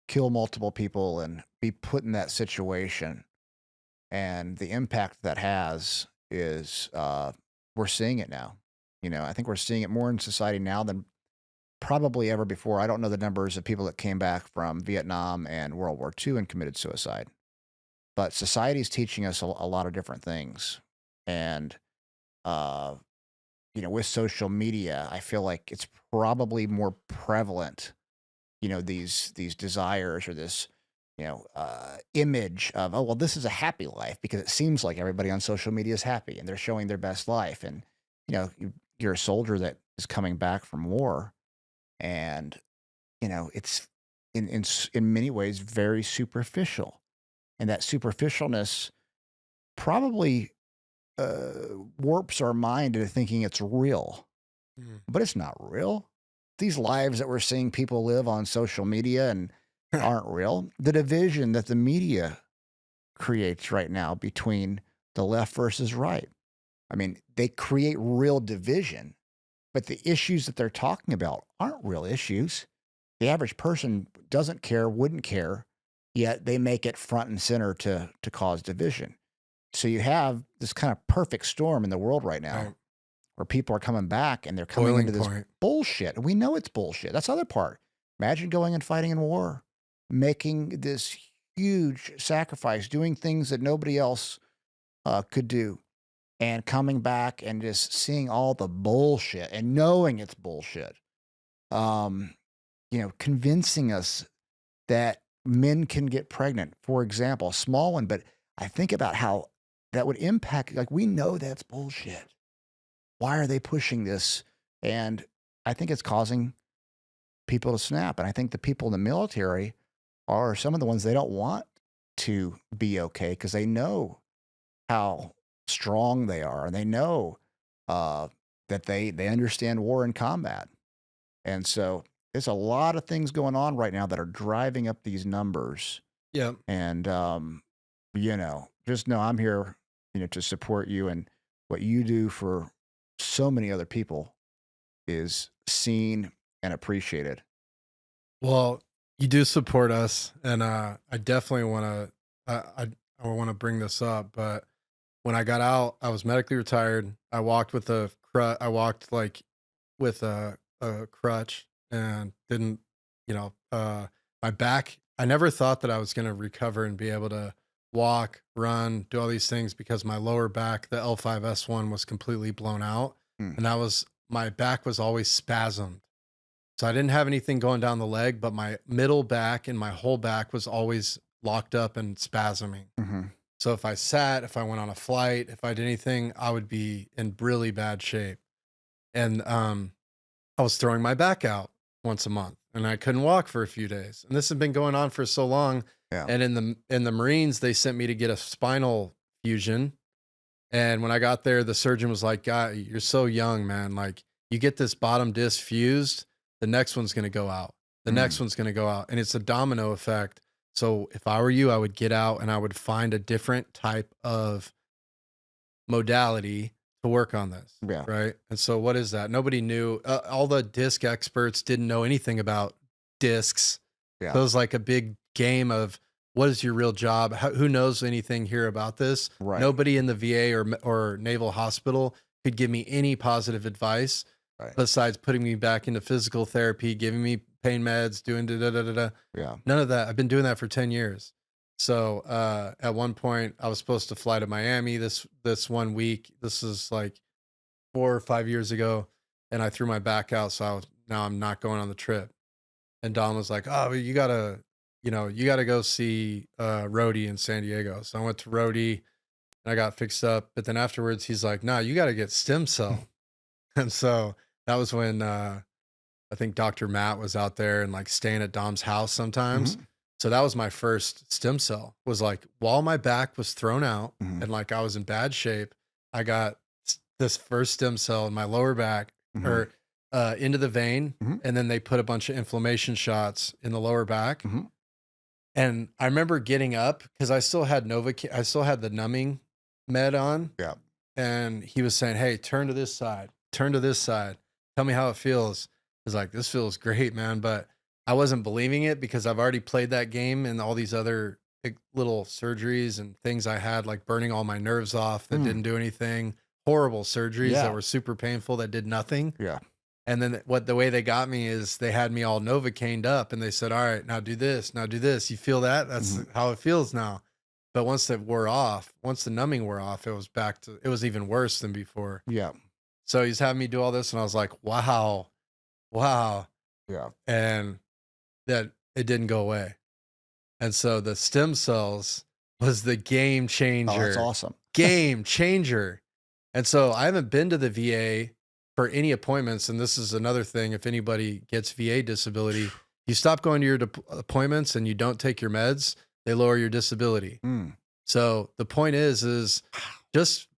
kill multiple people and be put in that situation, and the impact that has is we're seeing it now. I think we're seeing it more in society now than probably ever before. I don't know the numbers of people that came back from Vietnam and World War II and committed suicide, but society's teaching us a lot of different things. And uh, with social media, I feel like it's probably more prevalent. These desires, or this image of, oh well, this is a happy life, because it seems like everybody on social media is happy and they're showing their best life. And you're a soldier that is coming back from war, and it's in many ways very superficial, and that superficialness probably warps our mind into thinking it's real, Mm. but it's not real. These lives that we're seeing people live on social media and aren't real. The division that the media creates right now between the left versus right. I mean, they create real division, but the issues that they're talking about aren't real issues. The average person doesn't care, wouldn't care, yet they make it front and center to cause division. So you have this kind of perfect storm in the world right now, Right. where people are coming back and they're coming Boiling into this point. bullshit. And we know it's bullshit. That's the other part. Imagine going and fighting in war, making this huge sacrifice, doing things that nobody else could do, and coming back and just seeing all the bullshit and knowing it's bullshit. Um, convincing us that men can get pregnant, for example, a small one, but I think about how that would impact, like, we know that's bullshit. Why are they pushing this? And I think it's causing people to snap. And I think the people in the military are some of the ones they don't want to be okay, because they know how strong they are, and they know that they understand war and combat. And so there's a lot of things going on right now that are driving up these numbers. Yeah. And just know I'm here, to support you, and what you do for so many other people is seen and appreciated. Well, you do support us, and I definitely want to. I want to bring this up, but when I got out, I was medically retired. I walked with a I walked like with a crutch, and didn't, my back. I never thought that I was going to recover and be able to walk, run, do all these things, because my lower back, the L5S1, was completely blown out, Hmm. and my back was always spasmed. So I didn't have anything going down the leg, but my middle back and my whole back was always locked up and spasming. Mm-hmm. So if I sat, if I went on a flight, if I did anything, I would be in really bad shape. And I was throwing my back out once a month, and I couldn't walk for a few days. And this had been going on for so long. Yeah. And in the Marines, they sent me to get a spinal fusion, And when I got there, the surgeon was like, "God, you're so young, man. Like, you get this bottom disc fused, the next one's going to go out. The next one's going to go out. And it's a domino effect. So if I were you, I would get out and I would find a different type of modality to work on this." Yeah. Right. And so what is that? Nobody knew. All the disc experts didn't know anything about discs. Yeah. So it was like a big game of what is your real job? Who knows anything here about this? Right. Nobody in the VA or Naval Hospital could give me any positive advice besides putting me back into physical therapy, giving me pain meds, doing da da da da da. Yeah. None of that. I've been doing that for 10 years. So at one point, I was supposed to fly to Miami this 1 week. This is like 4 or 5 years ago, and I threw my back out. So now I'm not going on the trip. And Dom was like, "Oh, you gotta go see Rhodey in San Diego." So I went to Rhodey and I got fixed up. But then afterwards, he's like, "No, you got to get stem cell." And so that was when I think Dr. Matt was out there and like staying at Dom's house sometimes. So that was my first stem cell, was like while my back was thrown out and like I was in bad shape, I got this first stem cell in my lower back or into the vein. And then they put a bunch of inflammation shots in the lower back. And I remember getting up because I still had I still had the numbing med on. Yeah. And he was saying, "Hey, turn to this side, turn to this side. Tell me how it feels." I was like, "This feels great, man." But I wasn't believing it because I've already played that game and all these other little surgeries and things I had, like burning all my nerves off that didn't do anything, horrible surgeries that were super painful that did nothing. Yeah. And then the way they got me is they had me all Novocaine'd up and they said, "All right, now do this, now do this. You feel that? That's how it feels now." But once it wore off, once the numbing wore off, it was even worse than before. Yeah. So he's having me do all this and I was like, wow. Yeah. And that it didn't go away. And so the stem cells was the game changer. Oh, that's awesome. Game changer. And so I haven't been to the VA for any appointments. And this is another thing. If anybody gets VA disability, you stop going to your appointments and you don't take your meds, they lower your disability. So the point is just,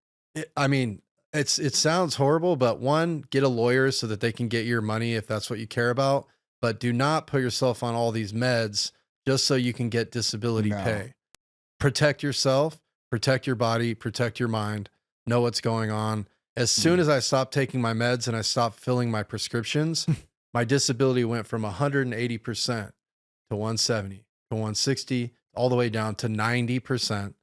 I mean, it sounds horrible, but one, get a lawyer so that they can get your money if that's what you care about. But do not put yourself on all these meds just so you can get disability pay. Protect yourself, protect your body, protect your mind, know what's going on. As soon as I stopped taking my meds and I stopped filling my prescriptions, my disability went from 180% to 170 to 160, all the way down to 90%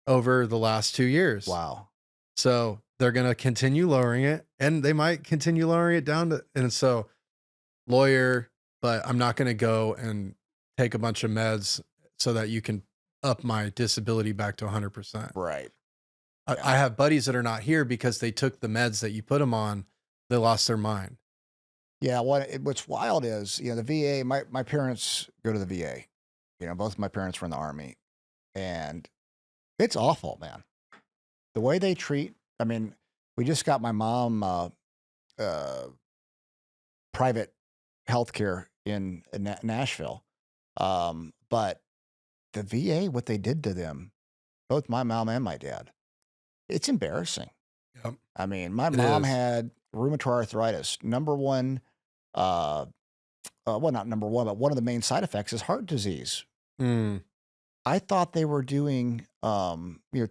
over the last 2 years. Wow. So they're going to continue lowering it and they might continue lowering it down to, and so lawyer, but I'm not going to go and take a bunch of meds so that you can up my disability back to 100%. Right. I have buddies that are not here because they took the meds that you put them on. They lost their mind. Yeah. What's wild is, the VA, my parents go to the VA, both of my parents were in the Army, and it's awful, man. The way they treat, I mean, we just got my mom, private healthcare in Nashville. But the VA, what they did to them, both my mom and my dad, it's embarrassing. Yep. I mean, my mom had rheumatoid arthritis. Number one, well, not number one, but one of the main side effects is heart disease. I thought they were doing,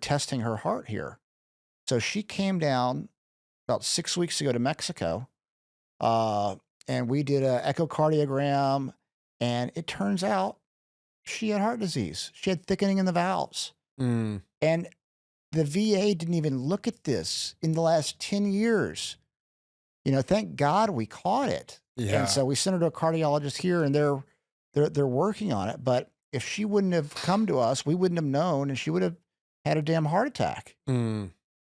testing her heart here. So she came down about 6 weeks ago to Mexico, and we did an echocardiogram, and it turns out she had heart disease. She had thickening in the valves. And the VA didn't even look at this in the last 10 years. Thank God we caught it. Yeah. And so we sent her to a cardiologist here, and they're working on it. But if she wouldn't have come to us, we wouldn't have known, and she would have had a damn heart attack.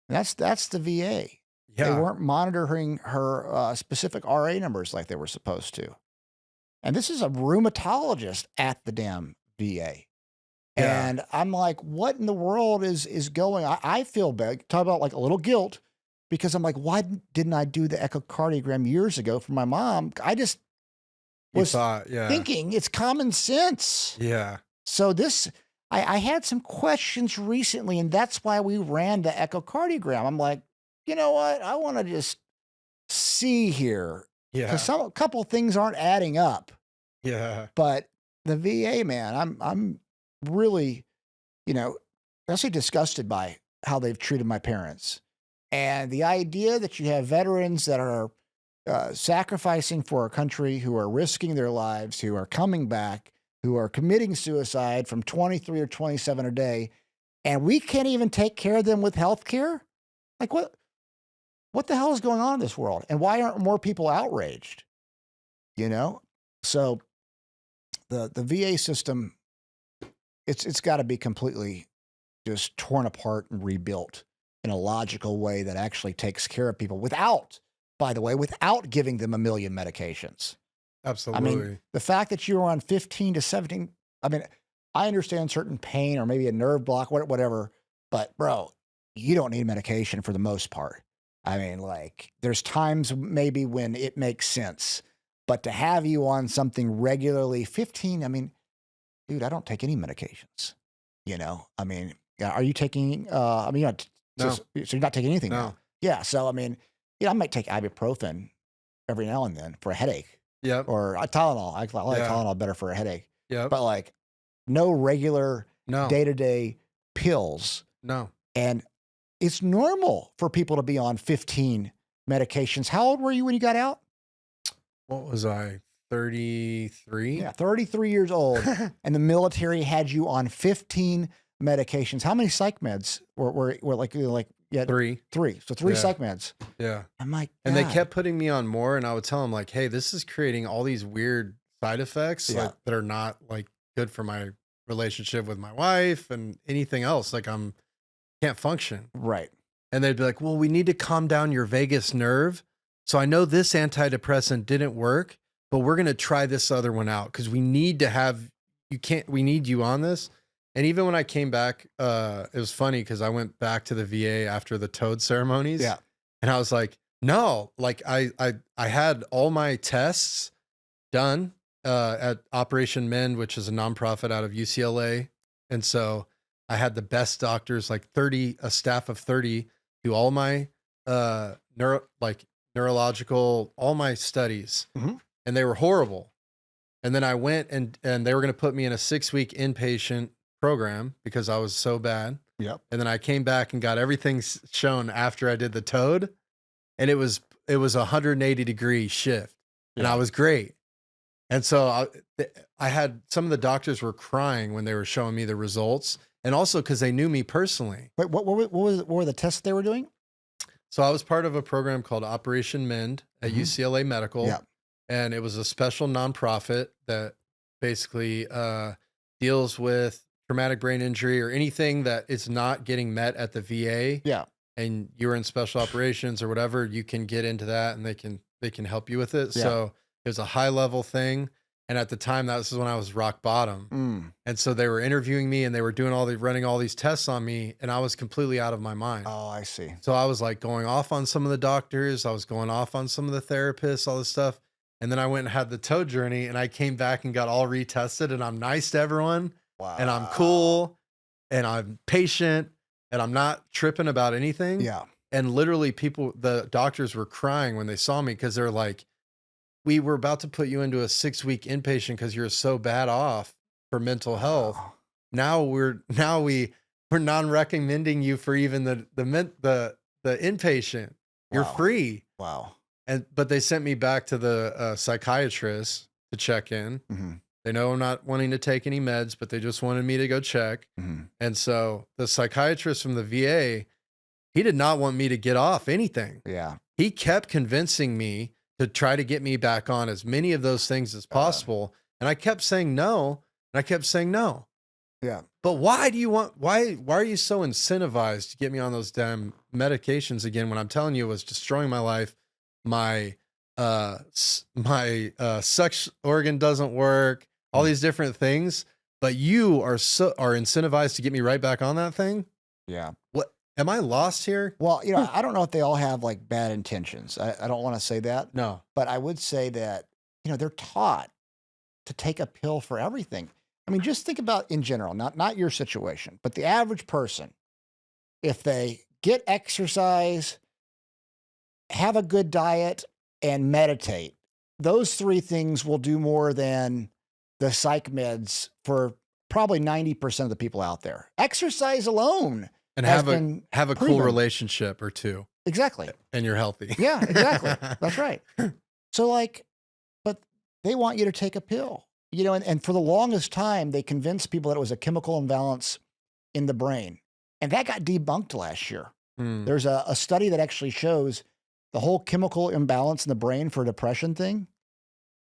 That's the VA. Yeah. They weren't monitoring her specific RA numbers like they were supposed to. And this is a rheumatologist at the damn VA. Yeah. And I'm like, what in the world is going on? I feel bad. Talk about like a little guilt, because I'm like, why didn't I do the echocardiogram years ago for my mom? I just was thinking it's common sense. Yeah. So this, I had some questions recently, and that's why we ran the echocardiogram. I'm like, you know what? I want to just see here Yeah. because a couple of things aren't adding up. Yeah. But the VA, man, I'm really, you know, actually disgusted by how they've treated my parents. And the idea that you have veterans that are sacrificing for our country, who are risking their lives, who are coming back, who are committing suicide from 23 or 27 a day, and we can't even take care of them with health care? Like, what the hell is going on in this world? And why aren't more people outraged? You know? So the VA system, it's got to be completely just torn apart and rebuilt in a logical way that actually takes care of people without, by the way, without giving them a million medications. I Absolutely. mean, the fact that you're on 15 to 17, I mean, I understand certain pain or maybe a nerve block, whatever, but bro, you don't need medication for the most part. I mean, like, there's times maybe when it makes sense, but to have you on something regularly, 15, I mean, dude, I don't take any medications, you know? I mean, yeah, are you taking, I mean, No. so you're not taking anything No. now? Yeah. So, I mean, I might take ibuprofen every now and then for a headache Yep. or Tylenol. I like Yeah. Tylenol better for a headache, Yep. but like no regular No. day-to-day pills. No. And it's normal for people to be on 15 medications. How old were you when you got out? What was I? 33? Yeah, 33 years old. And the military had you on 15 medications. How many psych meds were like yeah, 3. three. So 3 Yeah. psych meds. Yeah. I'm like, And they God. kept putting me on more, and I would tell them like, "Hey, this is creating all these weird side effects Yeah. like that are not like good for my relationship with my wife and anything else. Like can't function." Right. And they'd be like, "Well, we need to calm down your vagus nerve. So I know this antidepressant didn't work, but we're going to try this other one out because we need to have we need you on this." And even when I came back, it was funny because I went back to the VA after the toad ceremonies. Yeah. And I was like, no, like I had all my tests done at Operation Mend, which is a nonprofit out of UCLA. And so I had the best doctors, like a staff of 30, do all my neurological, all my studies. Mhm. And they were horrible. And then I went and they were going to put me in a 6-week inpatient program because I was so bad. Yep. And then I came back and got everything shown after I did the toad. And it was a 180-degree shift. And Yeah. I was great. And so I had some of the doctors were crying when they were showing me the results. And also because they knew me personally. Wait, what were the tests they were doing? So I was part of a program called Operation Mend at Mhm. UCLA Medical. Yeah. And it was a special nonprofit that basically deals with traumatic brain injury or anything that is not getting met at the VA. Yeah. And you're in special operations or whatever, you can get into that and they can help you with it. Yeah. So it was a high level thing. And at the time, that was when I was rock bottom. Mm. And so they were interviewing me and they were running all these tests on me, and I was completely out of my mind. Oh, I see. So I was like going off on some of the doctors, I was going off on some of the therapists, all this stuff. And then I went and had the toad journey and I came back and got all retested, and I'm nice to everyone. Wow. And I'm cool and I'm patient and I'm not tripping about anything. Yeah. And literally the doctors were crying when they saw me because they're like, we were about to put you into a 6-week inpatient because you're so bad off for mental health. Wow. Now we're non-recommending you for even the inpatient. You're Wow. free. Wow. But they sent me back to the psychiatrist to check in. Mm-hmm. They know I'm not wanting to take any meds, but they just wanted me to go check. Mm-hmm. And so the psychiatrist from the VA, he did not want me to get off anything. Yeah. He kept convincing me to try to get me back on as many of those things as possible. And I kept saying no. And I kept saying no. Yeah. But why are you so incentivized to get me on those damn medications again when I'm telling you it was destroying my life? My sex organ doesn't work, all these different things, but you are incentivized to get me right back on that thing? Yeah. What am I lost here? Well, I don't know if they all have like bad intentions. I don't want to say that, No. but I would say that, they're taught to take a pill for everything. I mean, just think about in general, not your situation, but the average person, if they get exercise, have a good diet, and meditate, those three things will do more than the psych meds for probably 90% of the people out there. Exercise alone And has have a been have a cool proven. relationship or two, Exactly. and you're healthy. Yeah, exactly. That's right. So like, but they want you to take a pill, you know, and for the longest time, they convinced people that it was a chemical imbalance in the brain. And that got debunked last year. Hmm. There's a study that actually shows the whole chemical imbalance in the brain for depression thing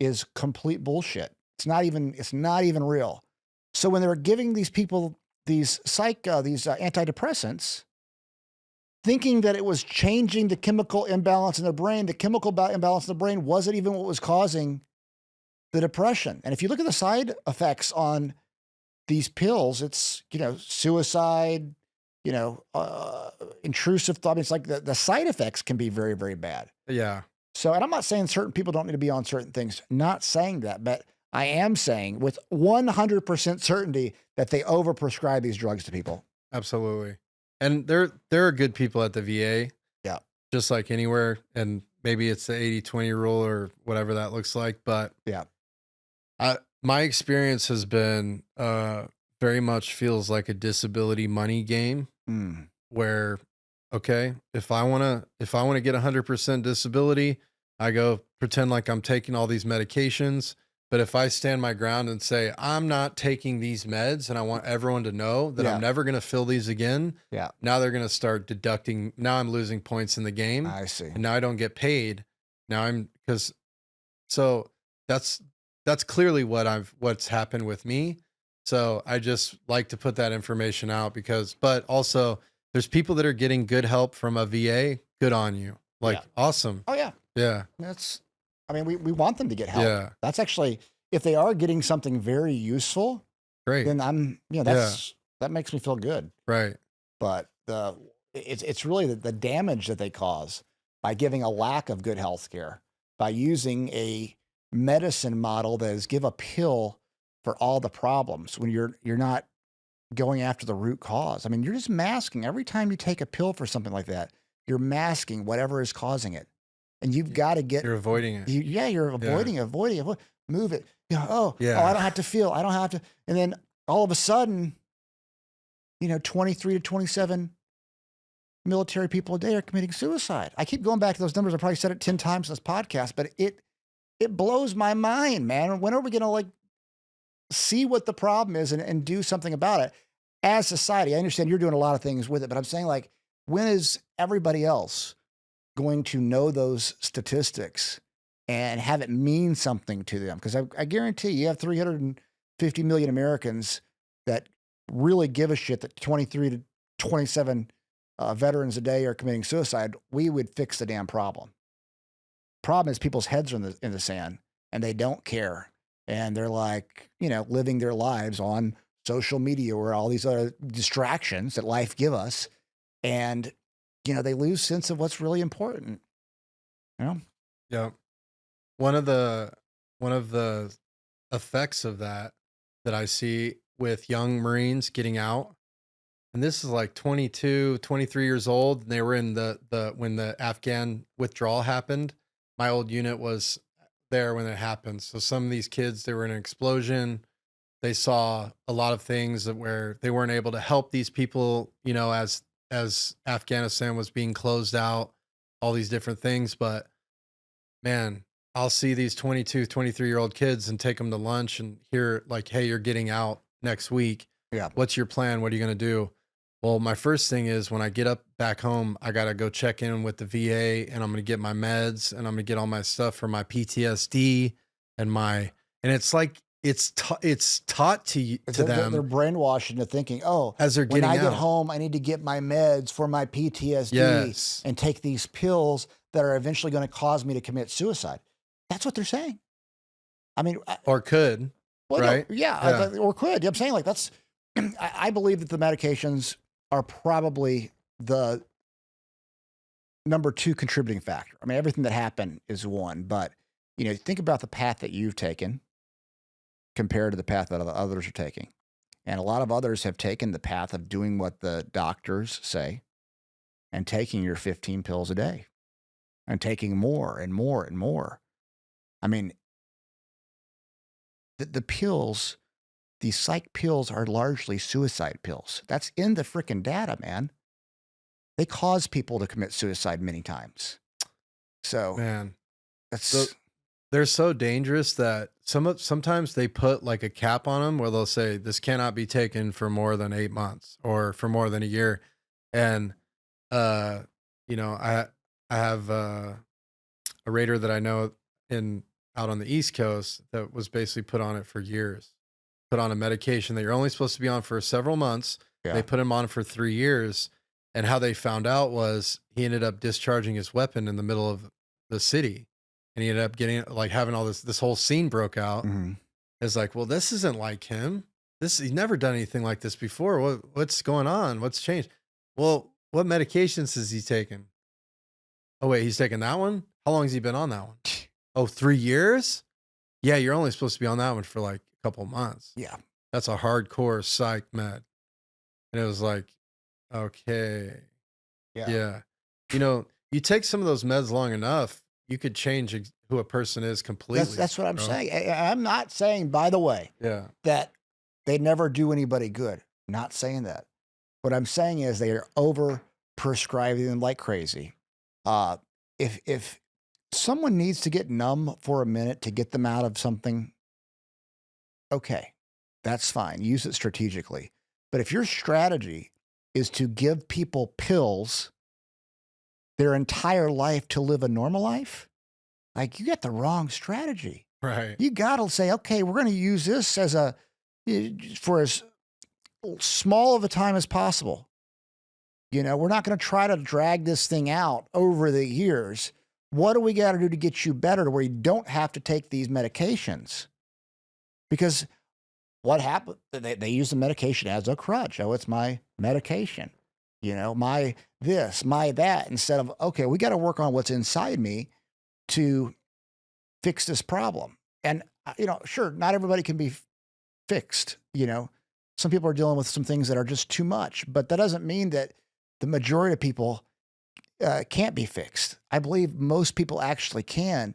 is complete bullshit. It's not even real. So when they were giving these people these antidepressants, thinking that it was changing the chemical imbalance in the brain, the chemical imbalance in the brain wasn't even what was causing the depression. And if you look at the side effects on these pills, it's, you know, suicide, you know, intrusive thought. I mean, it's like the side effects can be very, very bad. Yeah. So, and I'm not saying certain people don't need to be on certain things, not saying that, but I am saying with 100% certainty that they overprescribe these drugs to people. Absolutely. And there are good people at the VA. Yeah. Just like anywhere. And maybe it's the 80-20 rule or whatever that looks like. But Yeah. my experience has been very much feels like a disability money game where, okay, if I want to get 100% disability, I go pretend like I'm taking all these medications. But if I stand my ground and say, I'm not taking these meds and I want everyone to know that I'm never going to fill these again. Yeah. Now they're going to start deducting. Now I'm losing points in the game. I see. And now I don't get paid. Now so that's clearly what's happened with me. So I just like to put that information out but also there's people that are getting good help from a VA. Good on you. Like, awesome. Oh yeah. Yeah. I mean, we want them to get help. Yeah. That's actually, if they are getting something very useful, Great. then that makes me feel good. Right. But it's really the damage that they cause by giving a lack of good health care, by using a medicine model that is give a pill for all the problems when you're not going after the root cause. I mean, you're just masking. Every time you take a pill for something like that, you're masking whatever is causing it. And you've got to get... You're avoiding it. You're avoiding, move it. You know, oh, Yeah. I don't have to feel. I don't have to. And then all of a sudden, you know, 23 to 27 military people a day are committing suicide. I keep going back to those numbers. I probably said it 10 times in this podcast, but it blows my mind, man. When are we going to like see what the problem is and do something about it as society? I understand you're doing a lot of things with it, but I'm saying like, when is everybody else going to know those statistics and have it mean something to them? Because I guarantee you have 350 million Americans that really give a shit that 23 to 27 veterans a day are committing suicide. We would fix the damn problem. Problem is people's heads are in the sand and they don't care. And they're like, you know, living their lives on social media or all these other distractions that life give us. And, you know, they lose sense of what's really important. You know? Yeah. One of the effects of that I see with young Marines getting out, and this is like 22, 23 years old, and they were in when the Afghan withdrawal happened. My old unit was there when it happened. So some of these kids, they were in an explosion. They saw a lot of things where they weren't able to help these people, you know, as Afghanistan was being closed out, all these different things. But man, I'll see these 22, 23-year-old kids and take them to lunch and hear like, hey, you're getting out next week. Yeah. What's your plan? What are you going to do? Well, my first thing is when I get up back home, I got to go check in with the VA and I'm going to get my meds and I'm going to get all my stuff for my PTSD and it's like, it's taught to them. They're brainwashed into thinking, oh, as they're getting when I out. get home, I need to get my meds for my PTSD Yes. and take these pills that are eventually going to cause me to commit suicide. That's what they're saying. I mean, or could, right? No, or could. I'm saying like that's, I believe that the medications are probably the number 2 contributing factor. I mean, everything that happened is one, but you know, think about the path that you've taken. compared to the path that others are taking. And a lot of others have taken the path of doing what the doctors say and taking your 15 pills a day and taking more and more and more. I mean, the pills, these psych pills are largely suicide pills. That's in the freaking data, man. They cause people to commit suicide many times. So, Man, that's they're so dangerous that sometimes they put like a cap on them where they'll say this cannot be taken for more than 8 months or for more than a year. And you know, I have a raider that I know in out on the East Coast that was basically put on it for years. Put on a medication that you're only supposed to be on for several months. yeah. They put him on for 3 years, and how they found out was he ended up discharging his weapon in the middle of the city, and he ended up getting like having all this whole scene broke out. Mhm. It's like, well, this isn't like him. He's never done anything like this before. What's going on? What's changed? Well, what medications has he taken? Oh wait, he's taken that one? How long has he been on that one? Oh, 3 years? Yeah, you're only supposed to be on that one for like a couple months. Yeah. That's a hardcore psych med. And it was like, okay. Yeah. Yeah. You know, you take some of those meds long enough, you could change who a person is completely. That's what I'm bro. saying. I'm not saying, by the way, Yeah. that they never do anybody good. Not saying that. What I'm saying is they are over prescribing them like crazy. If someone needs to get numb for a minute to get them out of something, okay, that's fine. Use it strategically. But if your strategy is to give people pills their entire life to live a normal life, like, you got the wrong strategy. Right. You got to say, okay, we're going to use this as for as small of a time as possible. You know, we're not going to try to drag this thing out over the years. What do we got to do to get you better to where you don't have to take these medications? Because what happened? They use the medication as a crutch. Oh, it's my medication. You know, my this, my that, instead of, okay, we got to work on what's inside me to fix this problem. And, you know, sure, not everybody can be fixed. You know, some people are dealing with some things that are just too much, but that doesn't mean that the majority of people can't be fixed. I believe most people actually can,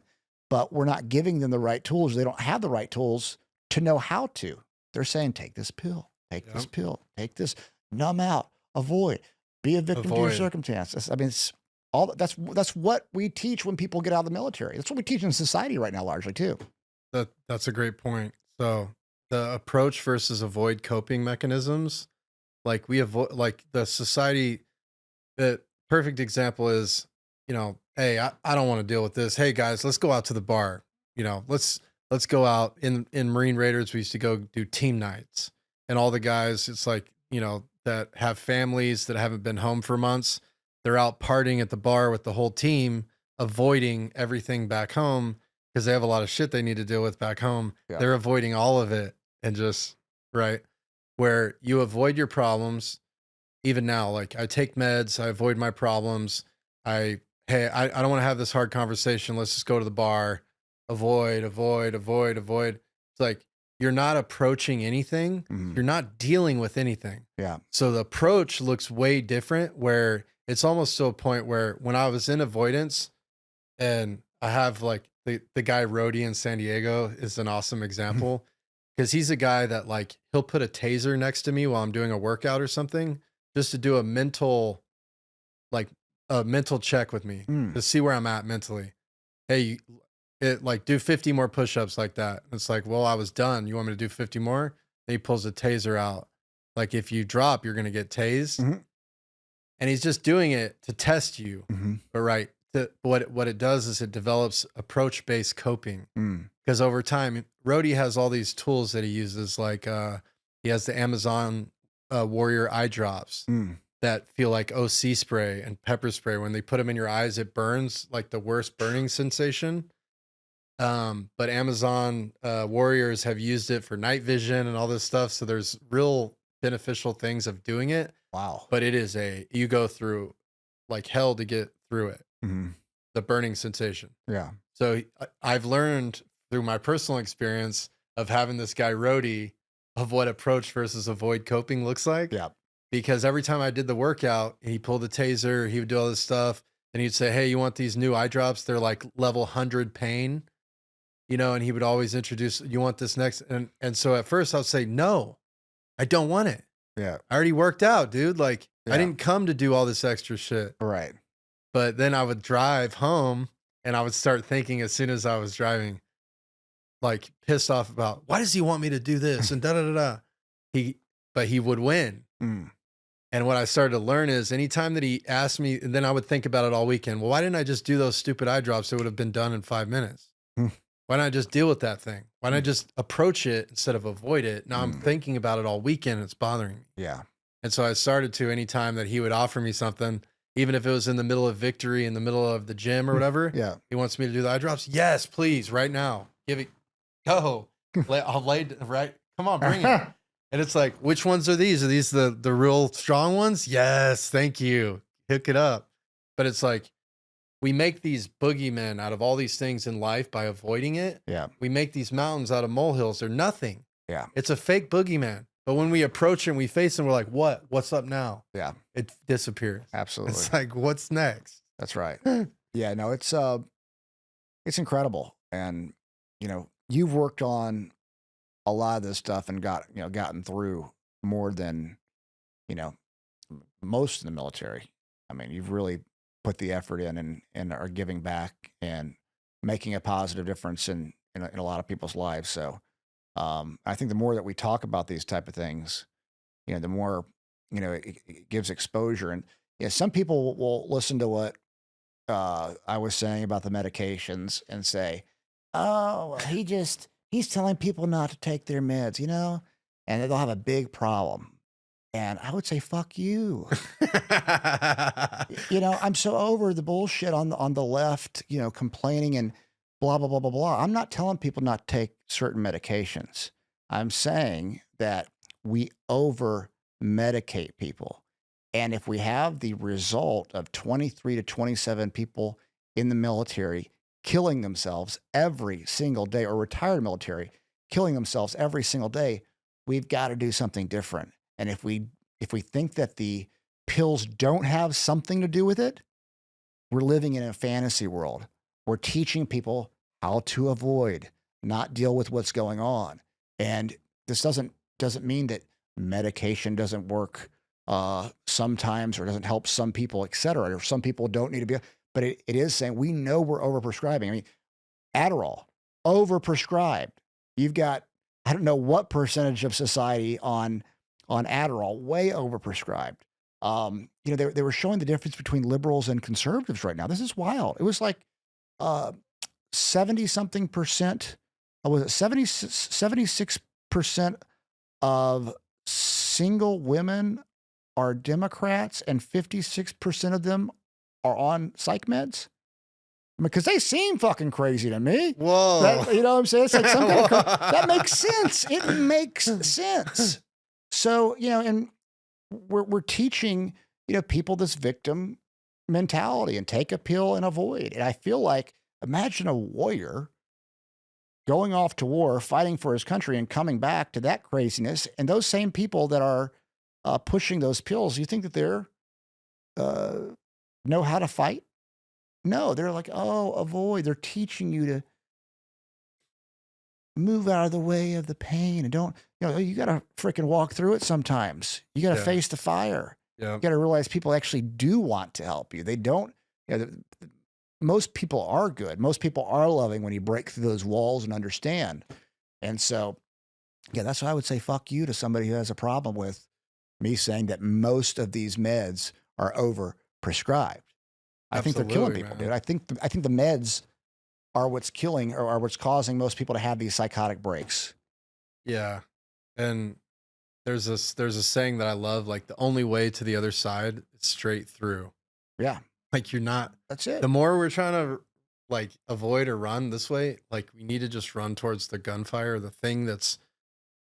but we're not giving them the right tools. They don't have the right tools to know how to. They're saying, take this pill, take this pill, take this, numb out, avoid, be a victim to your circumstances. I mean, it's all that's what we teach when people get out of the military. That's what we teach in society right now, largely too. That's a great point. So the approach versus avoid coping mechanisms, like we avoid, like the society. The perfect example is, you know, hey, I don't want to deal with this. Hey guys, let's go out to the bar. You know, let's go out in Marine Raiders. We used to go do team nights, and all the guys, it's like, you know, that have families that haven't been home for months. They're out partying at the bar with the whole team, avoiding everything back home because they have a lot of shit they need to deal with back home. Yeah. They're avoiding all of it and just, right, where you avoid your problems. Even now, like I take meds, I avoid my problems. Hey, I don't want to have this hard conversation. Let's just go to the bar. Avoid. It's like you're not approaching anything. Mhm. You're not dealing with anything. Yeah. So the approach looks way different, where it's almost to a point where when I was in avoidance, and I have like the guy Rhodey in San Diego is an awesome example, because he's a guy that like he'll put a taser next to me while I'm doing a workout or something, just to do a mental check with me to see where I'm at mentally. Hey, do 50 more push-ups like that. It's like, well, I was done. You want me to do 50 more? Then he pulls a taser out. Like if you drop, you're going to get tased. Mhm. And he's just doing it to test you. Mhm. But right, what it does is it develops approach-based coping. Because over time, Rhodey has all these tools that he uses. Like he has the Amazon Warrior eye drops that feel like OC spray and pepper spray. When they put them in your eyes, it burns like the worst burning sensation. But Amazon Warriors have used it for night vision and all this stuff. So there's real beneficial things of doing it. Wow. But it is you go through like hell to get through it. The burning sensation. Yeah. So I've learned through my personal experience of having this guy roadie of what approach versus avoid coping looks like. Yeah. Because every time I did the workout, he pulled the taser, he would do all this stuff, and he'd say, "Hey, you want these new eye drops? They're like level 100 pain." And he would always introduce, "You want this next?" And so at first I would say, "No, I don't want it. Yeah. I already worked out, dude. Like, Yeah. I didn't come to do all this extra shit." Right. But then I would drive home and I would start thinking as soon as I was driving, like pissed off about, why does he want me to do this? And da da da da. But he would win. Mm. And what I started to learn is anytime that he asked me, and then I would think about it all weekend. Well, why didn't I just do those stupid eye drops? It would have been done in 5 minutes. Mm. Why don't I just deal with that thing? Why don't I just approach it instead of avoid it? Now I'm thinking about it all weekend. It's bothering me. Yeah. And so I started to, anytime that he would offer me something, even if it was in the middle of victory, in the middle of the gym or whatever, Yeah. he wants me to do the eye drops. Yes, please, right now. Give it, go. I'll lay, right? Come on, bring it. And it's like, which ones are these? Are these the real strong ones? Yes, thank you. Hook it up. But it's like, we make these boogeymen out of all these things in life by avoiding it. Yeah. We make these mountains out of molehills. They're nothing. Yeah. It's a fake boogeyman. But when we approach it and we face him, we're like, what? What's up now? Yeah. It disappears. Absolutely. It's like, what's next? That's right. Yeah, no, it's incredible. And, you've worked on a lot of this stuff and gotten through more than, most in the military. I mean, you've really put the effort in and are giving back and making a positive difference in a lot of people's lives. So, I think the more that we talk about these type of things, the more, it gives exposure. And some people will listen to what I was saying about the medications and say, "Oh, well, he's telling people not to take their meds, and they'll have a big problem." And I would say, "Fuck you." I'm so over the bullshit on the left, complaining and blah, blah, blah, blah, blah. I'm not telling people not to take certain medications. I'm saying that we over medicate people. And if we have the result of 23 to 27 people in the military killing themselves every single day, or retired military killing themselves every single day, we've got to do something different. And if we think that the pills don't have something to do with it, we're living in a fantasy world. We're teaching people how to avoid, not deal with what's going on. And this doesn't mean that medication doesn't work sometimes, or doesn't help some people, et cetera, or some people don't need to be, but it is saying we know we're overprescribing. I mean, Adderall, overprescribed. You've got, I don't know what percentage of society on Adderall, way overprescribed. They were showing the difference between liberals and conservatives right now. This is wild. It was like 70 something percent. Was it 76% of single women are Democrats and 56% of them are on psych meds? Because they seem fucking crazy to me. Whoa. You know what I'm saying? It's like some kind of that makes sense. It makes sense. So, and we're teaching, people this victim mentality and take a pill and avoid. And I feel like, imagine a warrior going off to war, fighting for his country and coming back to that craziness. And those same people that are pushing those pills, you think that they're know how to fight? No, they're like, oh, avoid. They're teaching you to move out of the way of the pain and don't, you got to freaking walk through it sometimes. You got to face the fire. Yeah. You got to realize people actually do want to help you. They don't, most people are good. Most people are loving when you break through those walls and understand. And so, that's why I would say fuck you to somebody who has a problem with me saying that most of these meds are over prescribed. I think they're killing people, dude. I think the meds are what's killing, or are what's causing most people to have these psychotic breaks. Yeah. And there's a saying that I love, like the only way to the other side is straight through. Yeah. Like that's it. The more we're trying to like avoid or run this way, like we need to just run towards the gunfire, the thing that's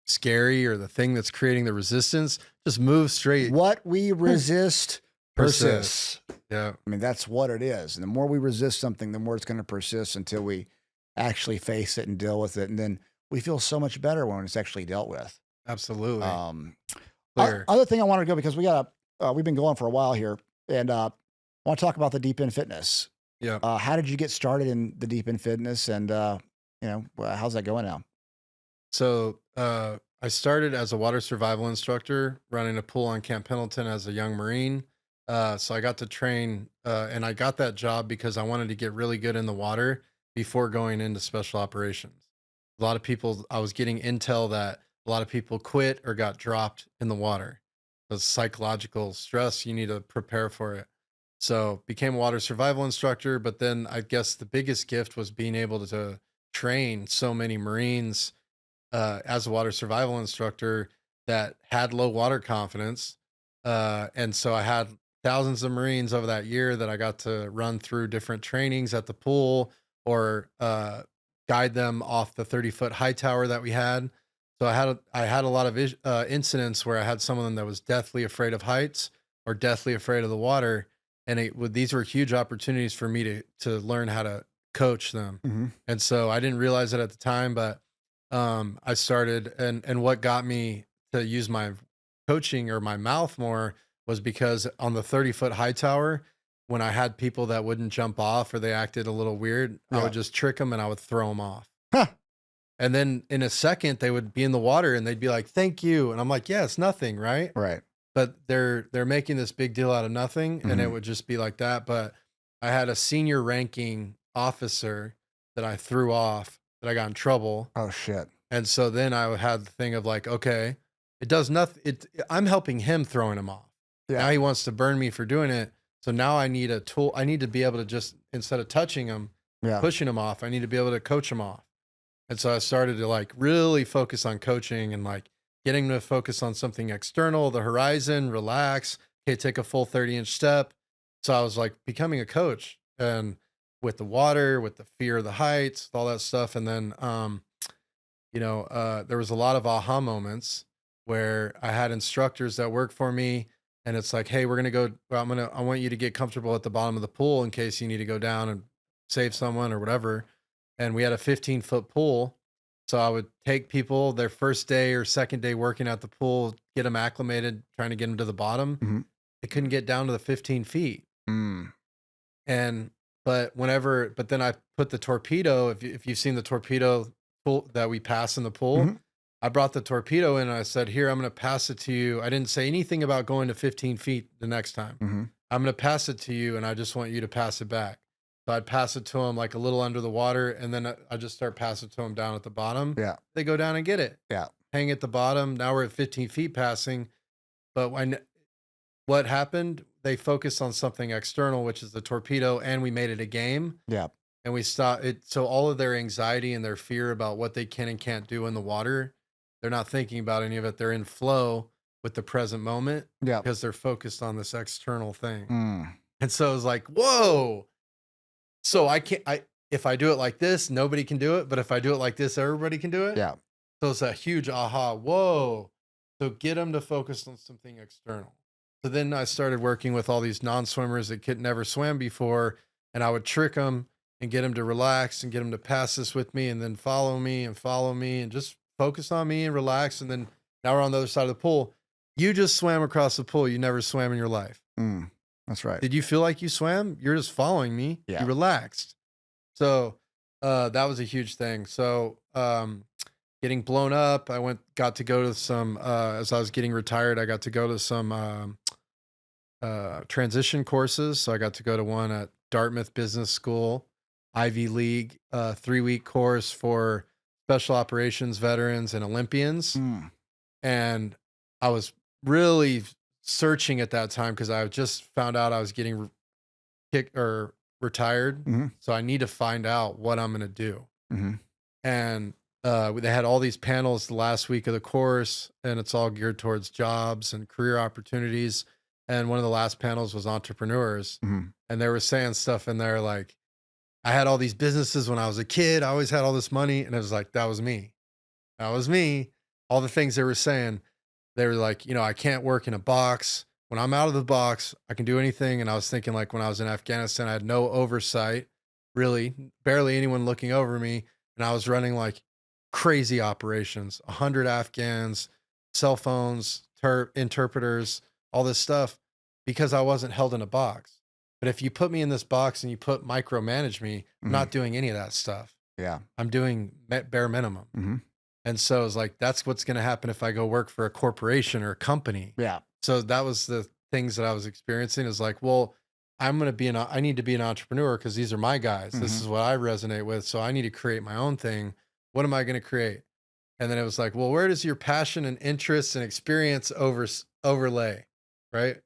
scary, or the thing that's creating the resistance. Just move straight. What we resist persists. Yeah. I mean, that's what it is. And the more we resist something, the more it's going to persist until we actually face it and deal with it. And then we feel so much better when it's actually dealt with. Absolutely. Um, Clear. other thing I wanted to go because we've been going for a while here, and I want to talk about the deep end fitness. Yeah. How did you get started in the deep end fitness, and how's that going now? So I started as a water survival instructor running a pool on Camp Pendleton as a young Marine. So I got to train, and I got that job because I wanted to get really good in the water before going into special operations. A lot of people, I was getting intel that a lot of people quit or got dropped in the water. The psychological stress, you need to prepare for it. So became a water survival instructor, but then I guess the biggest gift was being able to train so many Marines as a water survival instructor that had low water confidence. And so I had thousands of Marines over that year that I got to run through different trainings at the pool or guide them off the 30-foot high tower that we had. So I had a lot of incidents where I had someone that was deathly afraid of heights or deathly afraid of the water. And these were huge opportunities for me to learn how to coach them. Mm-hmm. And so I didn't realize it at the time, but I started, and what got me to use my coaching or my mouth more was because on the 30-foot high tower, when I had people that wouldn't jump off or they acted a little weird, I Yeah. would just trick them and I would throw them off. Huh. And then in a second, they would be in the water and they'd be like, "Thank you." And I'm like, "Yeah, it's nothing, right?" Right. But they're making this big deal out of nothing, and it Mhm. would just be like that. But I had a senior ranking officer that I threw off that I got in trouble. Oh shit. And so then I had the thing of like, okay, it does nothing. I'm helping him throwing him off. Yeah. Now he wants to burn me for doing it. So now I need a tool. I need to be able to just, instead of touching him, Yeah. pushing him off, I need to be able to coach him off. And so I started to like really focus on coaching and like getting him to focus on something external, the horizon, relax. Okay, take a full 30-inch step. So I was like becoming a coach and with the water, with the fear of the heights, all that stuff. And then, there was a lot of aha moments where I had instructors that work for me, and it's like, hey, we're gonna go. I want you to get comfortable at the bottom of the pool in case you need to go down and save someone or whatever. And we had a 15-foot pool, so I would take people their first day or second day working at the pool, get them acclimated, trying to get them to the bottom. Mhm. They couldn't get down to the 15 feet, Mm. and but then I put the torpedo. If you've seen the torpedo pool that we pass in the pool, Mhm. I brought the torpedo in and I said, "Here, I'm going to pass it to you." I didn't say anything about going to 15 feet the next time. Mhm. I'm going to pass it to you, and I just want you to pass it back. So I'd pass it to them like a little under the water, and then I just start passing it to them down at the bottom. Yeah. They go down and get it. Yeah. Hang at the bottom. Now we're at 15 feet passing. But what happened? They focused on something external, which is the torpedo, and we made it a game. Yeah. And we stopped it. So all of their anxiety and their fear about what they can and can't do in the water, they're not thinking about any of it. They're in flow with the present moment Yeah. because they're focused on this external thing. Mm. And so it was like, whoa. So if I do it like this, nobody can do it. But if I do it like this, everybody can do it. Yeah. So it's a huge aha. Whoa. So get them to focus on something external. So then I started working with all these non-swimmers that could never swim before, and I would trick them and get them to relax and get them to pass this with me and then follow me and just focus on me and relax. And then now we're on the other side of the pool. You just swam across the pool. You never swam in your life. Mm. That's right. Did you feel like you swam? You're just following me. Yeah. You relaxed. So that was a huge thing. So getting blown up, got to go to some, as I was getting retired, I got to go to some transition courses. So I got to go to one at Dartmouth Business School, Ivy League, 3-week course for special operations veterans and Olympians. Mm. And I was really searching at that time because I just found out I was getting kicked or retired. Mhm. So I need to find out what I'm going to do. Mhm. And they had all these panels the last week of the course, and it's all geared towards jobs and career opportunities. And one of the last panels was entrepreneurs. Mhm. And they were saying stuff in there like, I had all these businesses when I was a kid. I always had all this money. And it was like, that was me. That was me. All the things they were saying, they were like, I can't work in a box. When I'm out of the box, I can do anything. And I was thinking like when I was in Afghanistan, I had no oversight, really, barely anyone looking over me. And I was running like crazy operations, 100 Afghans, cell phones, interpreters, all this stuff, because I wasn't held in a box. But if you put me in this box and you micromanage me, I'm not doing any of that stuff. Yeah. I'm doing bare minimum. And so it's like, that's what's going to happen if I go work for a corporation or a company. Yeah. So that was the things that I was experiencing, is like, well, I need to be an entrepreneur because these are my guys. This is what I resonate with. So I need to create my own thing. What am I going to create? And then it was like, well, where does your passion and interest and experience overlay? Right.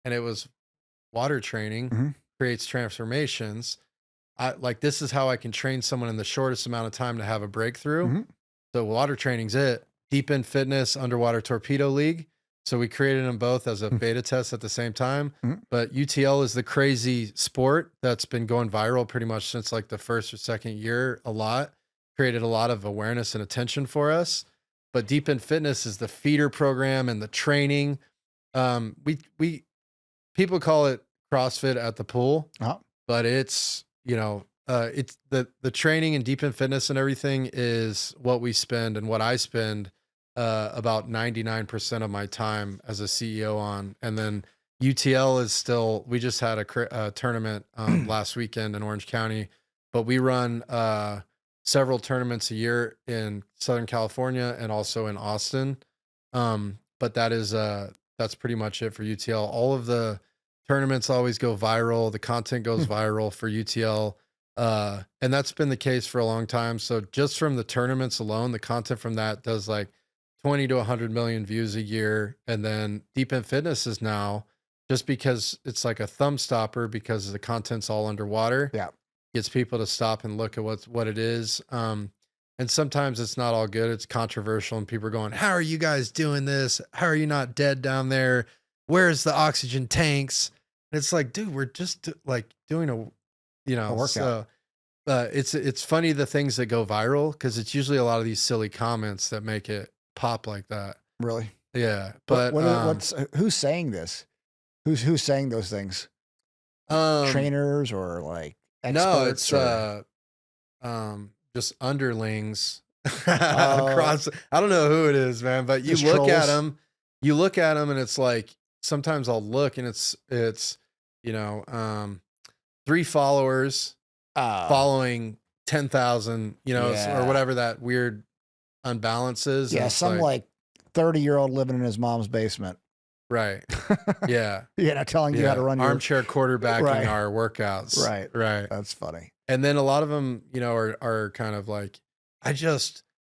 And it was water training creates transformations. This is how I can train someone in the shortest amount of time to have a breakthrough. So water training's it. Deep End Fitness, Underwater Torpedo League. So we created them both as a beta test at the same time. But UTL is the crazy sport that's been going viral pretty much since like the first or second year a lot. Created a lot of awareness and attention for us. But Deep End Fitness is the feeder program and the training. People call it CrossFit at the pool, but it's, it's the training and Deep End Fitness and everything is what we spend and what I spend about 99% of my time as a CEO on. And then UTL is still, we just had a tournament last weekend in Orange County, but we run several tournaments a year in Southern California and also in Austin. But that's pretty much it for UTL. All of the tournaments always go viral. The content goes viral for UTL. And that's been the case for a long time. So just from the tournaments alone, the content from that does like 20 to 100 million views a year. And then Deep End Fitness is now, just because it's like a thumb stopper because the content's all underwater. Yeah. Gets people to stop and look at what it is. And sometimes it's not all good. It's controversial and people are going, how are you guys doing this? How are you not dead down there? Where's the oxygen tanks? And it's like, dude, we're just doing a workout. So, it's funny the things that go viral because it's usually a lot of these silly comments that make it pop like that. Really? Yeah. But who's saying this? Who's saying those things? Trainers or like experts? No, it's just underlings across. I don't know who it is, man, but you look at them. You look at them, and it's like sometimes I'll look, and it's 3 followers following 10,000, or whatever that weird unbalance is. Yeah, some like 30-year-old living in his mom's basement. Right. Yeah. Telling you how to run your armchair quarterbacking our workouts. Right. That's funny. And then a lot of them, are kind of like, I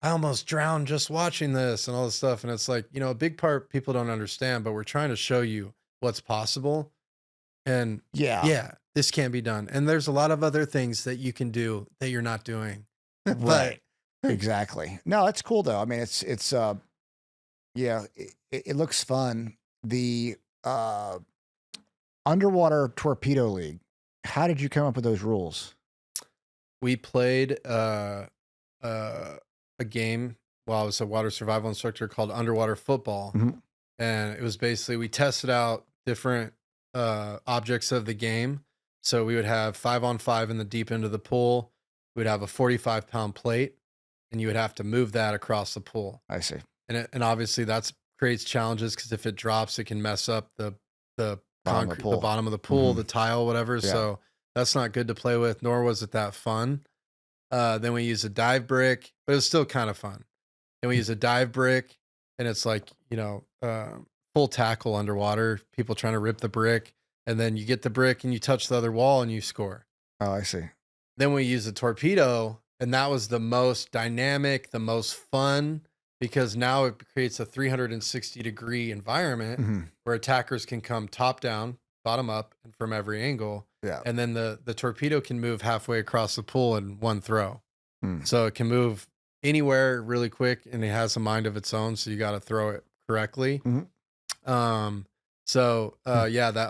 almost drowned just watching this and all this stuff. And it's like, a big part people don't understand, but we're trying to show you what's possible. And this can be done. And there's a lot of other things that you can do that you're not doing. Right. Exactly. No, it's cool though. I mean, it looks fun. The Underwater Torpedo League. How did you come up with those rules? We played a game while I was a water survival instructor called Underwater Football. And it was basically, we tested out different objects of the game. So we would have 5-on-5 in the deep end of the pool. We'd have a 45-pound plate, and you would have to move that across the pool. I see. And obviously that's creates challenges because if it drops, it can mess up the concrete, the bottom of the pool, the tile, whatever. Yeah. So that's not good to play with, nor was it that fun. Then we use a dive brick, but it was still kind of fun. And we use a dive brick, and it's like, full tackle underwater, people trying to rip the brick. And then you get the brick and you touch the other wall and you score. Oh, I see. Then we use a torpedo, and that was the most dynamic, the most fun, because now it creates a 360-degree environment where attackers can come top down, bottom up, and from every angle. Yeah. And then the torpedo can move halfway across the pool in one throw. So it can move anywhere really quick, and it has a mind of its own, so you got to throw it correctly. That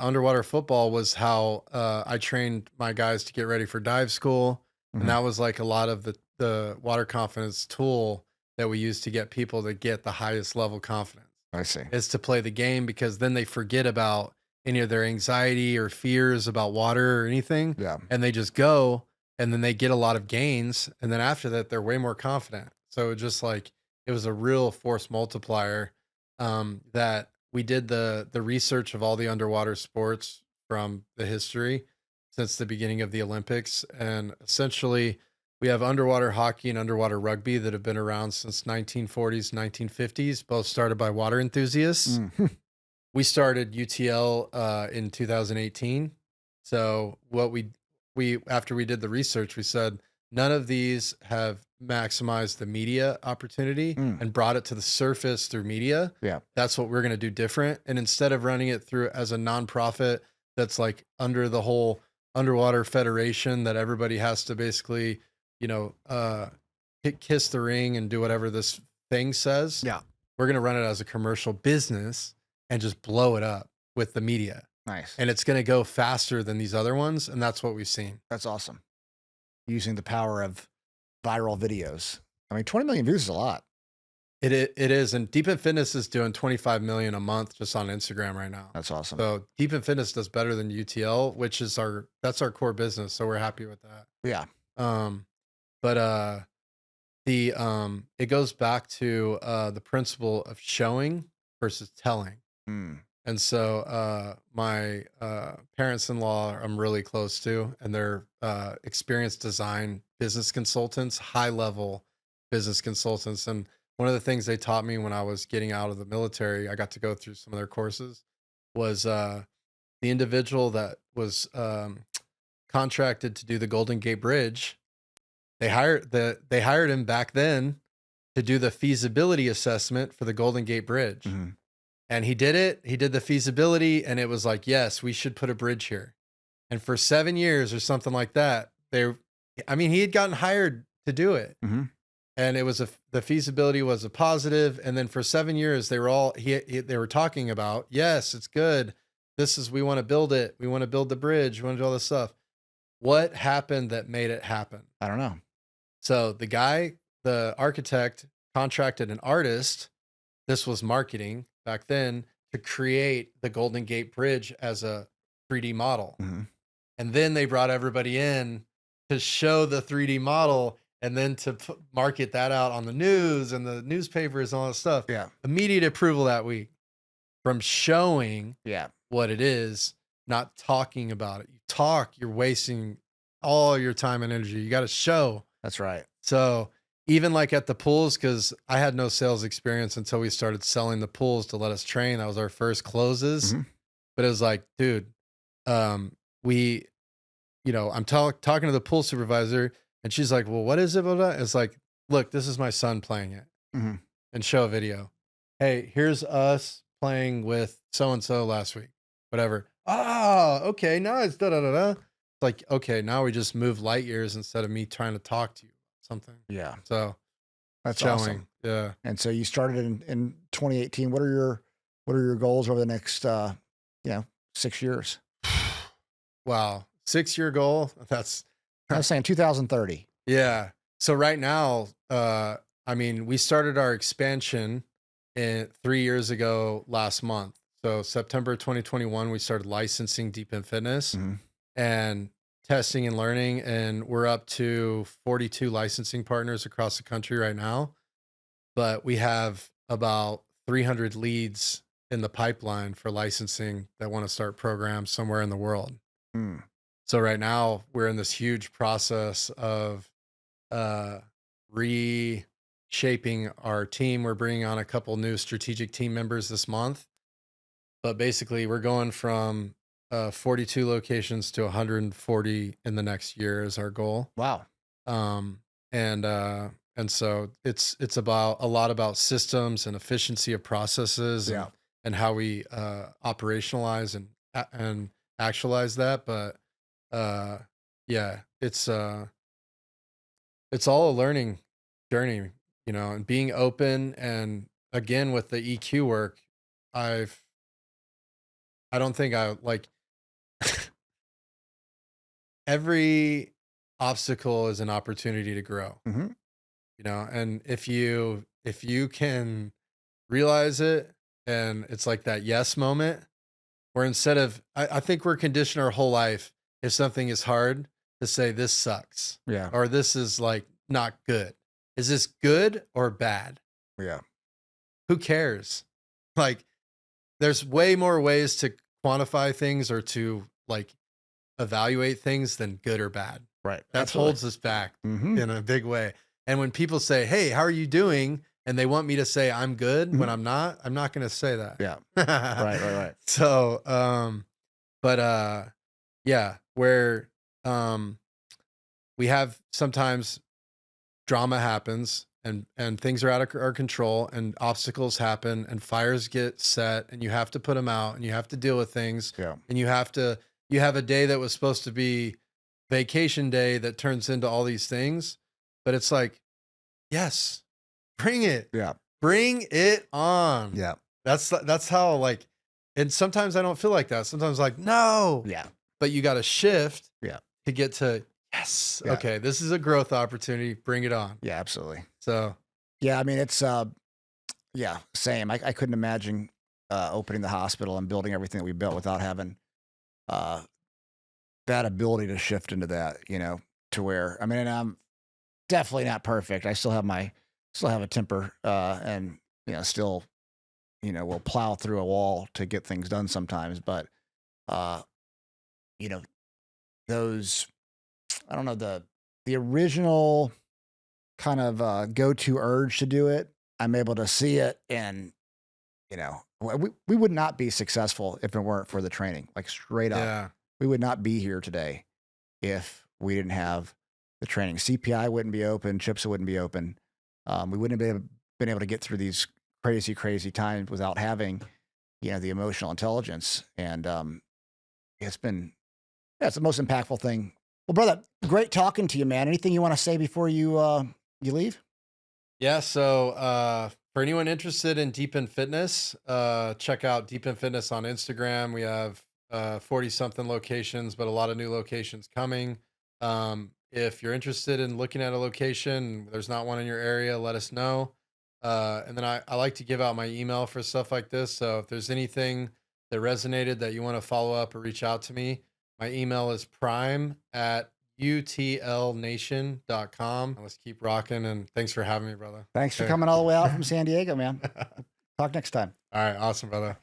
underwater football was how I trained my guys to get ready for dive school. And that was like a lot of the water confidence tool that we use to get people to get the highest level confidence. I see. Is to play the game, because then they forget about any of their anxiety or fears about water or anything. Yeah. And they just go, and then they get a lot of gains. And then after that, they're way more confident. So just like it was a real force multiplier that we did the research of all the underwater sports from the history since the beginning of the Olympics. And essentially, we have underwater hockey and underwater rugby that have been around since 1940s, 1950s, both started by water enthusiasts. Mm. We started UTL in 2018. So what we after we did the research, we said none of these have maximized the media opportunity Mm. and brought it to the surface through media. Yeah. That's what we're going to do different. And instead of running it through as a nonprofit that's like under the whole underwater federation that everybody has to basically, kiss the ring and do whatever this thing says. Yeah. We're going to run it as a commercial business and just blow it up with the media. Nice. And it's going to go faster than these other ones. And that's what we've seen. That's awesome. Using the power of viral videos. I mean, 20 million views is a lot. It is. And Deep in Fitness is doing 25 million a month just on Instagram right now. That's awesome. So Deep in Fitness does better than UTL, which is that's our core business. So we're happy with that. Yeah. But it goes back to the principle of showing versus telling. Mm. And so my parents-in-law I'm really close to, and they're experienced design business consultants, high-level business consultants. And one of the things they taught me when I was getting out of the military, I got to go through some of their courses, was the individual that was contracted to do the Golden Gate Bridge. They hired him back then to do the feasibility assessment for the Golden Gate Bridge. Mm-hmm. And he did it. He did the feasibility, and it was like, yes, we should put a bridge here. And for 7 years or something like that, he had gotten hired to do it. Mm-hmm. And it was the feasibility was a positive. And then for 7 years, they were they were talking about, yes, it's good. We want to build it. We want to build the bridge. We want to do all this stuff. What happened that made it happen? I don't know. So the architect contracted an artist. This was marketing back then, to create the Golden Gate Bridge as a 3D model. Mm-hmm. And then they brought everybody in to show the 3D model and then to market that out on the news and the newspapers and all that stuff. Yeah. Immediate approval that week from showing what it is, not talking about it. You talk, you're wasting all your time and energy. You got to show. That's right. So even like at the pools, because I had no sales experience until we started selling the pools to let us train. That was our first closes. Mm-hmm. But it was like, dude, I'm talking to the pool supervisor, and she's like, well, what is it? It's like, look, this is my son playing it. Mm-hmm. And show a video. Hey, here's us playing with so-and-so last week, whatever. Oh, okay, nice, da-da-da-da. It's like, okay, now we just move light years instead of me trying to talk to you. Something. Yeah. So that's showing. Awesome. Yeah. And so you started in 2018. What are your goals over the next 6 years? Wow. 6-year goal. That's I was saying 2030. Yeah. So right now, we started our expansion 3 years ago last month. So September 2021, we started licensing Deep in Fitness and testing and learning, and we're up to 42 licensing partners across the country right now. But we have about 300 leads in the pipeline for licensing that want to start programs somewhere in the world. Mm. So right now we're in this huge process of reshaping our team. We're bringing on a couple new strategic team members this month, but basically we're going from 42 locations to 140 in the next year is our goal. Wow. And so it's about a lot about systems and efficiency of processes and how we operationalize and actualize that. But it's all a learning journey, and being open. And again, with the EQ work, I don't think I like every obstacle is an opportunity to grow, Mm-hmm. and if you can realize it, and it's like that yes moment where instead of, I think we're conditioned our whole life, if something is hard, to say this sucks. Yeah. Or this is like not good. is this good or bad? Yeah. Who cares? Like, there's way more ways to quantify things or to like evaluate things than good or bad. Right. That Absolutely. holds us back Mhm. in a big way. And when people say, "Hey, how are you doing?" and they want me to say I'm good when I'm not going to say that. Yeah. Right. So, yeah, where we have sometimes drama happens and things are out of our control and obstacles happen and fires get set and you have to put them out and you have to deal with things. Yeah. And you have a day that was supposed to be vacation day that turns into all these things, but it's like, yes, bring it. Yeah. Bring it on. Yeah. That's how, like, and sometimes I don't feel like that. Sometimes like, no. Yeah. But you got to shift Yeah. to get to, yes. Yeah. Okay, this is a growth opportunity. Bring it on. Yeah, absolutely. So, Yeah, I mean, it's yeah, same. I couldn't imagine opening the hospital and building everything that we built without having that ability to shift into that, to where, I mean, I'm definitely not perfect. I still have a temper, and still, will plow through a wall to get things done sometimes. But you know, those, I don't know, the original kind of go-to urge to do it, I'm able to see it, and we would not be successful if it weren't for the training. Like, straight up, yeah. we would not be here today if we didn't have the training. CPI wouldn't be open, CHIPS wouldn't be open. We wouldn't have been able to get through these crazy times without having, the emotional intelligence. And it's the most impactful thing. Well, brother, great talking to you, man. Anything you want to say before you leave? Yeah. So, for anyone interested in Deep in Fitness, check out Deep in Fitness on Instagram. We have 40 something locations, but a lot of new locations coming. If you're interested in looking at a location, there's not one in your area, let us know. And then I like to give out my email for stuff like this. So if there's anything that resonated that you want to follow up or reach out to me, my email is prime@utlnation.com. Let's keep rocking. And thanks for having me, brother. Thanks for coming all the way out from San Diego, man. Talk next time. All right. Awesome, brother.